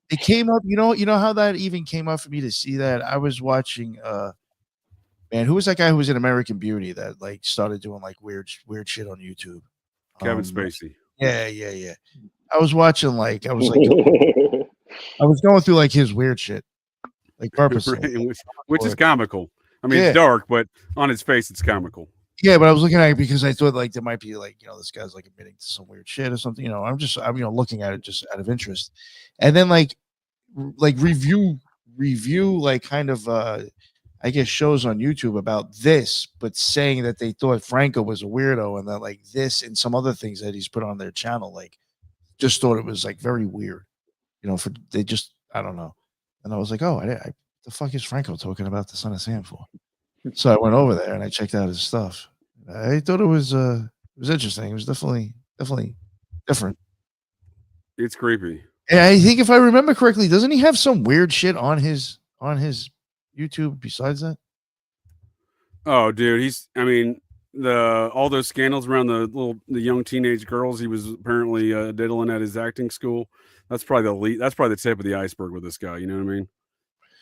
It came up, you know how that even came up for me to see that. I was watching man, who was that guy who was in American Beauty that like started doing like weird shit on YouTube? Kevin Spacey. Yeah. I was watching I was going through like his weird shit. Like purposely. Which is comical. I mean, it's dark, but on its face it's comical. Yeah, but I was looking at it because I thought like there might be like, this guy's like admitting to some weird shit or something. I'm looking at it just out of interest. And then like review like kind of I guess shows on YouTube about this, but saying that they thought Franco was a weirdo and that like this and some other things that he's put on their channel, like just thought it was like very weird. I don't know. And I was like, oh, the fuck is Franco talking about the Son of Sam for? So I went over there and I checked out his stuff. I thought it was interesting. It was definitely different. It's creepy. And I think if I remember correctly, doesn't he have some weird shit on his YouTube besides that? Oh, dude, all those scandals around the young teenage girls he was apparently diddling at his acting school. That's probably the tip of the iceberg with this guy. You know what I mean?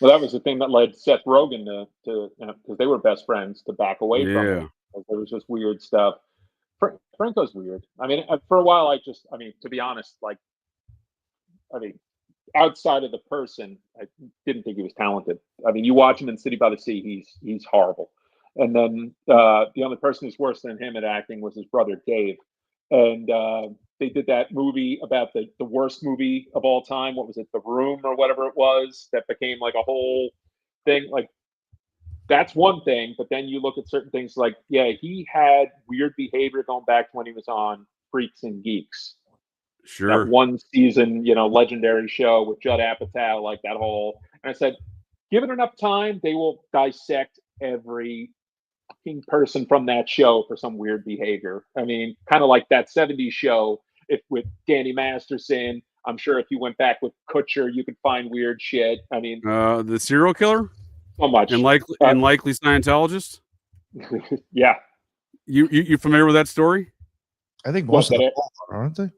Well, that was the thing that led Seth Rogen to because they were best friends, to back away from him. Like, there was just weird stuff. Franco's weird. I mean, for a while, to be honest, outside of the person, I didn't think he was talented. I mean, you watch him in City by the Sea, he's horrible. And then the only person who's worse than him at acting was his brother Dave. And they did that movie about the worst movie of all time. What was it, The Room or whatever it was, that became like a whole thing. Like, that's one thing, but then you look at certain things like, he had weird behavior going back to when he was on Freaks and Geeks. Sure. That one season, legendary show with Judd Apatow, like that whole. And I said, given enough time, they will dissect every person from that show for some weird behavior. I mean, kind of like that 70s show with Danny Masterson. I'm sure if you went back with Kutcher, you could find weird shit. I mean, the serial killer. So much. And likely Scientologist. Yeah. You familiar with that story? I think most of them aren't they?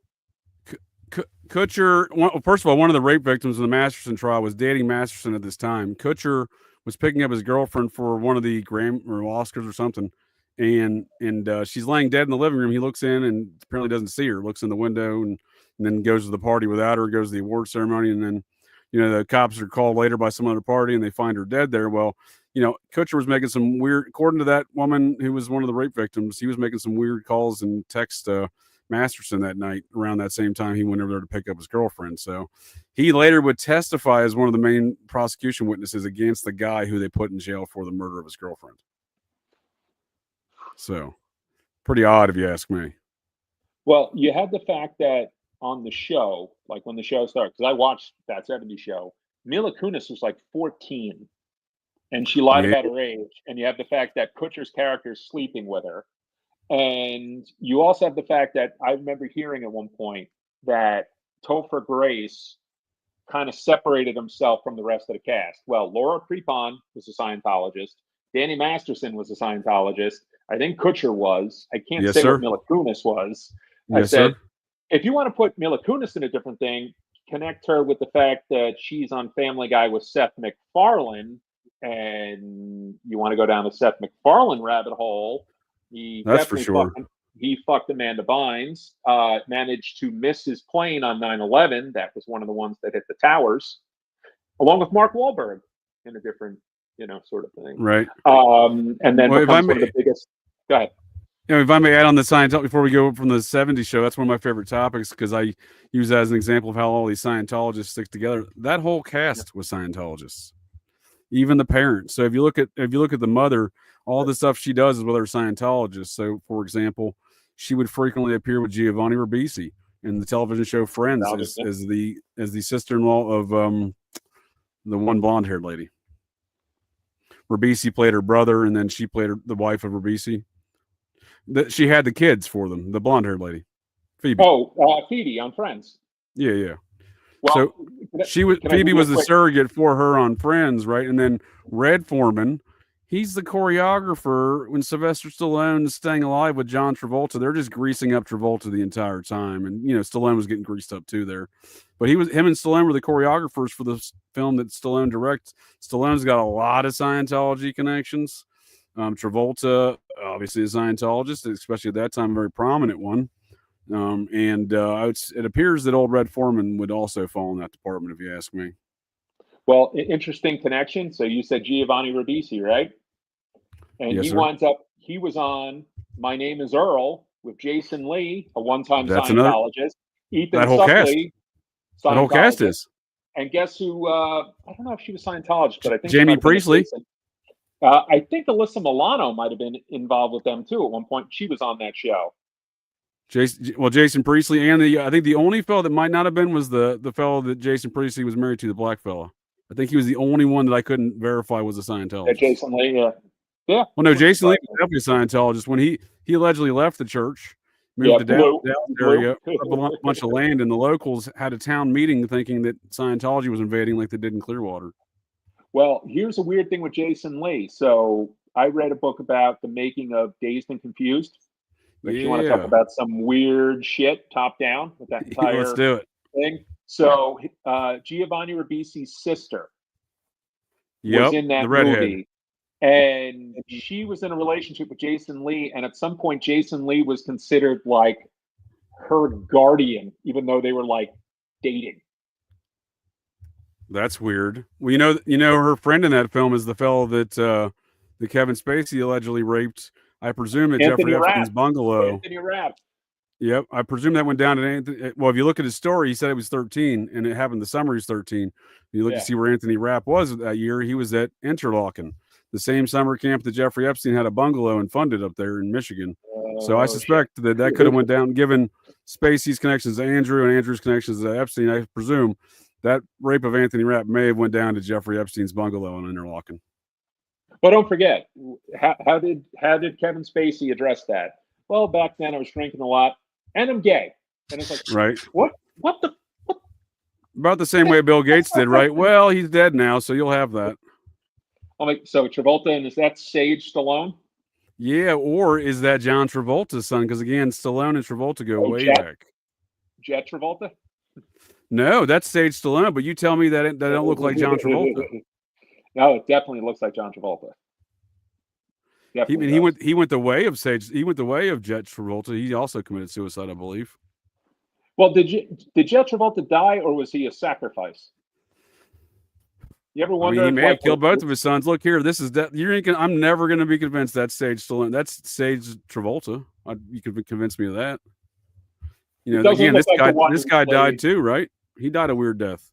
Kutcher, first of all, one of the rape victims in the Masterson trial was dating Masterson at this time. Kutcher was picking up his girlfriend for one of the Grammy or Oscars or something, and she's laying dead in the living room. He looks in and apparently doesn't see her. Looks in the window and then goes to the party without her. Goes to the award ceremony, and then the cops are called later by some other party and they find her dead there. Well, Kutcher was making some weird, according to that woman who was one of the rape victims, he was making some weird calls and text Masterson that night around that same time he went over there to pick up his girlfriend. So he later would testify as one of the main prosecution witnesses against the guy who they put in jail for the murder of his girlfriend. So pretty odd if you ask me. Well, you had the fact that on the show, like when the show started, because I watched that 70s show, Mila Kunis was like 14 and she lied about her age. And you have the fact that Kutcher's character is sleeping with her. And you also have the fact that I remember hearing at one point that Topher Grace kind of separated himself from the rest of the cast. Well, Laura Prepon was a Scientologist. Danny Masterson was a Scientologist. I think Kutcher was. I can't say what Mila Kunis was. I said, if you want to put Mila Kunis in a different thing, connect her with the fact that she's on Family Guy with Seth MacFarlane, and you want to go down the Seth MacFarlane rabbit hole. That's for sure. He fucked Amanda Bynes, managed to miss his plane on 9/11. That was one of the ones that hit the towers, along with Mark Wahlberg in a different, sort of thing. Right. And then becomes one of the biggest. Go ahead. If I may add on the Scientology before we go from the 70s show, that's one of my favorite topics because I use that as an example of how all these Scientologists stick together. That whole cast was Scientologists, even the parents. So if you look at the mother, all the stuff she does is with her Scientologists. So, for example, she would frequently appear with Giovanni Ribisi in the television show Friends as the sister-in-law of the one blonde-haired lady. Ribisi played her brother, and then she played the wife of Ribisi. She had the kids for them, the blonde-haired lady, Phoebe. Phoebe on Friends. Yeah. Well, so Phoebe was the surrogate for her on Friends, right? And then Red Foreman, he's the choreographer when Sylvester Stallone is staying alive with John Travolta. They're just greasing up Travolta the entire time, and Stallone was getting greased up too there. But him and Stallone were the choreographers for the film that Stallone directs. Stallone's got a lot of Scientology connections. Travolta, obviously a Scientologist, especially at that time, a very prominent one. It appears that old Red Foreman would also fall in that department, if you ask me. Well, interesting connection. So you said Giovanni Ribisi, right? And yes, he was on My Name is Earl with Jason Lee, a one-time Scientologist. Ethan Suplee, that whole cast is. And guess who? I don't know if she was Scientologist, but I think Jamie Priestley. I think Alyssa Milano might have been involved with them too at one point. She was on that show. Jason Priestley, and I think the only fellow that might not have been was the fellow that Jason Priestley was married to, the black fellow. I think he was the only one that I couldn't verify was a Scientologist. Yeah, Jason Lee, yeah. Well, no, Jason Lee was definitely a Scientologist. When he allegedly left the church, moved to Dallas area, a bunch of land, and the locals had a town meeting thinking that Scientology was invading like they did in Clearwater. Well, here's a weird thing with Jason Lee. So I read a book about the making of Dazed and Confused. If you want to talk about some weird shit top down with that entire Let's do it. thing. So Giovanni Ribisi's sister was in that movie. And she was in a relationship with Jason Lee. And at some point, Jason Lee was considered like her guardian, even though they were like dating. That's weird. Well, her friend in that film is the fellow that Kevin Spacey allegedly raped. I presume at Jeffrey Epstein's bungalow. Anthony Rapp. Yep, I presume that went down to Anthony. Well, if you look at his story, he said it was 13, and it happened the summer he was 13. You look to see where Anthony Rapp was that year. He was at Interlaken, the same summer camp that Jeffrey Epstein had a bungalow and funded up there in Michigan. So I suspect that could have went down, given Spacey's connections to Andrew and Andrew's connections to Epstein. I presume that rape of Anthony Rapp may have went down to Jeffrey Epstein's bungalow in Interlaken. But don't forget, how did Kevin Spacey address that? Well, back then I was drinking a lot, and I'm gay. And it's like, right? What? About the same way Bill Gates did, right? Well, he's dead now, so you'll have that. I'm like, so Travolta, and is that Sage Stallone? Yeah, or is that John Travolta's son? Because again, Stallone and Travolta go way back. Jet Travolta? No, that's Sage Stallone. But you tell me that don't look like John Travolta. No, it definitely looks like John Travolta. He went the way of Sage. He went the way of Jet Travolta. He also committed suicide, I believe. Well, did Jet Travolta die, or was he a sacrifice? You ever wonder? He may have killed both of his sons. Look here, this is I'm never going to be convinced that's Sage Stallone. That's Sage Travolta. You could convince me of that. Again, this guy died too, right? He died a weird death.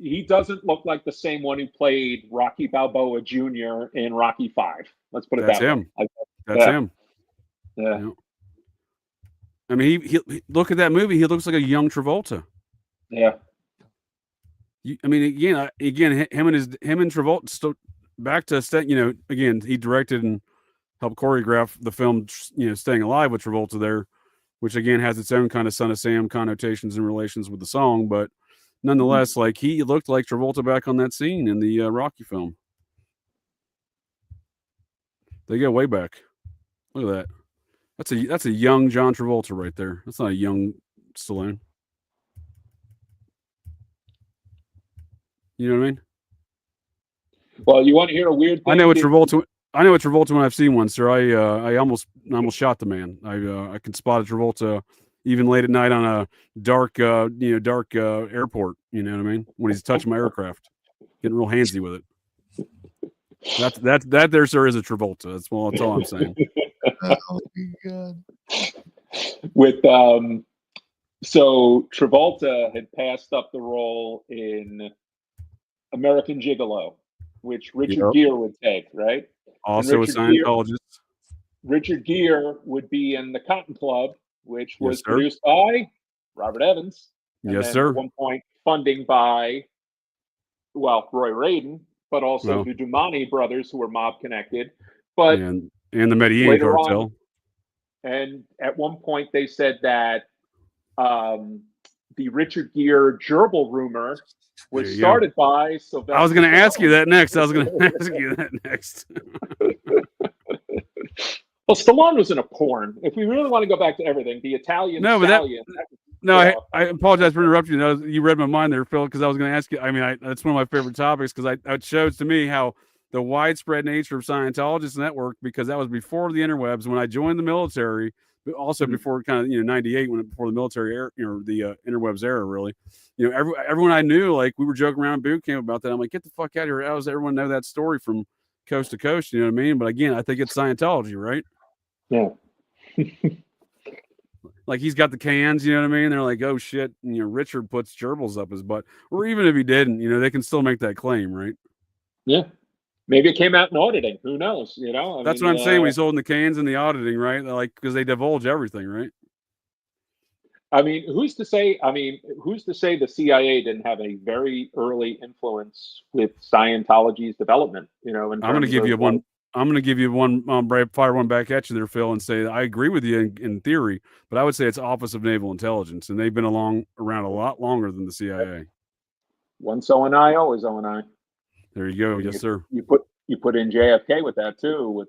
He doesn't look like the same one who played Rocky Balboa Jr. in Rocky V. Let's put it that way. That's him. Yeah. I mean, he look at that movie. He looks like a young Travolta. Yeah. I mean, again, him and Travolta. Back to again, he directed and helped choreograph the film, Staying Alive with Travolta there, which again has its own kind of Son of Sam connotations and relations with the song, but nonetheless, like he looked like Travolta back on that scene in the Rocky film. They go way back. Look at that. That's a young John Travolta right there. That's not a young Stallone. You know what I mean? Well, you want to hear a weird thing? I know it's Travolta. I know it's Travolta when I've seen one, sir. I almost shot the man. I can spot a Travolta even late at night on a dark airport. You know what I mean? When he's touching my aircraft, getting real handsy with it. That there, sir, is a Travolta. That's all I'm saying. Oh my God. With so Travolta had passed up the role in American Gigolo, which Richard Gere would take, right? Also a Scientologist. Richard Gere would be in The Cotton Club, which was produced by Robert Evans. Yes, sir. At one point, funding by, Roy Raiden, but also the Dumani brothers, who were mob connected. But and the Medellin cartel. And at one point, they said that the Richard Gere gerbil rumor was started by Sylvester. I was going to ask you that next. Well, Stallone was in a porn. If we really want to go back to everything, the Italian Stallion. I apologize for interrupting you. You read my mind there, Phil, because I was going to ask you. I mean, that's one of my favorite topics because it shows to me how the widespread nature of Scientologist network, because that was before the interwebs. When I joined the military, but also before kind of 98, before the military era, the interwebs era, really. Everyone I knew, like we were joking around boot camp about that. I'm like, get the fuck out of here! How does everyone know that story from coast to coast? You know what I mean? But again, I think it's Scientology, right? Yeah. Like he's got the cans, you know what I mean? They're like, oh shit, Richard puts gerbils up his butt, or even if he didn't, they can still make that claim, right? Yeah. Maybe it came out in auditing. Who knows? That's what I'm saying. When he's holding the cans in the auditing, right? Like, because they divulge everything, right? I mean, who's to say the CIA didn't have a very early influence with Scientology's development? I'm going to give you one. I'm going to give you one, fire one back at you there, Phil, and say I agree with you in theory, but I would say it's Office of Naval Intelligence, and they've been around a lot longer than the CIA. Once O&I, always O&I. There you go. Yes, sir. You put in JFK with that too, with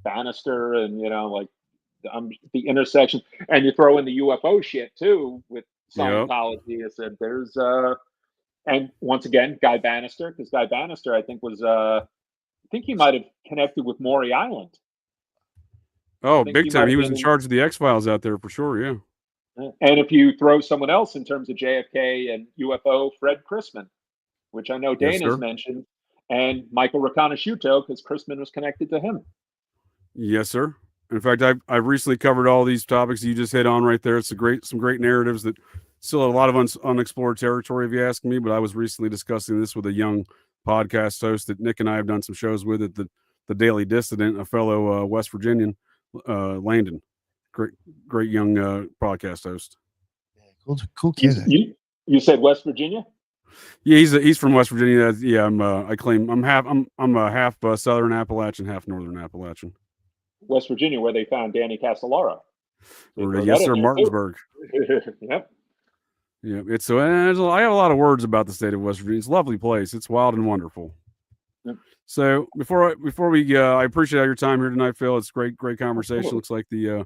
Bannister and the intersection, and you throw in the UFO shit too with Scientology. I said there's and once again Guy Bannister, because Guy Bannister I think was I think he might have connected with Maury Island. Oh, big time! He was in charge of the X-Files out there for sure. Yeah. And if you throw someone else in terms of JFK and UFO, Fred Chrisman, which I know Dana's mentioned, and Michael Riconosciuto, because Chrisman was connected to him. Yes, sir. In fact, I've recently covered all these topics you just hit on right there. It's some great narratives that still have a lot of unexplored territory, if you ask me. But I was recently discussing this with a young podcast host that Nick and I have done some shows with at the Daily Dissident, a fellow West Virginian, Landon. Great young podcast host. Yeah, cool kid. You said West Virginia? Yeah, he's from West Virginia. Yeah, I'm a half Southern Appalachian, half Northern Appalachian. West Virginia, where they found Danny Castellara. Yes, sir, Martinsburg. Yep. Yeah, I have a lot of words about the state of West Virginia. It's a lovely place. It's wild and wonderful. Yep. So before we, I appreciate all your time here tonight, Phil. It's great conversation. Absolutely. Looks like the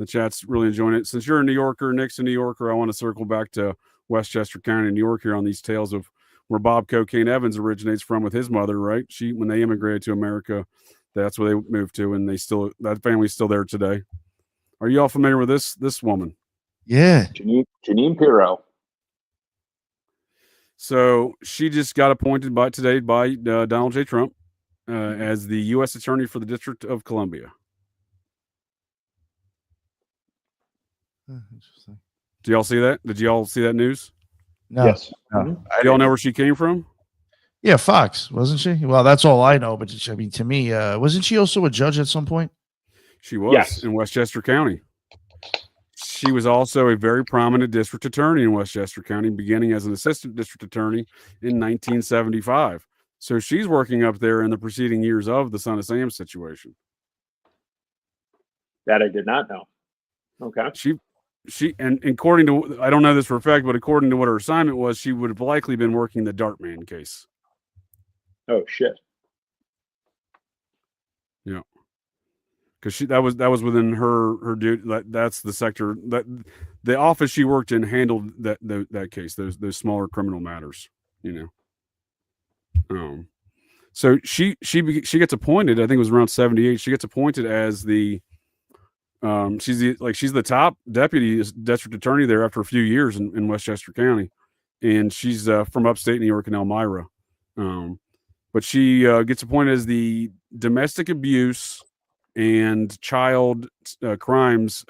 chat's really enjoying it. Since you're a New Yorker, Nick's a New Yorker, I want to circle back to Westchester County, New York, here on these tales of where Bob Cocaine Evans originates from with his mother. Right? When they immigrated to America, that's where they moved to, and that family's still there today. Are you all familiar with this woman? Yeah, Janine Pirro. So she just got appointed by Donald J. Trump as the U.S. Attorney for the District of Columbia. Interesting. Do y'all see that? Did y'all see that news? No. Yes. No. Do y'all know where she came from? Yeah, Fox, wasn't she? Well, that's all I know. But I mean, to me, wasn't she also a judge at some point? She was in Westchester County. She was also a very prominent district attorney in Westchester County, beginning as an assistant district attorney in 1975. So she's working up there in the preceding years of the Son of Sam situation. That I did not know. Okay. And according to, I don't know this for a fact, but according to what her assignment was, she would have likely been working the Dartman case. Oh shit. Yeah. Because that was within her duty. That's the sector that the office she worked in handled that case, those smaller criminal matters, So she gets appointed. I think it was around 78. She gets appointed as the she's the top deputy district attorney there after a few years in Westchester County, and she's from upstate New York in Elmira. But she gets appointed as the domestic abuse and child crimes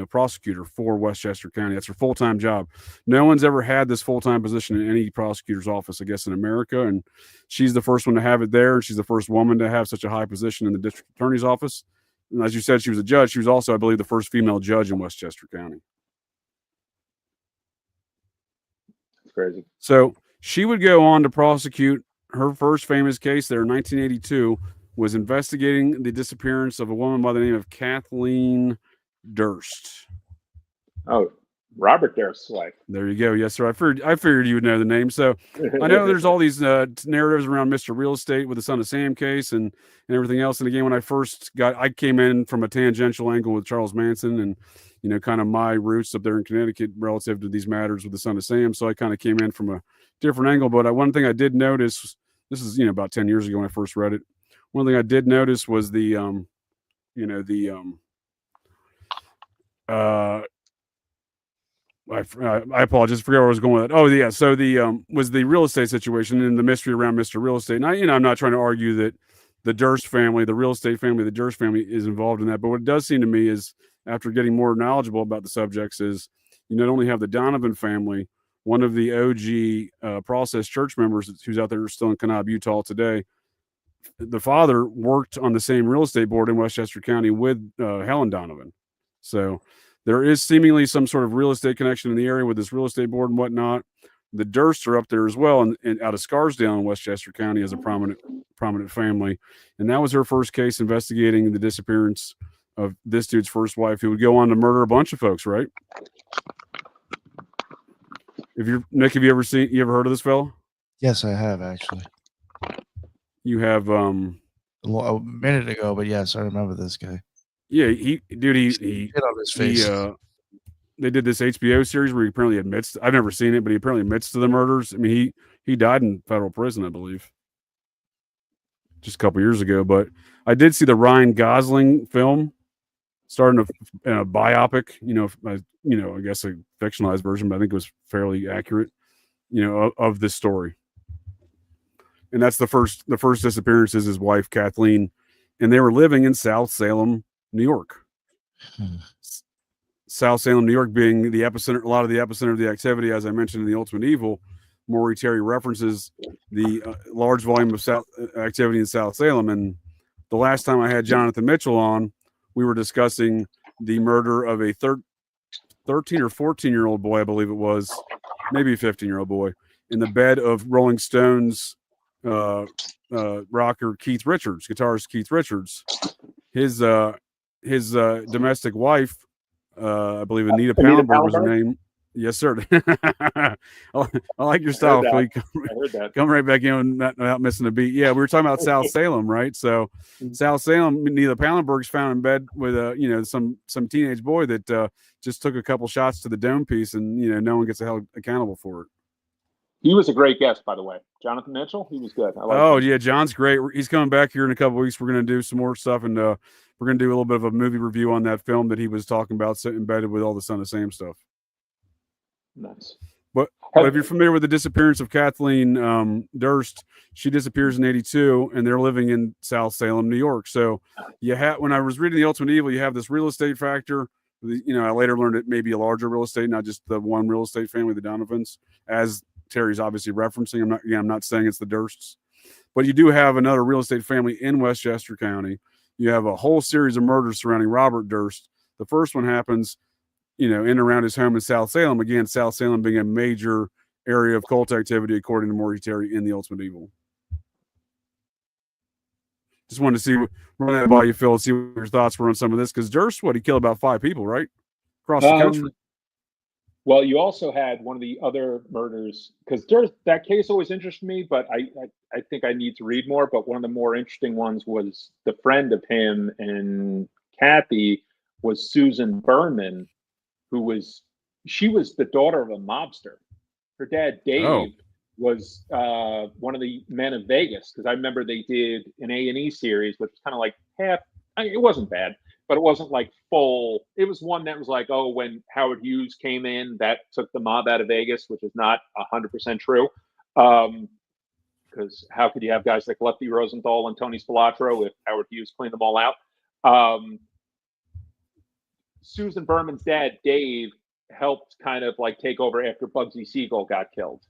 prosecutor for Westchester County. That's her full-time job. No one's ever had this full-time position in any prosecutor's office, I guess, in America, and she's the first one to have it there, and she's the first woman to have such a high position in the district attorney's office. And as you said, she was a judge. She was also, I believe, the first female judge in Westchester County. That's crazy. So she would go on to prosecute. Her first famous case there in 1982 was investigating the disappearance of a woman by the name of Kathleen Durst. Oh, Robert Durst's wife. There you go. Yes, sir. I figured you would know the name. So I know there's all these narratives around Mr. Real Estate with the Son of Sam case and everything else. And again, when I came in from a tangential angle with Charles Manson and, kind of my roots up there in Connecticut relative to these matters with the Son of Sam. So I kind of came in from a different angle. But one thing I did notice, this is, about 10 years ago when I first read it. One thing I did notice was I apologize. I forget where I was going with it. Oh, yeah. So was the real estate situation and the mystery around Mr. Real Estate. And I'm not trying to argue that the Durst family, the real estate family, the Durst family is involved in that. But what it does seem to me is, after getting more knowledgeable about the subjects, is you not only have the Donovan family, one of the OG Process Church members who's out there still in Kanab, Utah today. The father worked on the same real estate board in Westchester County with Helen Donovan. So there is seemingly some sort of real estate connection in the area with this real estate board and whatnot. The Dursts are up there as well, and out of Scarsdale in Westchester County as a prominent family. And that was her first case investigating the disappearance of this dude's first wife, who would go on to murder a bunch of folks, right? Nick, have you ever heard of this fellow? Yes, I have, actually. You have a minute ago, but yes, I remember this guy. Yeah, he hit on his face. They did this HBO series where he apparently admits. I've never seen it, but he apparently admits to the murders. I mean, he died in federal prison, I believe, just a couple years ago. But I did see the Ryan Gosling film, starting a biopic. I guess a fictionalized version, but I think it was fairly accurate. Of this story. And that's the first disappearance is his wife, Kathleen, and they were living in South Salem, New York. South Salem, New York being the epicenter, a lot of the epicenter of the activity, as I mentioned in The Ultimate Evil. Maury Terry references the large volume of activity in South Salem. And the last time I had Jonathan Mitchell on, we were discussing the murder of a 13 or 14-year-old boy, I believe it was, maybe a 15-year-old boy, in the bed of Rolling Stones rocker guitarist Keith Richards. His domestic wife, I believe Anita Pallenberg was her name. Yes, sir. I like your style, Phil. Come right back in without missing a beat. Yeah, we were talking about South Salem, right? So South Salem, Anita Pallenberg's found in bed with some teenage boy that just took a couple shots to the dome piece, and no one gets held accountable for it. He was a great guest, by the way. Jonathan Mitchell, he was good. Yeah, John's great. He's coming back here in a couple of weeks. We're going to do some more stuff, and we're going to do a little bit of a movie review on that film that he was talking about, embedded with all the Son of Sam stuff. Nice. But if you're familiar with the disappearance of Kathleen Durst, she disappears in 82, and they're living in South Salem, New York. So when I was reading The Ultimate Evil, you have this real estate factor. I later learned it may be a larger real estate, not just the one real estate family, the Donovans, as Terry's obviously referencing. I'm not saying it's the Dursts, but you do have another real estate family in Westchester County. You have a whole series of murders surrounding Robert Durst. The first one happens, in and around his home in South Salem. Again, South Salem being a major area of cult activity, according to Maury Terry in The Ultimate Evil. just wanted to see run that by you, Phil, and see what your thoughts were on some of this. Because Durst, he killed about 5 people, right, across the country. Well, you also had one of the other murders, because Durst, that case always interested me, but I think I need to read more. But one of the more interesting ones was the friend of him and Kathy was Susan Berman, she was the daughter of a mobster. Her dad, Dave, was one of the men of Vegas, because I remember they did an A&E series, which was kind of like half. It wasn't bad, but it wasn't like full. It was one that was like, oh, when Howard Hughes came in, that took the mob out of Vegas, which is not 100% true. Because how could you have guys like Lefty Rosenthal and Tony Spilatro if Howard Hughes cleaned them all out? Susan Berman's dad, Dave, helped kind of like take over after Bugsy Siegel got killed.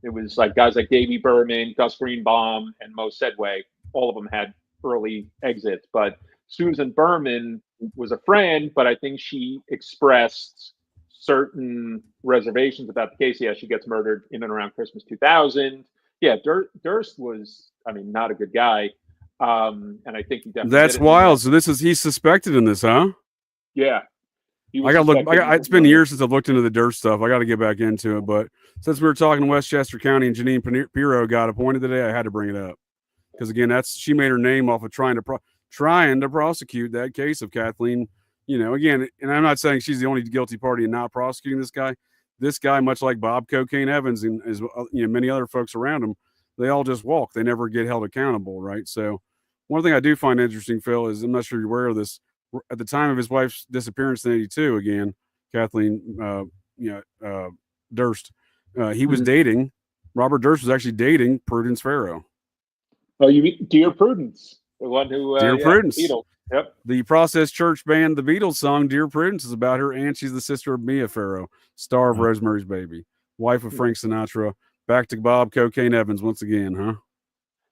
It was like guys like Davey Berman, Gus Greenbaum, and Mo Sedway. All of them had early exits, but Susan Berman was a friend, but I think she expressed certain reservations about the case. Yeah, she gets murdered in and around Christmas 2000. Yeah, Durst was, not a good guy. And I think he definitely. That's wild. So he's suspected in this, huh? Yeah. I got to look. It's been years since I've looked into the Durst stuff. I got to get back into it. But since we were talking Westchester County and Janine Pirro got appointed today, I had to bring it up because again, she made her name off of trying to prosecute that case of Kathleen. Again, and I'm not saying she's the only guilty party in not prosecuting this guy. This guy, much like Bob Cocaine Evans and many other folks around him, they all just walk. They never get held accountable, right? So one thing I do find interesting, Phil, is I'm not sure you're aware of this. At the time of his wife's disappearance in '82, again, Kathleen, Durst, he was dating. Robert Durst was actually dating Prudence Farrow. Oh, you mean Dear Prudence, the one who Dear Prudence. Beatles. Yep. The Process Church band, the Beatles song "Dear Prudence" is about her, and she's the sister of Mia Farrow, star of Rosemary's Baby, wife of Frank Sinatra. Back to Bob Cocaine Evans once again, huh?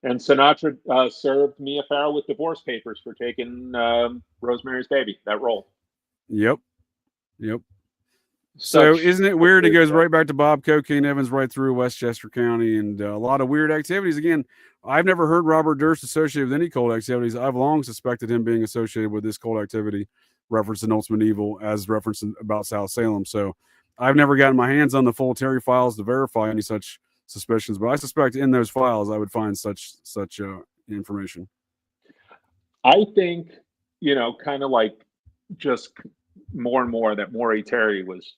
And Sinatra served Mia Farrow with divorce papers for taking Rosemary's Baby, that role. Yep. So isn't it weird? It goes right back to Bob Cocaine Evans right through Westchester County and a lot of weird activities. Again, I've never heard Robert Durst associated with any cult activities. I've long suspected him being associated with this cult activity referenced in Ultimate Evil as referenced about South Salem. So I've never gotten my hands on the full Terry files to verify any such suspicions, but I suspect in those files I would find such information. I think, kind of like just more and more that Maury Terry was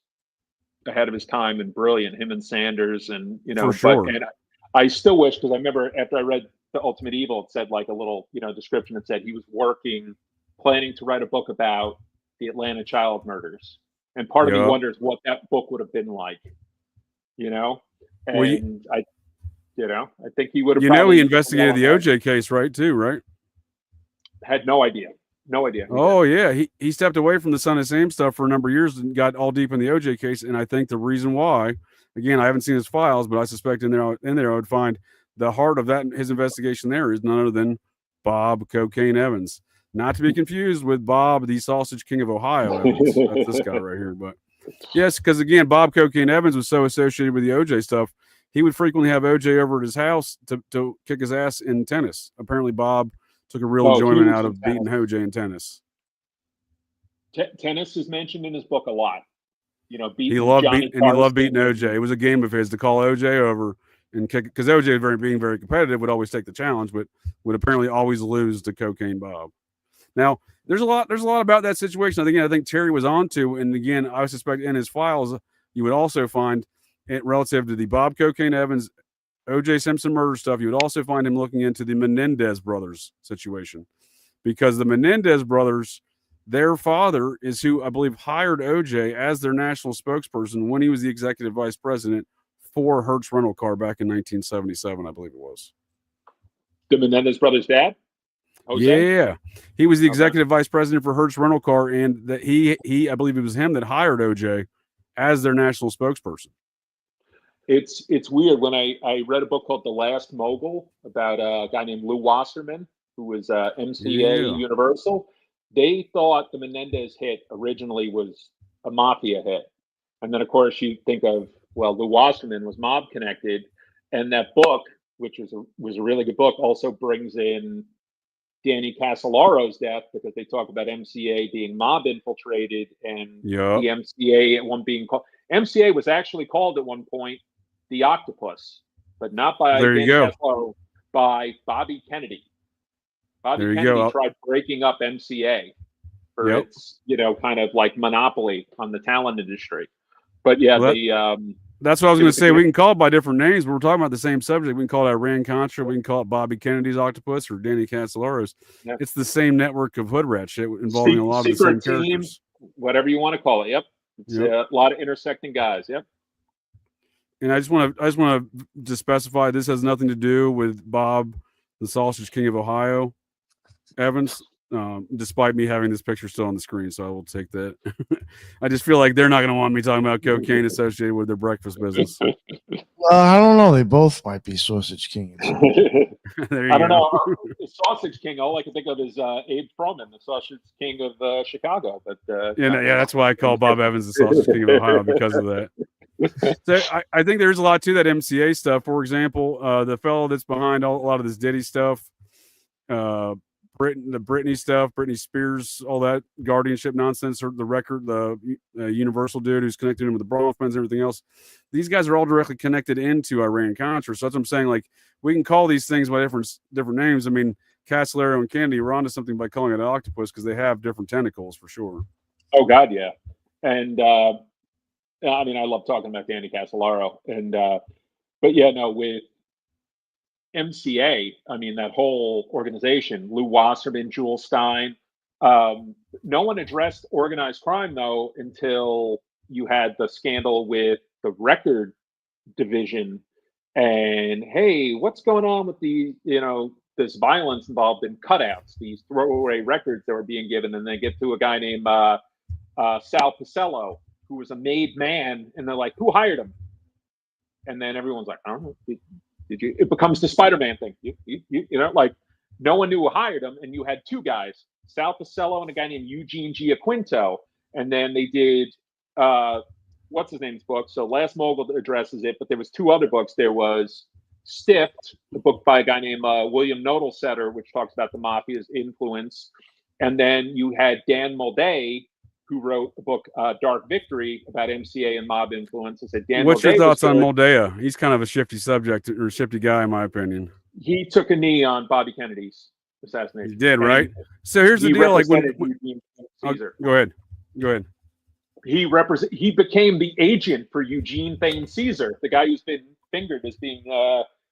ahead of his time and brilliant, him and Sanders and, For sure. and I still wish, because I remember after I read The Ultimate Evil, it said like a little, description that said he was planning to write a book about the Atlanta child murders. And part of me wonders what that book would have been like, And I think he would have. He investigated the OJ case, right? Too, right? Had no idea. Oh yeah, he stepped away from the Son of Sam stuff for a number of years and got all deep in the OJ case. And I think the reason why, again, I haven't seen his files, but I suspect in there I would find the heart of that his investigation there is none other than Bob Cocaine Evans, not to be confused with Bob the Sausage King of Ohio. Evans. That's this guy right here, but. Yes, because again, Bob Cocaine Evans was so associated with the OJ stuff, he would frequently have OJ over at his house to kick his ass in tennis. Apparently, Bob took a real enjoyment out of beating OJ in tennis. Tennis is mentioned in his book a lot. He loved beating OJ. It was a game of his to call OJ over and kick, because OJ, being very competitive, would always take the challenge, but would apparently always lose to Cocaine Bob. Now, there's a lot about that situation. I think Terry was onto, and again, I suspect in his files you would also find it relative to the Bob Cocaine Evans, O.J. Simpson murder stuff. You would also find him looking into the Menendez brothers situation, because the Menendez brothers, their father is who I believe hired O.J. as their national spokesperson when he was the executive vice president for Hertz Rental Car back in 1977, I believe it was. The Menendez brothers' dad? Jose? Yeah, he was the executive vice president for Hertz Rental Car, and that he I believe it was him that hired OJ as their national spokesperson. It's weird. When I read a book called The Last Mogul about a guy named Lou Wasserman, who was MCA Universal, they thought the Menendez hit originally was a mafia hit, and then of course you think of, well, Lou Wasserman was mob connected, and that book, which was a really good book, also brings in Danny Casolaro's death, because they talk about MCA being mob infiltrated, and the MCA at one being called. MCA was actually called at one point the Octopus, but not by Danny Casolaro, by Bobby Kennedy. Bobby Kennedy tried breaking up MCA for its, kind of like monopoly on the talent industry. But yeah, that's what I was going to say. We can call it by different names, but we're talking about the same subject. We can call it Iran-Contra. We can call it Bobby Kennedy's Octopus or Danny Casolaro's. Yep. It's the same network of hood rat shit involving a lot of the same characters. Whatever you want to call it. Yep. It's a lot of intersecting guys. Yep. And I just want to specify this has nothing to do with Bob, the Sausage King of Ohio, Evans. Despite me having this picture still on the screen, so I will take that. I just feel like they're not going to want me talking about cocaine associated with their breakfast business. Well, I don't know. They both might be Sausage Kings. I don't know. Sausage King, all I can think of is Abe Froman, the Sausage King of Chicago. But that's why I call Bob Evans the Sausage King of Ohio, because of that. So I think there's a lot to that MCA stuff. For example, the fellow that's behind a lot of this Diddy stuff, the Britney stuff, Britney Spears, all that guardianship nonsense, or the record, the Universal dude who's connected in with the Bronfmans and everything else. These guys are all directly connected into Iran-Contra. So that's what I'm saying. Like, we can call these things by different names. I mean, Casolaro and Kennedy were onto something by calling it an octopus because they have different tentacles for sure. Oh God, yeah. And I mean, I love talking about Danny Casolaro, and but yeah, no, with MCA, I mean, that whole organization, Lou Wasserman, Jewel Stein, no one addressed organized crime, though, until you had the scandal with the record division. And, hey, what's going on with the, this violence involved in cutouts, these throwaway records that were being given? And they get to a guy named Sal Pacello, who was a made man. And they're like, who hired him? And then everyone's like, I don't know. Did you? It becomes the Spider-Man thing. Like, no one knew who hired him, and you had two guys, Sal Pacello and a guy named Eugene Giaquinto, and then they did what's his name's book. So Last Mogul addresses it, but there was two other books. There was Stiffed, the book by a guy named William Nodelsetter, which talks about the mafia's influence, and then you had Dan Mulday, who wrote the book Dark Victory about MCA and mob influence. I said, Dan, what's your thoughts on Moldea? He's kind of a shifty subject, or shifty guy, in my opinion. He took a knee on Bobby Kennedy's assassination. He did, right? So here's the deal. Like, Caesar. Go ahead. He became the agent for Eugene Thane Caesar, the guy who's been fingered as being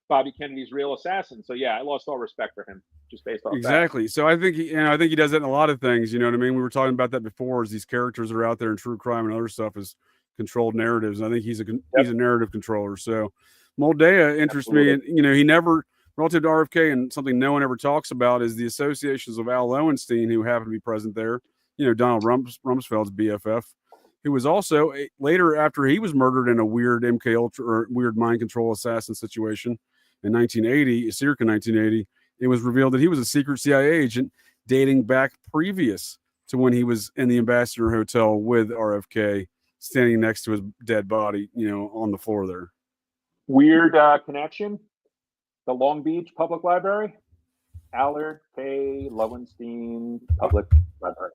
Bobby Kennedy's real assassin. So yeah, I lost all respect for him just based off exactly. That. So I think he does that in a lot of things. You know what I mean? We were talking about that before. As these characters are out there in true crime and other stuff is controlled narratives. And I think he's a narrative controller. So Moldea interests me, and he never, relative to RFK, and something no one ever talks about is the associations of Al Lowenstein, who happened to be present there. Donald Rumsfeld's BFF. Who was also later, after he was murdered in a weird MK Ultra or weird mind control assassin situation in 1980, circa 1980, it was revealed that he was a secret CIA agent dating back previous to when he was in the Ambassador Hotel with RFK, standing next to his dead body, on the floor there. Weird connection. The Long Beach Public Library, Allard K. Lowenstein Public Library.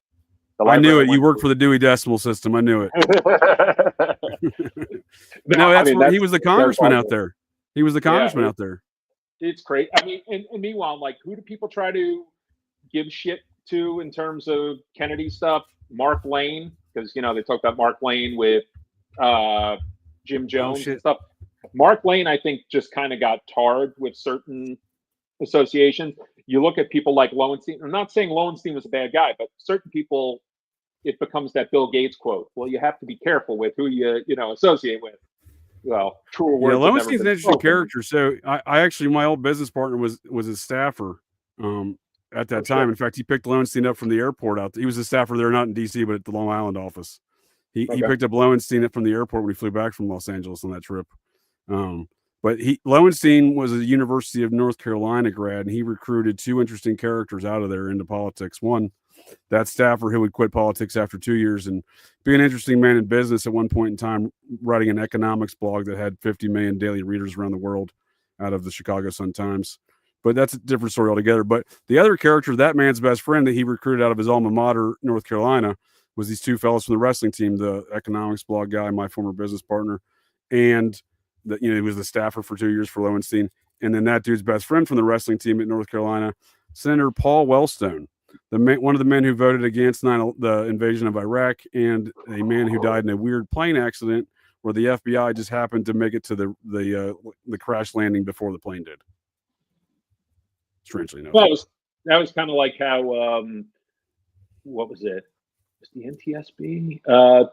I knew it. You worked for the Dewey Decimal System. I knew it. But he was the congressman out there. He was the congressman out there. It's great. I mean, and meanwhile, like, who do people try to give shit to in terms of Kennedy stuff? Mark Lane, because they talk about Mark Lane with Jim Jones and stuff. Mark Lane, I think, just kind of got tarred with certain associations. You look at people like Lowenstein. I'm not saying Lowenstein was a bad guy, but certain people, it becomes that Bill Gates quote. Well, you have to be careful with who you associate with. Well, truer words. Yeah, Lowenstein's an interesting character. So I actually, my old business partner was his staffer at that time. In fact, he picked Lowenstein up from the airport out there. He was a staffer there, not in DC, but at the Long Island office. He picked up Lowenstein up from the airport when he flew back from Los Angeles on that trip. But Lowenstein was a University of North Carolina grad, and he recruited two interesting characters out of there into politics. One, that staffer who would quit politics after 2 years and be an interesting man in business at one point in time, writing an economics blog that had 50 million daily readers around the world out of the Chicago Sun-Times. but that's a different story altogether. But the other character, that man's best friend that he recruited out of his alma mater, North Carolina, was these two fellows from the wrestling team, the economics blog guy, my former business partner, and he was the staffer for 2 years for Lowenstein. And then that dude's best friend from the wrestling team at North Carolina, Senator Paul Wellstone, one of the men who voted against the invasion of Iraq, and a man who died in a weird plane accident where the FBI just happened to make it to the crash landing before the plane did. Strangely enough. That was kind of like how what was it? Was the NTSB?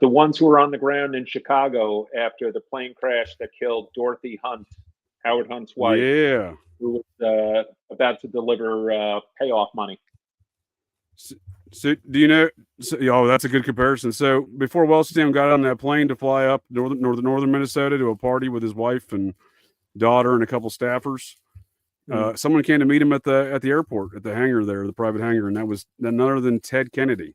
The ones who were on the ground in Chicago after the plane crash that killed Dorothy Hunt, Howard Hunt's wife. Yeah. Who was about to deliver payoff money. So do you know? That's a good comparison. So before Wellstone got on that plane to fly up northern Minnesota to a party with his wife and daughter and a couple staffers, someone came to meet him at the airport, at the hangar there, the private hangar, and that was none other than Ted Kennedy.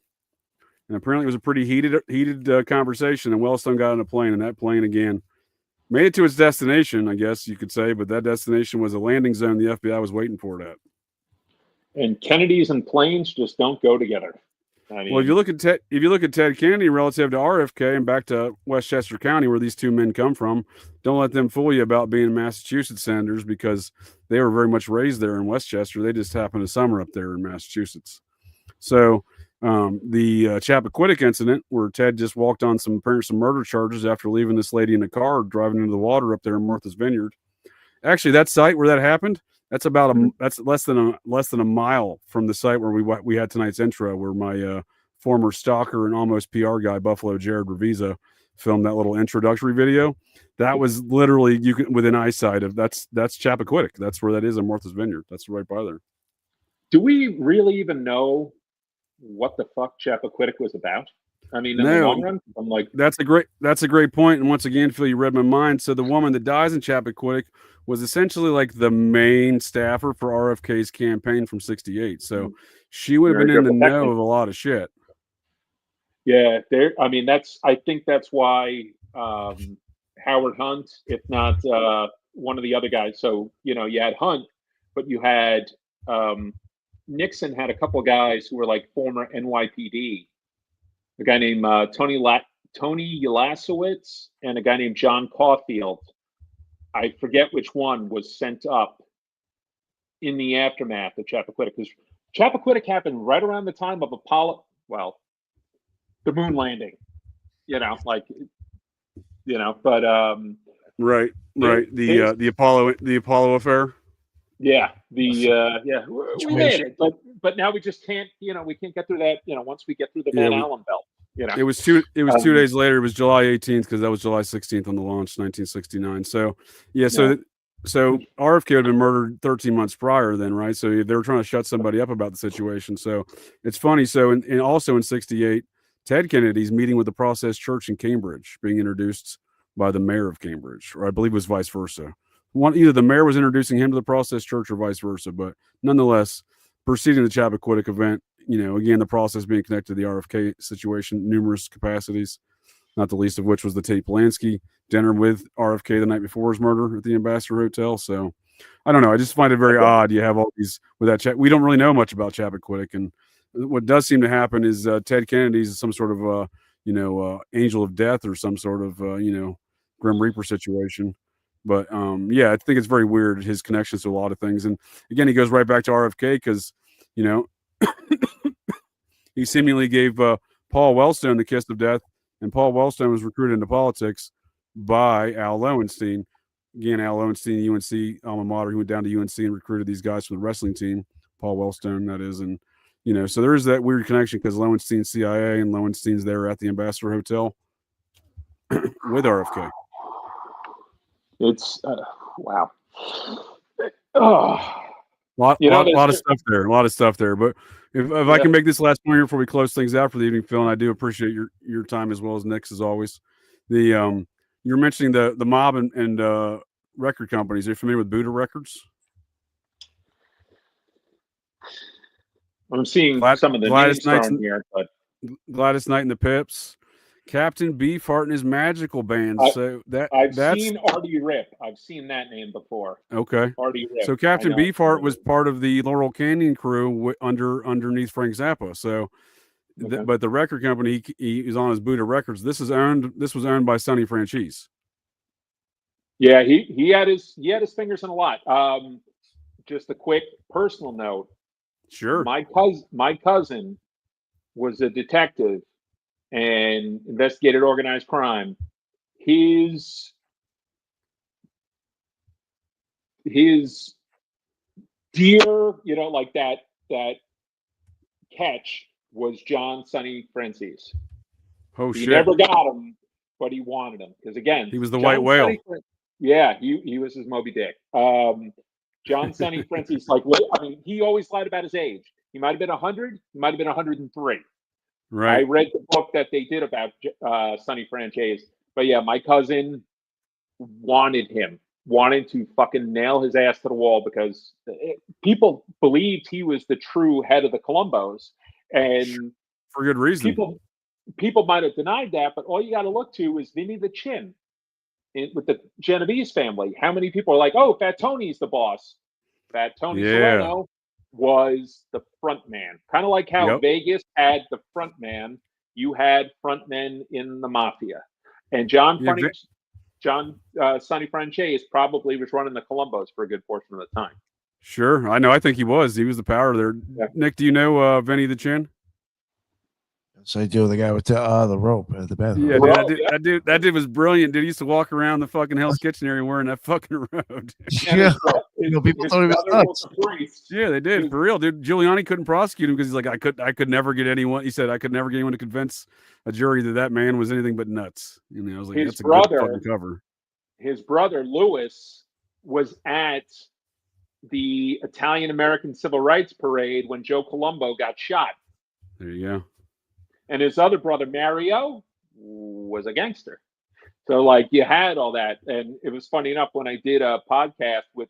And apparently it was a pretty heated conversation. And Wellstone got on a plane, and that plane again made it to its destination, I guess you could say, but that destination was a landing zone the FBI was waiting for it at. And Kennedys and planes just don't go together. Well, if you look at Ted Kennedy relative to RFK and back to Westchester County, where these two men come from, don't let them fool you about being Massachusetts senators, because they were very much raised there in Westchester. They just happened to summer up there in Massachusetts. So the Chappaquiddick incident, where Ted just walked on some murder charges after leaving this lady in a car driving into the water up there in Martha's Vineyard. Actually, that site where that happened, that's about that's less than a mile from the site where we had tonight's intro, where my former stalker and almost PR guy, Buffalo Jared Reviza, filmed that little introductory video. That was literally within eyesight of that's Chappaquiddick. That's where that is in Martha's Vineyard. That's right by there. Do we really even know what the fuck Chappaquiddick was about? I mean, in the long run, I'm like, that's a great point. And once again, Phil, you read my mind. So the woman that dies in Chappaquiddick was essentially like the main staffer for RFK's campaign from '68. So she would have been in the know of a lot of shit. Yeah, I think that's why Howard Hunt, if not one of the other guys. So you had Hunt, but you had Nixon had a couple of guys who were like former NYPD. A guy named Tony Ulasewicz and a guy named John Caulfield. I forget which one was sent up in the aftermath of Chappaquiddick, because Chappaquiddick happened right around the time of Apollo. Well, the moon landing. But right. The Apollo affair. Yeah, we made it, but now we just can't. We can't get through that. Once we get through the Van Allen belt. It was 2 days later. It was July 18th, because that was July 16th on the launch, 1969. So so RFK would have been murdered 13 months prior then, right? So they were trying to shut somebody up about the situation. So it's funny. So and also in '68, Ted Kennedy's meeting with the Process Church in Cambridge, being introduced by the mayor of Cambridge, or I believe it was vice versa. Either the mayor was introducing him to the Process Church or vice versa, but nonetheless, preceding the Chappaquiddick event, again, the process being connected to the RFK situation, numerous capacities, not the least of which was the Tate Polanski dinner with RFK the night before his murder at the Ambassador Hotel. So I don't know. I just find it very odd. You have all these with that chat. We don't really know much about Chappaquiddick, and what does seem to happen is Ted Kennedy's some sort of angel of death or some sort of Grim Reaper situation. But I think it's very weird, his connections to a lot of things. And again, he goes right back to RFK because he seemingly gave Paul Wellstone the kiss of death, and Paul Wellstone was recruited into politics by Al Lowenstein. Again, Al Lowenstein, UNC alma mater, who went down to UNC and recruited these guys from the wrestling team, Paul Wellstone, that is. And, so there is that weird connection because Lowenstein's CIA and Lowenstein's there at the Ambassador Hotel with RFK. It's wow. A lot of stuff there. But if I can make this last point here before we close things out for the evening, Phil, and I do appreciate your time as well as Nick's as always. You're mentioning the mob and record companies. Are you familiar with Buddha Records? I'm seeing some of the names thrown here, but Gladys Knight and the Pips. Captain Beefheart and his magical band. I've seen Artie Rip. I've seen that name before. Okay. Artie Rip. So Captain Beefheart was part of the Laurel Canyon crew underneath Frank Zappa. So, but the record company he is on his Buddha Records. This was owned by Sonny Franchise. Yeah, he had his fingers in a lot. Just a quick personal note. Sure. My cousin was a detective and investigated organized crime. His dear, like that catch was John Sonny Francis. Oh, he shit. never got him, but he wanted him because again, he was the white whale. Yeah, he was his Moby Dick. John Sonny Francis, he always lied about his age. He might have been 100. He might have been 103. Right. I read the book that they did about Sonny Franchise. But yeah, my cousin wanted to fucking nail his ass to the wall because people believed he was the true head of the Columbos. And for good reason. People might have denied that, but all you got to look to is Vinny the Chin with the Genovese family. How many people are like, oh, Fat Tony's the boss? Fat Tony Salerno was the front man. Kind of like how Vegas had the front man, you had front men in the mafia. And Sonny Franchise probably was running the Columbos for a good portion of the time. Sure. I know. I think he was. He was the power there. Yeah. Nick, do you know Vinny the Chin? So I do the guy with the rope at the bathroom. Yeah, that dude was brilliant. Dude, he used to walk around the fucking Hell's Kitchen area wearing that fucking robe. Yeah, people thought he was nuts. Yeah, they did for real, dude. Giuliani couldn't prosecute him because he's like, I could never get anyone. He said I could never get anyone to convince a jury that man was anything but nuts. I was like, that's a good fucking cover. His brother Louis was at the Italian American Civil Rights Parade when Joe Colombo got shot. There you go. And his other brother, Mario, was a gangster. So, you had all that. And it was funny enough when I did a podcast with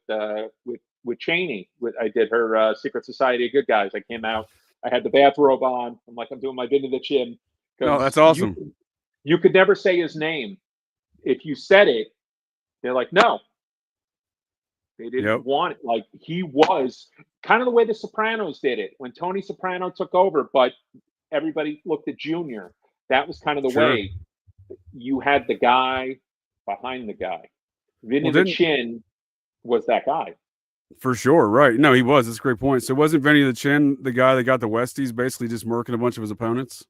Cheney. I did her Secret Society of Good Guys. I came out. I had the bathrobe on. I'm doing my Vinny the Chin. Oh, that's awesome. You could never say his name. If you said it, they're like, no. They didn't want it. He was kind of the way the Sopranos did it when Tony Soprano took over, but everybody looked at Junior. That was kind of the way. You had the guy behind the guy. Vinny the Chin was that guy. For sure, right. No, he was. That's a great point. So wasn't Vinny the Chin the guy that got the Westies basically just murking a bunch of his opponents?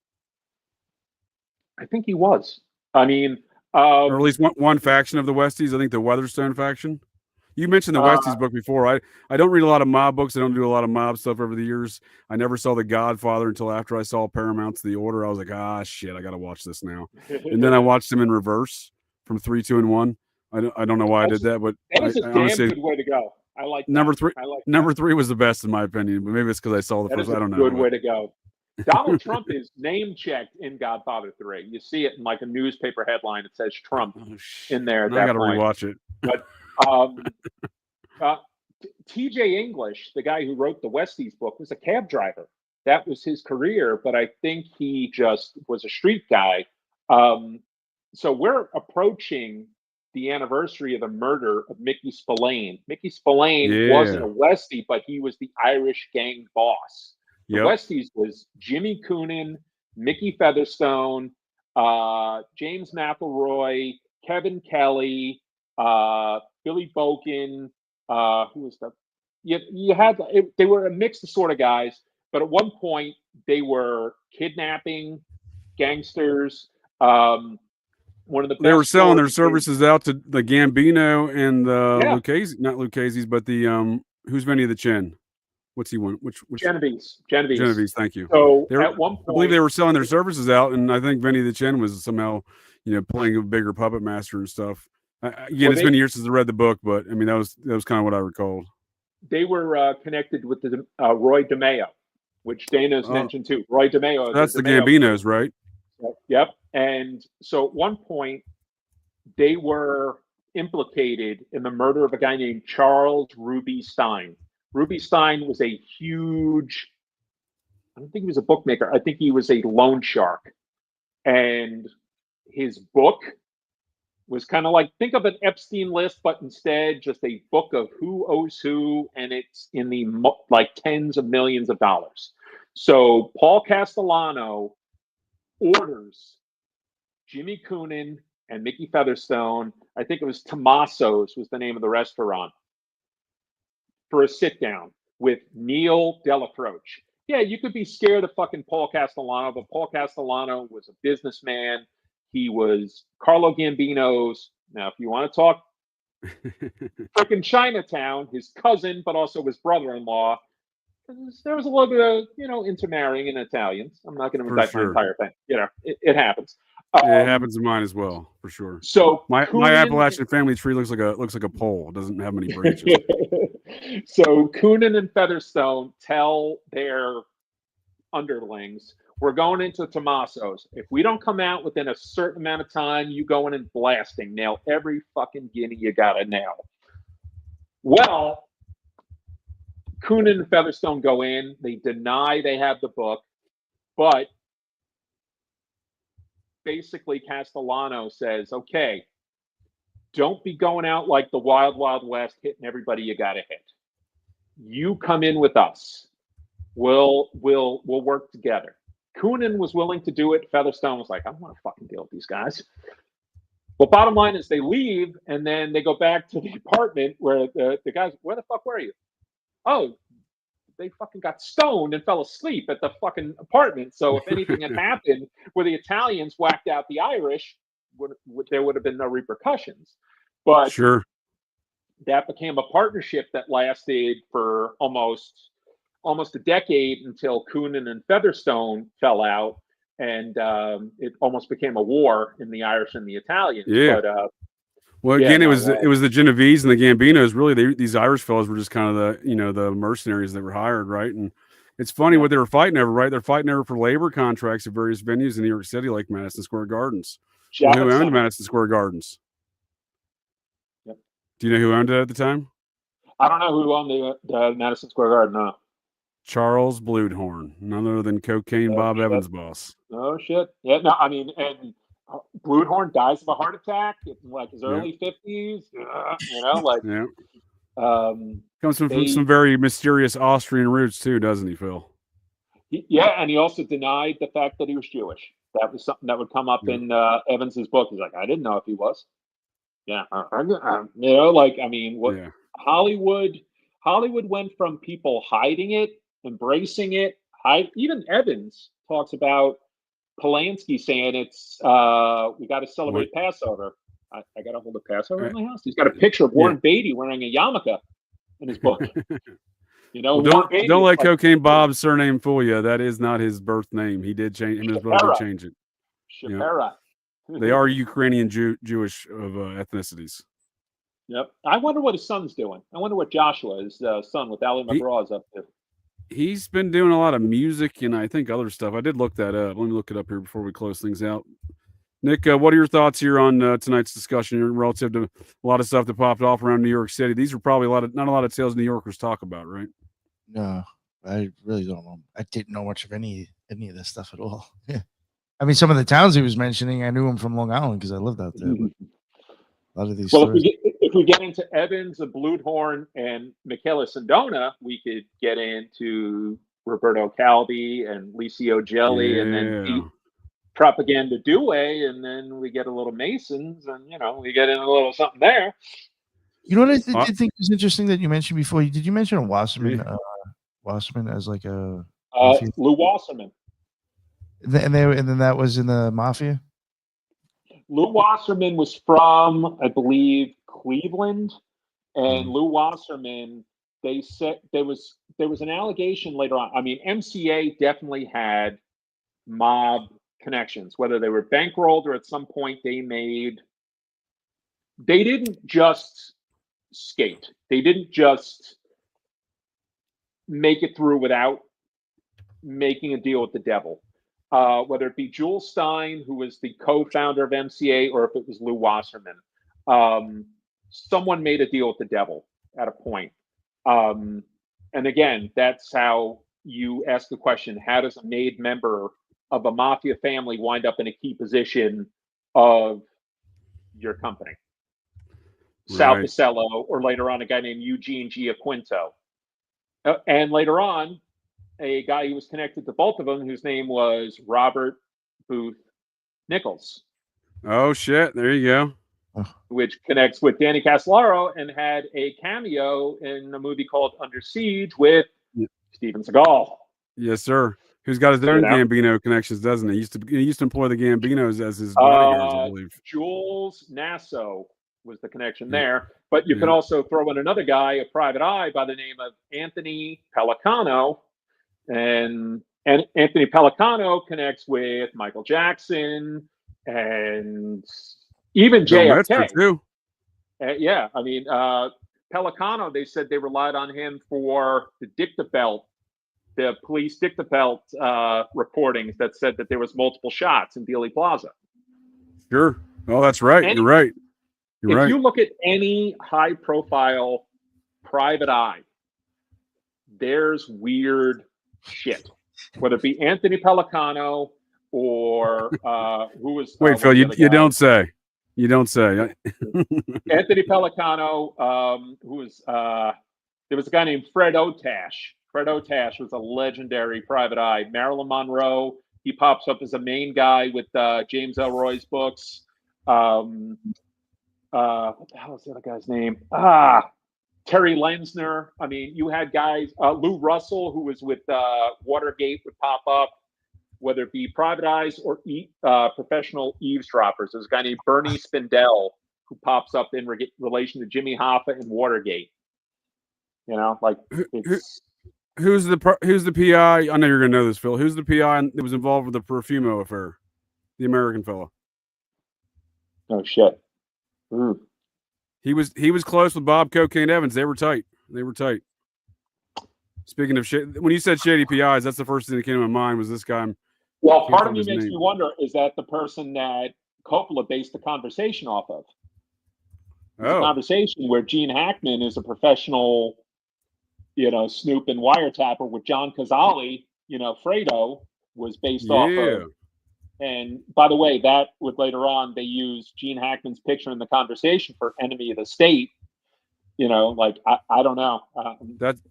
I think he was. Or at least one faction of the Westies. I think the Weatherstone faction. You mentioned the Westies book before. I don't read a lot of mob books. I don't do a lot of mob stuff over the years. I never saw The Godfather until after I saw Paramount's The Order. I was like, shit, I got to watch this now. And then I watched them in reverse from 3, 2, and 1. I don't know why I did that, but that was a damn good way to go. I like that. Number 3 was the best in my opinion, but maybe it's because I saw the first. I don't know. Good way to go. Donald Trump is name checked in Godfather 3. You see it in a newspaper headline. It says Trump in there. I got to rewatch it. But T.J. English, the guy who wrote the Westies book, was a cab driver. That was his career, but I think he just was a street guy. So we're approaching the anniversary of the murder of Mickey Spillane. Mickey Spillane wasn't a Westie, but he was the Irish gang boss. The Westies was Jimmy Coonan, Mickey Featherstone, James McElroy, Kevin Kelly, Billy Boken, who was the? You had they were a mix of sort of guys, but at one point they were kidnapping gangsters. One of the they were selling their services out to the Gambino and the Lucchese, not Lucchese's, but the who's Vinny the Chin? What's he want? Which Genovese? Thank you. So at one point, I believe they were selling their services out, and I think Vinny the Chin was somehow, playing a bigger puppet master and stuff. It's been years since I read the book, but that was kind of what I recalled. They were connected with the Roy DeMeo, which Dana's mentioned too. Roy DeMeo. So that's the Gambinos, right? Yep. And so at one point, they were implicated in the murder of a guy named Charles Ruby Stein. Ruby Stein was a huge, I don't think he was a bookmaker. I think he was a loan shark. And his book was kind of like, think of an Epstein list, but instead just a book of who owes who, and it's in the like tens of millions of dollars. So Paul Castellano orders Jimmy Coonan and Mickey Featherstone, I think it was Tommaso's was the name of the restaurant, for a sit down with Neil Delacroce. Yeah, you could be scared of fucking Paul Castellano, but Paul Castellano was a businessman. He was Carlo Gambino's. Now, if you want to talk freaking Chinatown, his cousin, but also his brother-in-law, there was a little bit of, intermarrying in Italians. I'm not going to indict my entire thing. It happens. It happens in mine as well, for sure. So my Appalachian family tree looks like a pole. It doesn't have many branches. So Coonan and Featherstone tell their underlings, we're going into Tommaso's. If we don't come out within a certain amount of time, you go in and blasting. Nail every fucking guinea you got to nail. Well, Coonan and Featherstone go in. They deny they have the book, but basically Castellano says, okay, don't be going out like the Wild Wild West, hitting everybody you got to hit. You come in with us. We'll work together. Coonan was willing to do it. Featherstone was like, I don't want to fucking deal with these guys. Well, bottom line is they leave, and then they go back to the apartment where the guys, where the fuck were you? Oh, they fucking got stoned and fell asleep at the fucking apartment. So if anything had happened where the Italians whacked out the Irish, there would have been no repercussions. But sure, that became a partnership that lasted for almost a decade until Coonan and Featherstone fell out, and it almost became a war in the Irish and the Italians. Yeah. But, well, again, it was the Genovese and the Gambinos. Really, these Irish fellows were just kind of the mercenaries that were hired, right? And it's funny what they were fighting over, right? They're fighting over for labor contracts at various venues in New York City, like Madison Square Gardens. Well, who owned Madison Square Gardens? Yep. Do you know who owned it at the time? I don't know who owned the Madison Square Garden. No. Charles Bluedhorn, none other than Cocaine Bob Evans' boss. Oh shit! Yeah, no, I mean, and Bluedhorn dies of a heart attack in like his early 50s. Comes from some very mysterious Austrian roots too, doesn't he, Phil? And he also denied the fact that he was Jewish. That was something that would come up in Evans's book. He's like, I didn't know if he was. Yeah, Hollywood went from people hiding it, embracing it. Even Evans talks about Polanski saying it's we got to celebrate Passover. I got to hold a Passover in my house. He's got a picture of Warren Beatty wearing a yarmulke in his book. Well, don't let Cocaine Bob's surname fool you. That is not his birth name. He did change. Him and his brother did change it. Shapira. They are Ukrainian Jewish of ethnicities. Yep. I wonder what his son's doing. I wonder what Joshua, his son with Ali McGraw, is up to. He's been doing a lot of music and I think other stuff. I did look that up. Let me look it up here before we close things out. Nick, what are your thoughts here on tonight's discussion relative to a lot of stuff that popped off around New York City? These are probably not a lot of tales New Yorkers talk about, right? No, I really don't know. I didn't know much of any of this stuff at all. Yeah. I mean, some of the towns he was mentioning, I knew him from Long Island because I lived out there. But a lot of these stories. If we get into Evans and Bluedhorn and Michele Sindona, we could get into Roberto Calvi and Licio Gelli, and then Propaganda Due, and then we get a little Masons, and we get in a little something there. You know what I think was interesting that you mentioned before? Did you mention a Wasserman? Wasserman as like a Lou Wasserman. And then that was in the Mafia? Lou Wasserman was from, I believe, Cleveland, and Lou Wasserman, they said there was an allegation later on. I mean, MCA definitely had mob connections, whether they were bankrolled or at some point they didn't just skate. They didn't just make it through without making a deal with the devil. Whether it be Jules Stein, who was the co-founder of MCA, or if it was Lou Wasserman. Someone made a deal with the devil at a point. And again, that's how you ask the question, how does a made member of a mafia family wind up in a key position of your company. Sal Right. Casello, or later on a guy named Eugene Giaquinto. And later on, a guy who was connected to both of them, whose name was Robert Booth Nichols. Oh, shit. There you go. Which connects with Danny Castellaro and had a cameo in a movie called Under Siege with Steven Seagal. Yes, sir. Who's got his own Gambino connections, doesn't he? He used to employ the Gambinos as his bodyguards, I believe. Jules Nasso was the connection there. But you can also throw in another guy, a private eye by the name of Anthony Pellicano. And Anthony Pellicano connects with Michael Jackson and even JFK. Too. Yeah, I mean, Pellicano, they said they relied on him for the Dictabelt, the police Dictabelt reportings that said that there was multiple shots in Dealey Plaza. Sure. Oh, that's right. You're right. If you look at any high-profile private eye, there's weird shit. Whether it be Anthony Pellicano or who was... Wait, Phil, you don't say. You don't say. Anthony Pellicano, who was... there was a guy named Fred Otash. Fred Otash was a legendary private eye. Marilyn Monroe, he pops up as a main guy with James Ellroy's books. What the hell is the other guy's name? Terry Lensner. I mean, you had guys, Lou Russell, who was with Watergate, would pop up, whether it be private eyes or professional eavesdroppers. There's a guy named Bernie Spindell who pops up in relation to Jimmy Hoffa and Watergate. You know, like it's... Who's the PI? I know you're gonna know this, Phil. Who's the PI that was involved with the Profumo affair? The American fellow. Oh shit. Ooh. He was close with Bob Cocaine Evans. They were tight. Speaking of shit, when you said shady PIs, that's the first thing that came to my mind was this guy. Well, part of me makes me wonder, is that the person that Coppola based the conversation off of? A conversation where Gene Hackman is a professional, snoop and wiretapper with John Cazale, Fredo was based off of. And by the way, that would later on, they used Gene Hackman's picture in the conversation for Enemy of the State. I don't know.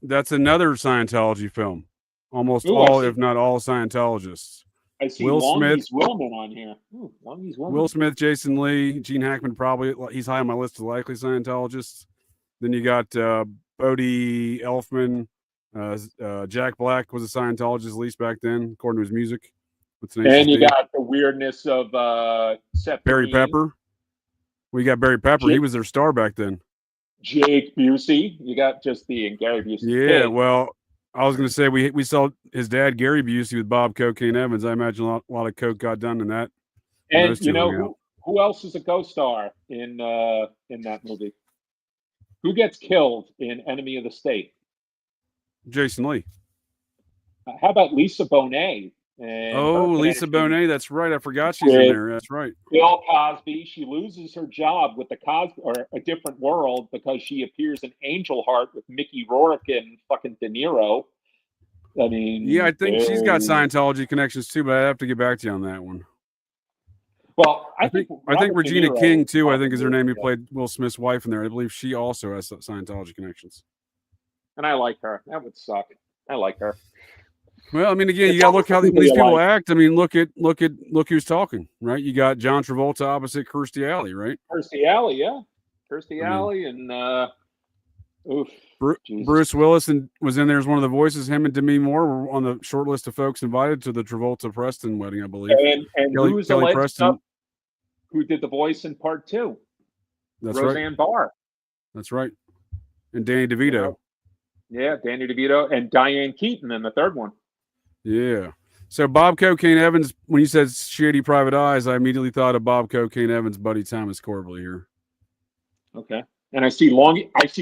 That's another Scientology film. Almost all, if not all, Scientologists. I see Will Smith Willman on here. Will Smith, Jason Lee, Gene Hackman, probably he's high on my list of likely Scientologists. Then you got Bodie Elfman. Jack Black was a Scientologist, at least back then, according to his music. And you got the weirdness of Barry Pepper. We got Barry Pepper. He was their star back then. Jake Busey. You got just the Gary Busey. Yeah, well, I was going to say we saw his dad Gary Busey with Bob Cocaine Evans. I imagine a lot of coke got done in that. And who else is a co-star in that movie? Who gets killed in Enemy of the State? Jason Lee. How about Lisa Bonet? Lisa Bonet. That's right. I forgot she's in there. That's right. Bill Cosby. She loses her job with the Cosby or A Different World because she appears in Angel Heart with Mickey Rourke and fucking De Niro. I mean, yeah, I think she's got Scientology connections too, but I have to get back to you on that one. Well, I think Regina King too. I think is her name. Who played Will Smith's wife in there. I believe she also has Scientology connections. And I like her. That would suck. I like her. Well, I mean, again, you got to look how these people act. I mean, look who's talking, right? You got John Travolta opposite Kirstie Alley, right? Kirstie Alley, yeah. Kirstie Alley and Bruce Willis was in there as one of the voices. Him and Demi Moore were on the short list of folks invited to the Travolta Preston wedding, I believe. And who's Kelly Preston, who did the voice in Part 2? That's Roseanne Barr. That's right. And Danny DeVito. Yeah, Danny DeVito and Diane Keaton in the third one. Yeah. So Bob Cocaine Evans, when you said shady private eyes, I immediately thought of Bob Cocaine Evans' buddy Thomas Corbally here. Okay. And I see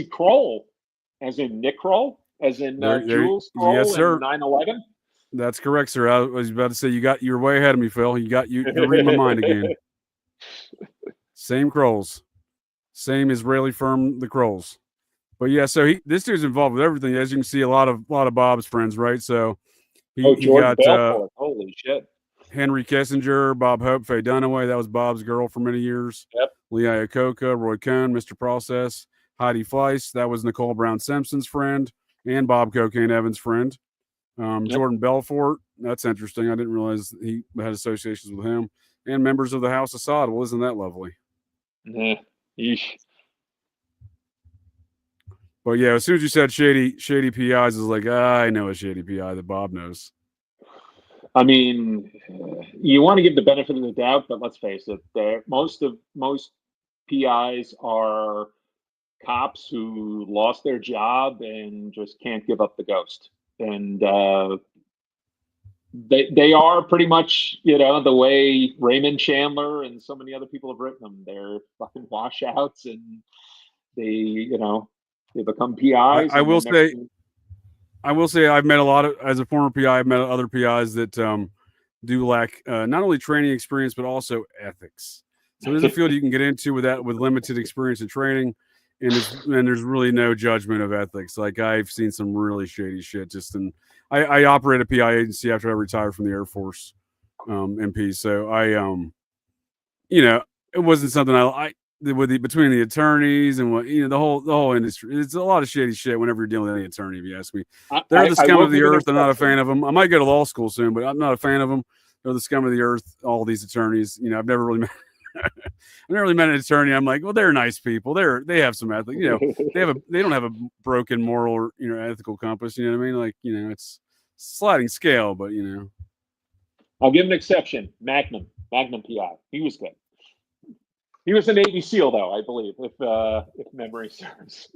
Kroll, as in Nick Kroll, as in Jules Kroll, yes, sir. In 9/11. That's correct, sir. I was about to say you were way ahead of me, Phil. You're reading my mind again. Same Krolls. Same Israeli firm, the Krolls. But yeah, so this dude's involved with everything. As you can see, a lot of Bob's friends, right? So Jordan Belfort. Holy shit. Henry Kissinger, Bob Hope, Faye Dunaway. That was Bob's girl for many years. Yep. Lee Iacocca, Roy Cohn, Mr. Process, Heidi Fleiss. That was Nicole Brown Simpson's friend and Bob Cocaine Evans' friend. Jordan Belfort. That's interesting. I didn't realize he had associations with him. And members of the House of Sod. Well, isn't that lovely? Yeah. Yeesh. But yeah, as soon as you said shady PIs, I was like, I know a shady PI that Bob knows. I mean, you want to give the benefit of the doubt, but let's face it, most PIs are cops who lost their job and just can't give up the ghost. And they are pretty much, the way Raymond Chandler and so many other people have written them. They're fucking washouts, and they become PIs. I will say I've met a lot of, as a former PI, I've met other PIs that do lack not only training experience, but also ethics. So there's a field you can get into with limited experience and training. And there's really no judgment of ethics. Like, I've seen some really shady shit. I operate a PI agency after I retired from the Air Force MP. So it wasn't something between the attorneys and the whole industry. It's a lot of shady shit whenever you're dealing with any attorney, if you ask me. They're the scum of the earth. I'm not a fan of them. I might go to law school soon, but I'm not a fan of them. They're the scum of the earth. All these attorneys, I've never really met. I've never really met an attorney. I'm like, well, they're nice people. They have some ethics. They don't have a broken moral or ethical compass. You know what I mean? Like, it's sliding scale, but I'll give an exception. Magnum PI. He was good. He was a Navy SEAL, though, I believe, if memory serves.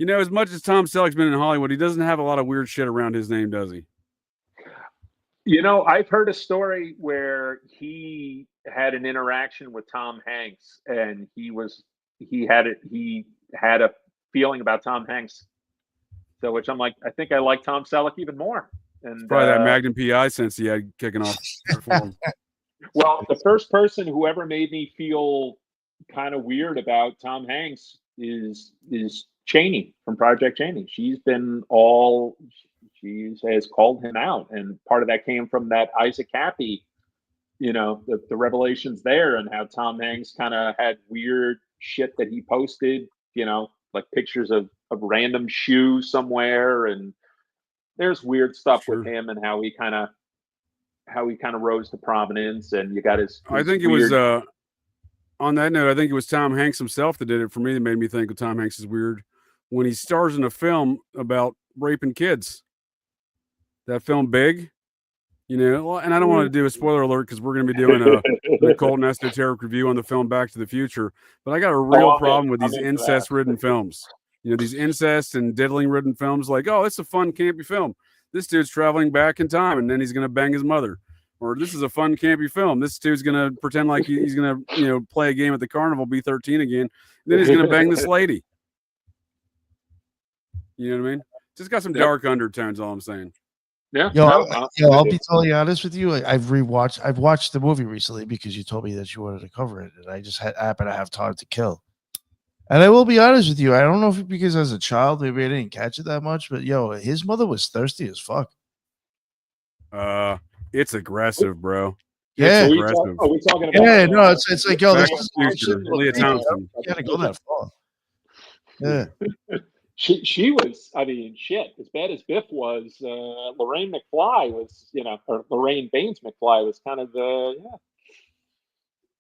As much as Tom Selleck's been in Hollywood, he doesn't have a lot of weird shit around his name, does he? I've heard a story where he had an interaction with Tom Hanks, and he had a feeling about Tom Hanks. So, which I'm like, I think I like Tom Selleck even more. And probably that Magnum PI sense he had kicking off. Well, the first person who ever made me feel kind of weird about Tom Hanks is Cheney from Project Cheney. She has called him out, and part of that came from that Isaac Cappy, the revelations there, and how Tom Hanks kind of had weird shit that he posted, like pictures of random shoes somewhere, and there's weird stuff with him and how he kind of rose to prominence, and you got his I think weird... it was on that note, I think it was Tom Hanks himself that did it for me, that made me think of Tom Hanks is weird when he stars in a film about raping kids. That film Big, and I don't want to do a spoiler alert because we're going to be doing an occult and esoteric review on the film Back to the Future, but I got a real problem with these incest-ridden films. These incest and diddling-ridden films, like, oh, it's a fun, campy film. This dude's traveling back in time, and then he's going to bang his mother. Or this is a fun, campy film. This dude's going to pretend like he's going to, play a game at the carnival, be 13 again. And then he's going to bang this lady. You know what I mean? Just got some dark undertones, all I'm saying. Yeah. I'll be totally honest with you. I've watched the movie recently because you told me that you wanted to cover it, and I just happen to have time to kill. And I will be honest with you. I don't know if it's because as a child, maybe I didn't catch it that much, but his mother was thirsty as fuck. It's aggressive, bro. Yeah. Are we talking about? Yeah, no, it's like, this is Leah Thompson. You gotta go that far. Yeah. She was, shit, as bad as Biff was, Lorraine McFly was, or Lorraine Baines McFly was kind of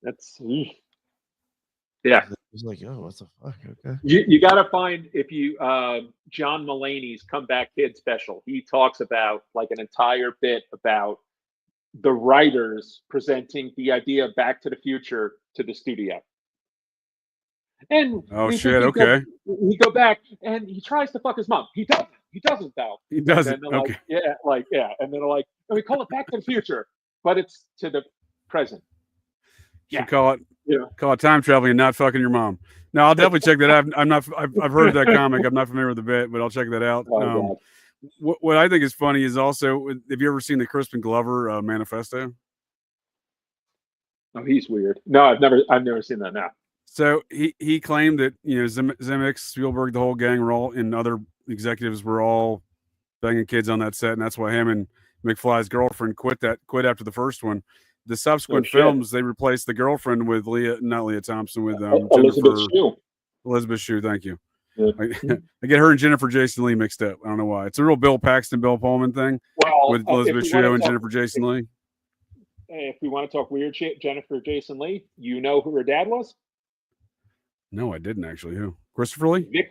that's, yeah. It's like, oh, what the fuck? Okay. You got to find, if you, John Mulaney's Comeback Kid special, he talks about like an entire bit about the writers presenting the idea of Back to the Future to the studio. And okay. We go back and he tries to fuck his mom. He doesn't though. He doesn't. Okay. And then they're like, and we call it Back to the Future, but it's to the present. Yeah. Call it time traveling and not fucking your mom. No, I'll definitely check that out. I've heard of that comic. I'm not familiar with the bit, but I'll check that out. What I think is funny is also, have you ever seen the Crispin Glover manifesto? Oh, he's weird. No, I've never seen that. Now. So he claimed that Zemeckis, Spielberg, the whole gang were all, and other executives were all banging kids on that set, and that's why him and McFly's girlfriend quit after the first one. The subsequent films, they replaced the girlfriend with not Leah Thompson, with Elizabeth Shue. Thank you. Yeah. I get her and Jennifer Jason Leigh mixed up. I don't know why. It's a real Bill Paxton, Bill Pullman thing with Elizabeth Shue and Jennifer Jason Leigh. If we want to talk weird shit, Jennifer Jason Leigh, you know who her dad was? No, I didn't actually. Who? Christopher Lee?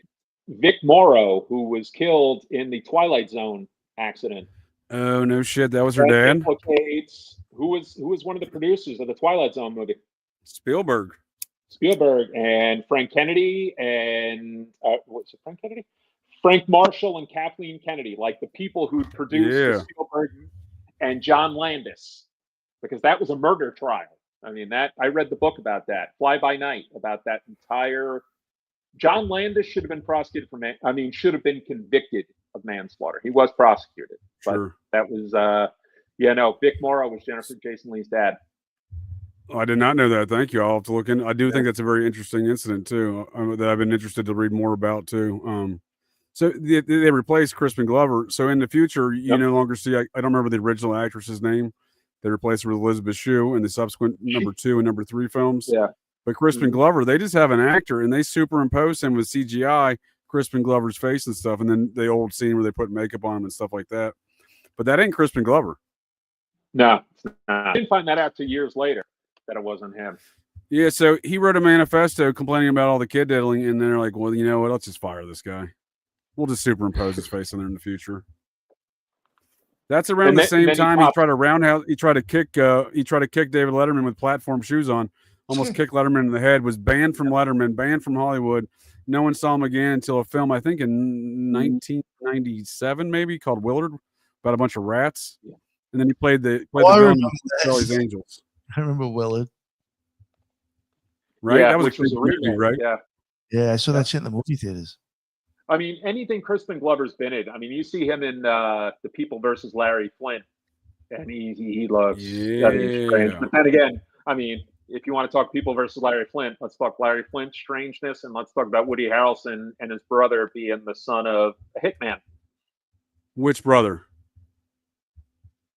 Vic Morrow, who was killed in the Twilight Zone accident. Oh no shit! That was her dad. Who was one of the producers of the Twilight Zone movie? Spielberg and Frank Kennedy and what's it? Frank Kennedy, Frank Marshall and Kathleen Kennedy, like the people who produced Spielberg and John Landis, because that was a murder trial. I mean, I read the book about that, Fly By Night, about that entire. John Landis should have been prosecuted should have been convicted of manslaughter. He was prosecuted, but that was, Vic Morrow was Jennifer Jason Leigh's dad. I did not know that. Thank you. I'll have to look in. I do think that's a very interesting incident too, that I've been interested to read more about too. So they replaced Crispin Glover. So in the future, you no longer see. I don't remember the original actress's name. They replaced her with Elizabeth Shue in the subsequent number 2 and number 3 films. Yeah. But Crispin Glover, they just have an actor and they superimpose him with CGI, Crispin Glover's face and stuff, and then the old scene where they put makeup on him and stuff like that. But that ain't Crispin Glover. No, I didn't find that out till years later that it wasn't him. Yeah, so he wrote a manifesto complaining about all the kid diddling, and they're like, well, you know what? Let's just fire this guy. We'll just superimpose his face on there in the future. That's around the same time he tried to kick David Letterman with platform shoes on. Almost kicked Letterman in the head. Was banned from Letterman, banned from Hollywood. No one saw him again until a film, I think in 1997, maybe, called Willard, about a bunch of rats. Yeah. And then he played the villain in Charlie's Angels. I remember Willard. Right? Yeah, that was a movie, right? Yeah. Yeah, I saw that shit in the movie theaters. I mean, anything Crispin Glover's been in. I mean, you see him in The People versus Larry Flint, and he loves. Yeah. But then again, I mean, if you want to talk People versus Larry Flint, let's talk Larry Flint's strangeness, and let's talk about Woody Harrelson and his brother being the son of a hitman. Which brother?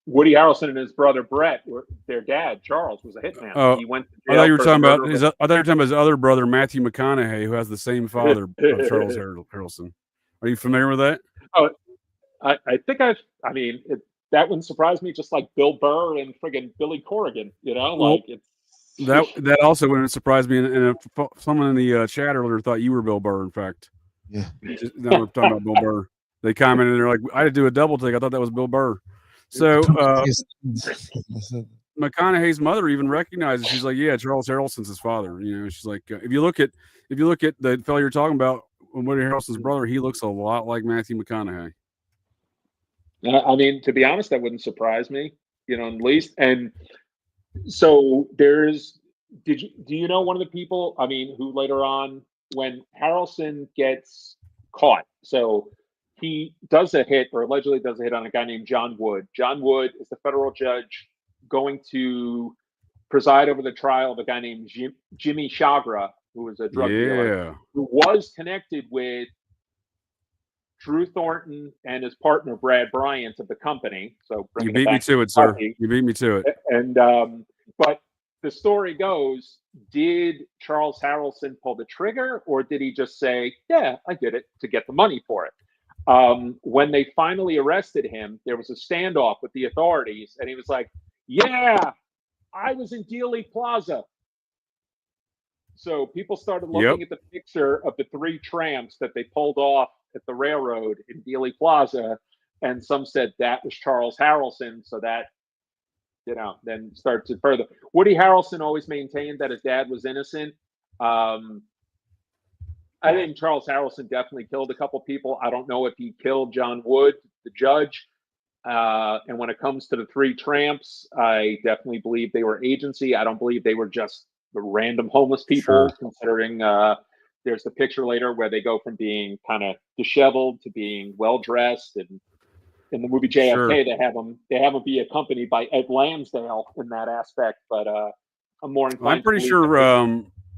Woody Harrelson and his brother Brett, their dad Charles was a hitman. Oh, he went to jail. I thought you were talking about his other brother Matthew McConaughey, who has the same father of Charles Harrelson. Are you familiar with that? Oh, I think that wouldn't surprise me. Just like Bill Burr and friggin' Billy Corrigan, that also wouldn't surprise me. And someone in the chat earlier thought you were Bill Burr. In fact, yeah. Now we're talking about Bill Burr. They commented, and they're like, "I had to do a double take. I thought that was Bill Burr." So McConaughey's mother even recognizes. She's like, "Yeah, Charles Harrelson's his father." You know, she's like, if you look at the fellow you're talking about, Woody Harrelson's brother, he looks a lot like Matthew McConaughey. I mean, to be honest, that wouldn't surprise me. At least. And so do you know one of the people? I mean, who later on, when Harrelson gets caught, so he does a hit, or allegedly does a hit, on a guy named John Wood. John Wood is the federal judge going to preside over the trial of a guy named Jimmy Chagra, who was a drug dealer, who was connected with Drew Thornton and his partner Brad Bryant of the company. So you beat me to it, sir. You beat me to it. And but the story goes, did Charles Harrelson pull the trigger, or did he just say, "Yeah, I did it," to get the money for it? When they finally arrested him, there was a standoff with the authorities, and he was like, "Yeah, I was in Dealey Plaza." So people started looking at the picture of the 3 tramps that they pulled off at the railroad in Dealey Plaza, and some said that was Charles Harrelson. So that, then started to further. Woody Harrelson always maintained that his dad was innocent. I think Charles Harrelson definitely killed a couple people. I don't know if he killed John Wood, the judge. And when it comes to the 3 tramps, I definitely believe they were agency. I don't believe they were just the random homeless people, considering there's the picture later where they go from being kind of disheveled to being well-dressed. And in the movie JFK, they have them be accompanied by Ed Lansdale in that aspect. But I'm more inclined.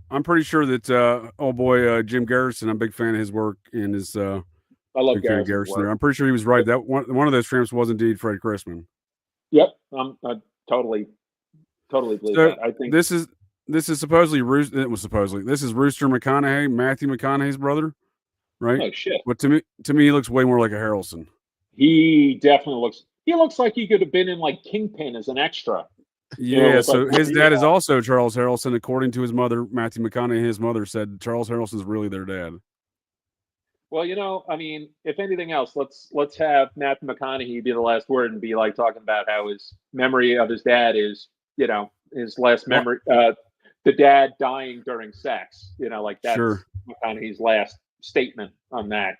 I'm pretty sure that old boy Jim Garrison, I'm a big fan of his work and his. I love Garrison there. I'm pretty sure he was right. That one of those tramps was indeed Fred Chrisman. Yep, I totally believe that. I think this is supposedly this is Rooster McConaughey, Matthew McConaughey's brother, right? Oh shit! But to me, he looks way more like a Harrelson. He definitely looks. He looks like he could have been in like Kingpin as an extra. Yeah, so his dad is also Charles Harrelson, according to his mother, Matthew McConaughey. His mother said Charles Harrelson's really their dad. Well, I mean, if anything else, let's have Matthew McConaughey be the last word and be like talking about how his memory of his dad is, his last memory, the dad dying during sex. Like that's McConaughey's last statement on that.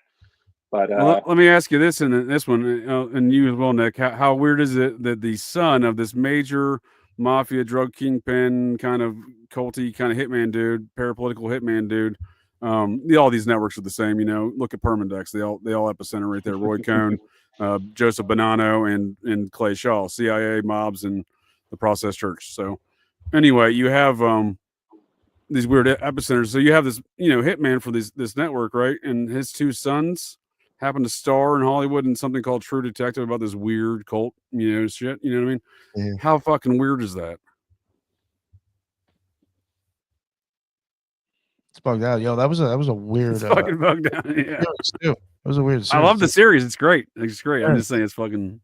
But let me ask you this, and this one, and you as well, Nick. How weird is it that the son of this major mafia drug kingpin kind of culty kind of hitman dude, parapolitical hitman dude, all these networks are the same, look at Permandex, they all epicenter right there, Roy Cohn, Joseph Bonanno, and Clay Shaw, CIA, mobs, and the Process Church. So anyway, you have these weird epicenters. So you have this hitman for this network, right? And his two sons happen to star in Hollywood in something called True Detective about this weird cult, shit. You know what I mean? Yeah. How fucking weird is that? It's bugged out, yo. That was a weird. It's fucking bugged out. Yeah, it was a weird. I love the series. It's great. It's great. Yeah. I'm just saying, it's wild.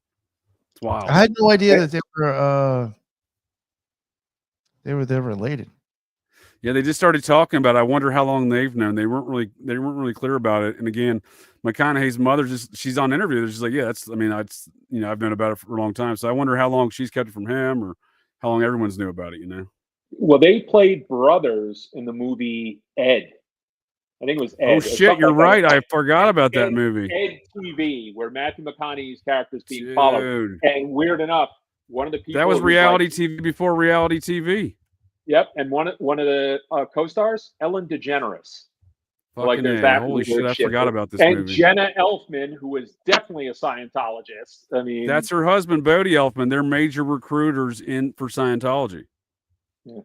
I had no idea that they were related. Yeah, they just started talking about it. I wonder how long they've known. They weren't really clear about it. And again, McConaughey's mother she's on interview. She's like, yeah, I've known about it for a long time. So I wonder how long she's kept it from him, or how long everyone's knew about it. Well, they played brothers in the movie Ed. I think it was Ed. Oh shit, you're right. I forgot about that movie. Ed TV, where Matthew McConaughey's character is being followed. And weird enough, one of the people that was reality TV before reality TV. Yep, and one of the co-stars, Ellen DeGeneres. There's that holy shit! I forgot about this and movie. And Jenna Elfman, who is definitely a Scientologist. I mean, that's her husband, Bodie Elfman. They're major recruiters for Scientology. Yeah,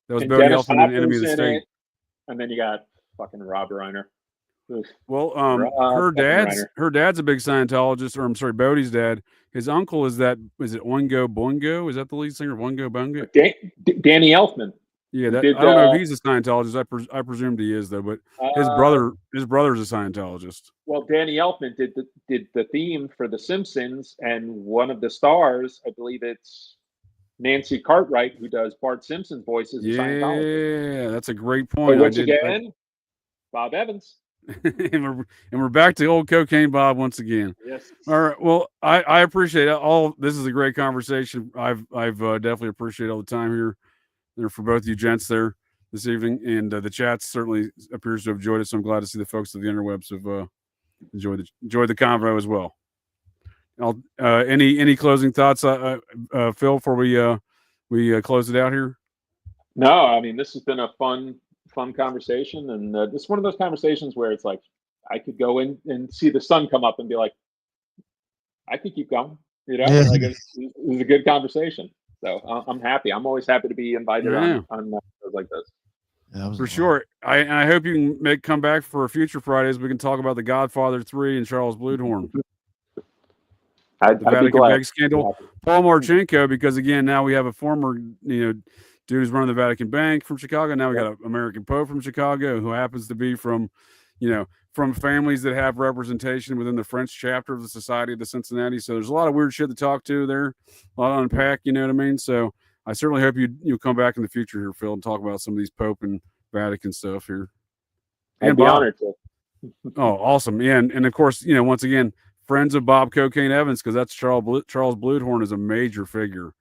that was Bodie Elfman, an Enemy of the State. And then you got fucking Rob Reiner. Well, her dad's a big Scientologist, or I'm sorry, Bodie's dad. His uncle is it Oingo Boingo? Is that the lead singer of Oingo Boingo? Danny Elfman. Yeah, I don't know if he's a Scientologist. I presumed he is, though. But his brother's a Scientologist. Well, Danny Elfman did the theme for The Simpsons, and one of the stars, I believe it's Nancy Cartwright, who does Bart Simpson's voices. Yeah, that's a great point. Which again, Bob Evans. and we're back to old Cocaine Bob once again. Yes. All right. Well, I appreciate it. This is a great conversation. I've definitely appreciated all the time here for both you gents there this evening, and the chat certainly appears to have enjoyed it. So I'm glad to see the folks of the interwebs have enjoyed the convo as well. Any closing thoughts, Phil, before we close it out here? No, I mean, this has been a fun conversation, and this is one of those conversations where it's like I could go in and see the sun come up and be like, I could keep going, like it's a good conversation. So I'm happy. I'm always happy to be invited on shows like this. Yeah, for sure. I hope you can come back for a future Fridays. We can talk about The Godfather 3 and Charles Bluedhorn. The Vatican Bank scandal. Paul Marchenko, because again, now we have a former, dude who's running the Vatican Bank from Chicago. Now we got an American Pope from Chicago who happens to be from families that have representation within the French chapter of the Society of the Cincinnati. So there's a lot of weird shit to talk to there, a lot to unpack, you know what I mean? So I certainly hope you'll come back in the future here, Phil, and talk about some of these Pope and Vatican stuff here. I'd be honored to. Oh, awesome. Yeah. And of course, once again, friends of Bob Cocaine Evans, because that's Charles Bluedhorn is a major figure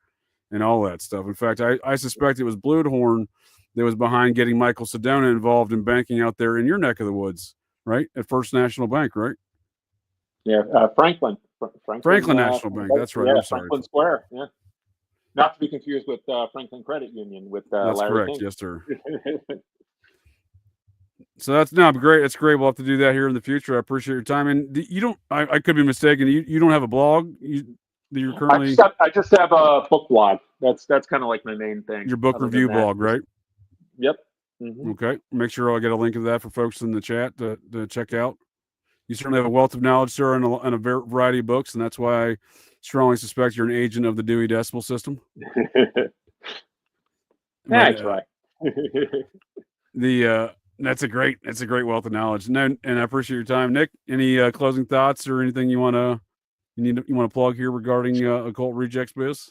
in all that stuff. In fact, I suspect it was Bluedhorn that was behind getting Michael Sedona involved in banking out there in your neck of the woods, right? At First National Bank, right? Yeah, Franklin National Bank. That's right. Yeah, Franklin Square. Yeah, not to be confused with Franklin Credit Union with that's Larry correct. King. Yes, sir. So that's great. That's great. We'll have to do that here in the future. I appreciate your time. And you don't. I could be mistaken. You don't have a blog. You're currently. I just have a book blog. That's kind of like my main thing. Your book review blog, right? Yep. Mm-hmm. Okay. Make sure I'll get a link to that for folks in the chat to check out. You certainly have a wealth of knowledge, sir, and a variety of books, and that's why I strongly suspect you're an agent of the Dewey Decimal System. That's right. That's a great wealth of knowledge. And I appreciate your time, Nick. Any closing thoughts or anything you want to plug here regarding Occult Rejects biz?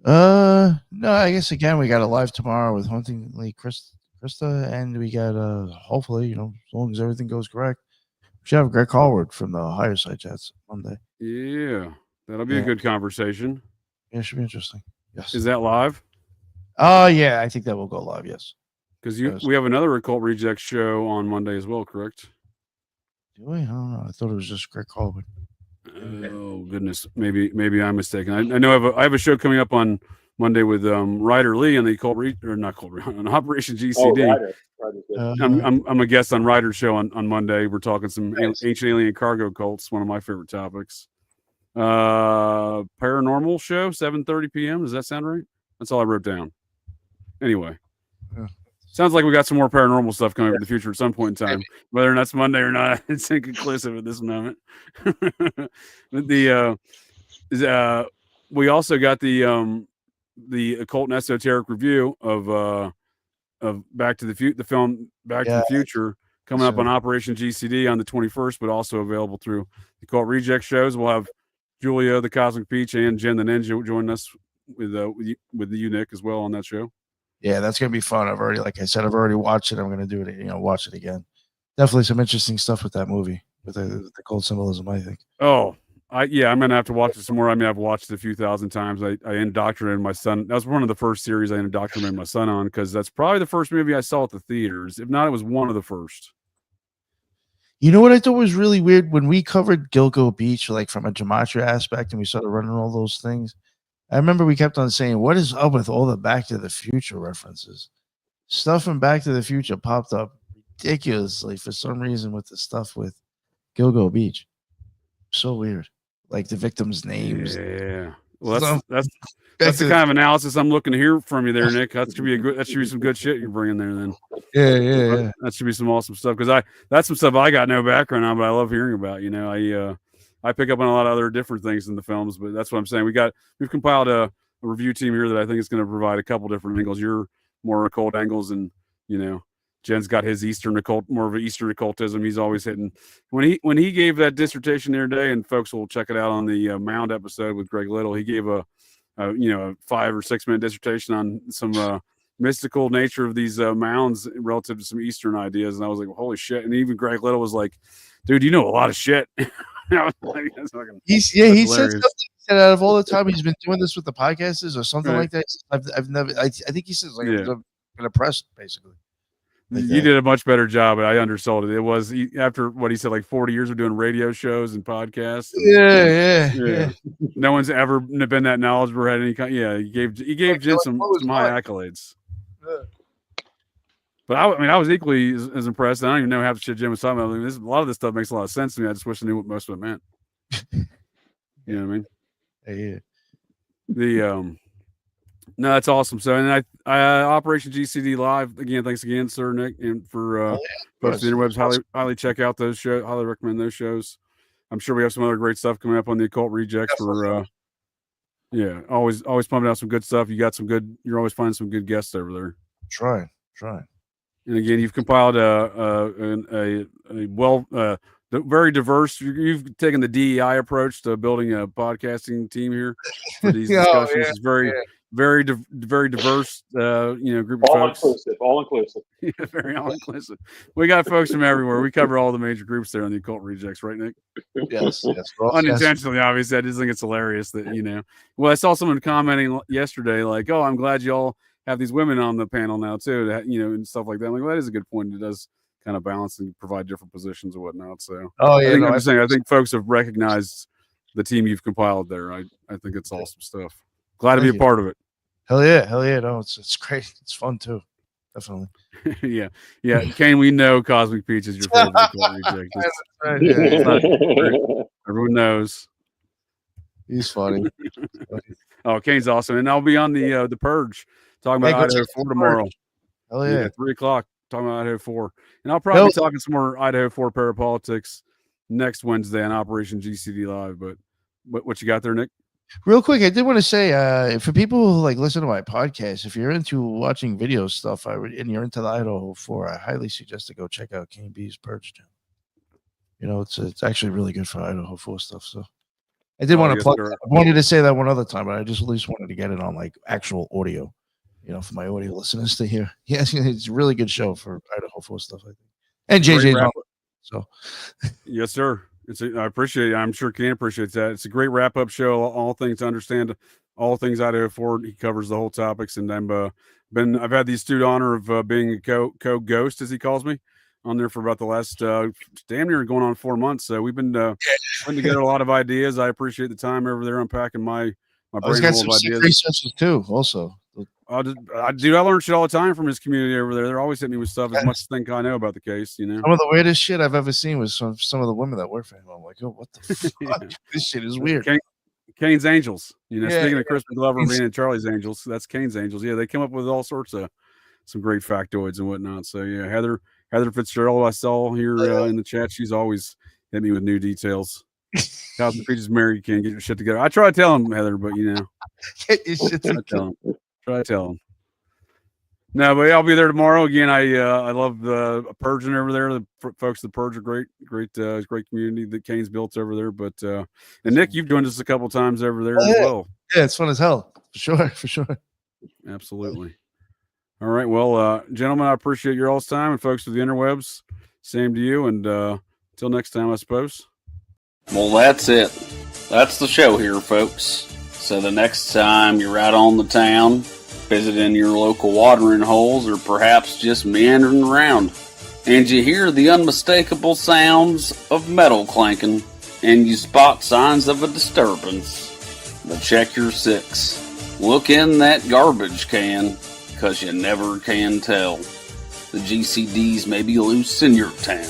No, I guess again we got a live tomorrow with Huntingly Krista, and we got hopefully, as long as everything goes correct, we should have Greg Hallward from the Higher Side Chats Monday. Yeah, that'll be a good conversation. Yeah, it should be interesting. Yes. Is that live? Yeah, I think that will go live. Yes. Because we have another Occult Rejects show on Monday as well, correct? Do we? I don't know. I thought it was just Greg Hallward. Oh goodness, maybe I'm mistaken. I know I have a show coming up on Monday with Ryder Lee on the on Operation GCD. I'm a guest on Ryder's show on Monday. We're talking some ancient alien cargo cults, one of my favorite topics. Paranormal show, 7:30 p.m. Does that sound right? That's all I wrote down. Anyway. Sounds like we got some more paranormal stuff coming up in the future at some point in time. Whether or not it's Monday or not, it's inconclusive at this moment. We also got the occult and esoteric review of Back to the Future, the film Back to the Future, coming up on Operation GCD on the 21st, but also available through the Occult Reject shows. We'll have Julia, the Cosmic Peach, and Jen the Ninja join us with you, Nick, as well on that show. Yeah, that's gonna be fun. I've already watched it. I'm gonna do it. Watch it again. Definitely some interesting stuff with that movie, with the cult symbolism, I think. Oh, I'm gonna have to watch it some more. I mean, I've watched it a few thousand times. I indoctrinated my son. That was one of the first series I indoctrinated my son on, because that's probably the first movie I saw at the theaters. If not, it was one of the first. You know what I thought was really weird when we covered Gilgo Beach, like from a gematria aspect, and we started running all those things. I remember we kept on saying, what is up with all the Back to the Future references? Stuff from Back to the Future popped up ridiculously for some reason with the stuff with Gilgo Beach. So weird. Like the victims' names. Yeah. Well, that's the kind of analysis I'm looking to hear from you there, Nick. That should be some good shit you're bringing there then. Yeah. That should be some awesome stuff, because that's some stuff I got no background on, but I love hearing about. I pick up on a lot of other different things in the films, but that's what I'm saying. We've compiled a review team here that I think is going to provide a couple different angles. You're more occult angles, and Jen's got his Eastern occult, more of an Eastern occultism. He's always hitting when he gave that dissertation the other day, and folks will check it out on the Mound episode with Greg Little. He gave a 5 or 6 minute dissertation on some mystical nature of these mounds relative to some Eastern ideas, and I was like, well, holy shit! And even Greg Little was like, dude, you know a lot of shit. He said something. He said out of all the time he's been doing this with the podcasters or something like that. I've never. I think he says I've been impressed basically. You did a much better job. I undersold it. It was after what he said, like 40 years of doing radio shows and podcasts. Yeah. No one's ever been that knowledgeable or had any kind. Yeah, he gave Jen some high accolades. Yeah. But I was equally as impressed. I don't even know half the shit Jim was talking about. A lot of this stuff makes a lot of sense to me. I just wish I knew what most of it meant. You know what I mean? Yeah. No, that's awesome. So, and I Operation GCD live again. Thanks again, Sir Nick, and for folks on the interwebs. Highly check out those shows. Highly recommend those shows. I'm sure we have some other great stuff coming up on the Occult Rejects. Always pumping out some good stuff. You're always finding some good guests over there. Try. And again, you've compiled very diverse. You've taken the DEI approach to building a podcasting team here for these discussions. It's very diverse. Group of folks. All inclusive. Yeah, very all inclusive. We got folks from everywhere. We cover all the major groups there on the Occult Rejects, right, Nick? Yes. Unintentionally, obviously. I just think it's hilarious that Well, I saw someone commenting yesterday, like, "Oh, I'm glad y'all have these women on the panel now too, and stuff like that." I'm like, well, that is a good point. It does kind of balance and provide different positions and whatnot. So, I think folks have recognized the team you've compiled there. I think it's awesome stuff. Glad to be a part of it. Hell yeah! No, it's great. It's fun too. Definitely. yeah. Kane, we know Cosmic Peach is your favorite reject. Everyone knows. He's funny. Oh, Kane's awesome, and I'll be on the Purge talking about Idaho 4 tomorrow. Hell yeah! 3:00 talking about Idaho 4, and I'll probably be talking some more Idaho 4 parapolitics next Wednesday on Operation GCD Live. But what you got there, Nick? Real quick, I did want to say, for people who like listen to my podcast, if you're into watching video stuff, and you're into the Idaho 4, I highly suggest to go check out Kane B's Purge channel. You know, it's actually really good for Idaho 4 stuff. So I did want to plug. I wanted to say that one other time, but I just at least wanted to get it on like actual audio. You know, for my audio listeners to hear. Yes, it's a really good show for Idaho 4 stuff, I think. And JJ's on. So yes, sir. I appreciate it. I'm sure Ken appreciates that. It's a great wrap-up show. All things to understand, all things Idaho 4. He covers the whole topics, and I've had the astute honor of being a co-ghost, as he calls me, on there for about the last damn near going on 4 months. So we've been putting together a lot of ideas. I appreciate the time over there unpacking my brain full of ideas. Researchers too, also. I learn shit all the time from his community over there. They're always hitting me with stuff as much as think I know about the case, you know. Some of the weirdest shit I've ever seen was some of the women that work for him. I'm like, oh, what the fuck? Yeah. This shit is weird. Kane's Angels. You know, speaking of Crispin Glover being in Charlie's Angels, that's Kane's Angels. Yeah, they come up with all sorts of some great factoids and whatnot. So yeah, Heather Fitzgerald, I saw here in the chat. She's always hit me with new details. How's the preacher's married? You can't get your shit together. I try to tell him, Heather, but you know, get your shit together. Try to tell him. No, but I'll be there tomorrow again. I love the Purging over there. The folks at the Purge are great community that Kane's built over there. But and Nick, you've joined us a couple times over there as well. Yeah, it's fun as hell. For sure. Absolutely. All right. Well, gentlemen, I appreciate your all's time, and folks of the interwebs, same to you. And until next time, I suppose. Well, that's it. That's the show here, folks. So the next time you're out on the town, visiting your local watering holes, or perhaps just meandering around, and you hear the unmistakable sounds of metal clanking, and you spot signs of a disturbance, but check your six. Look in that garbage can, because you never can tell. The GCDs may be loose in your town.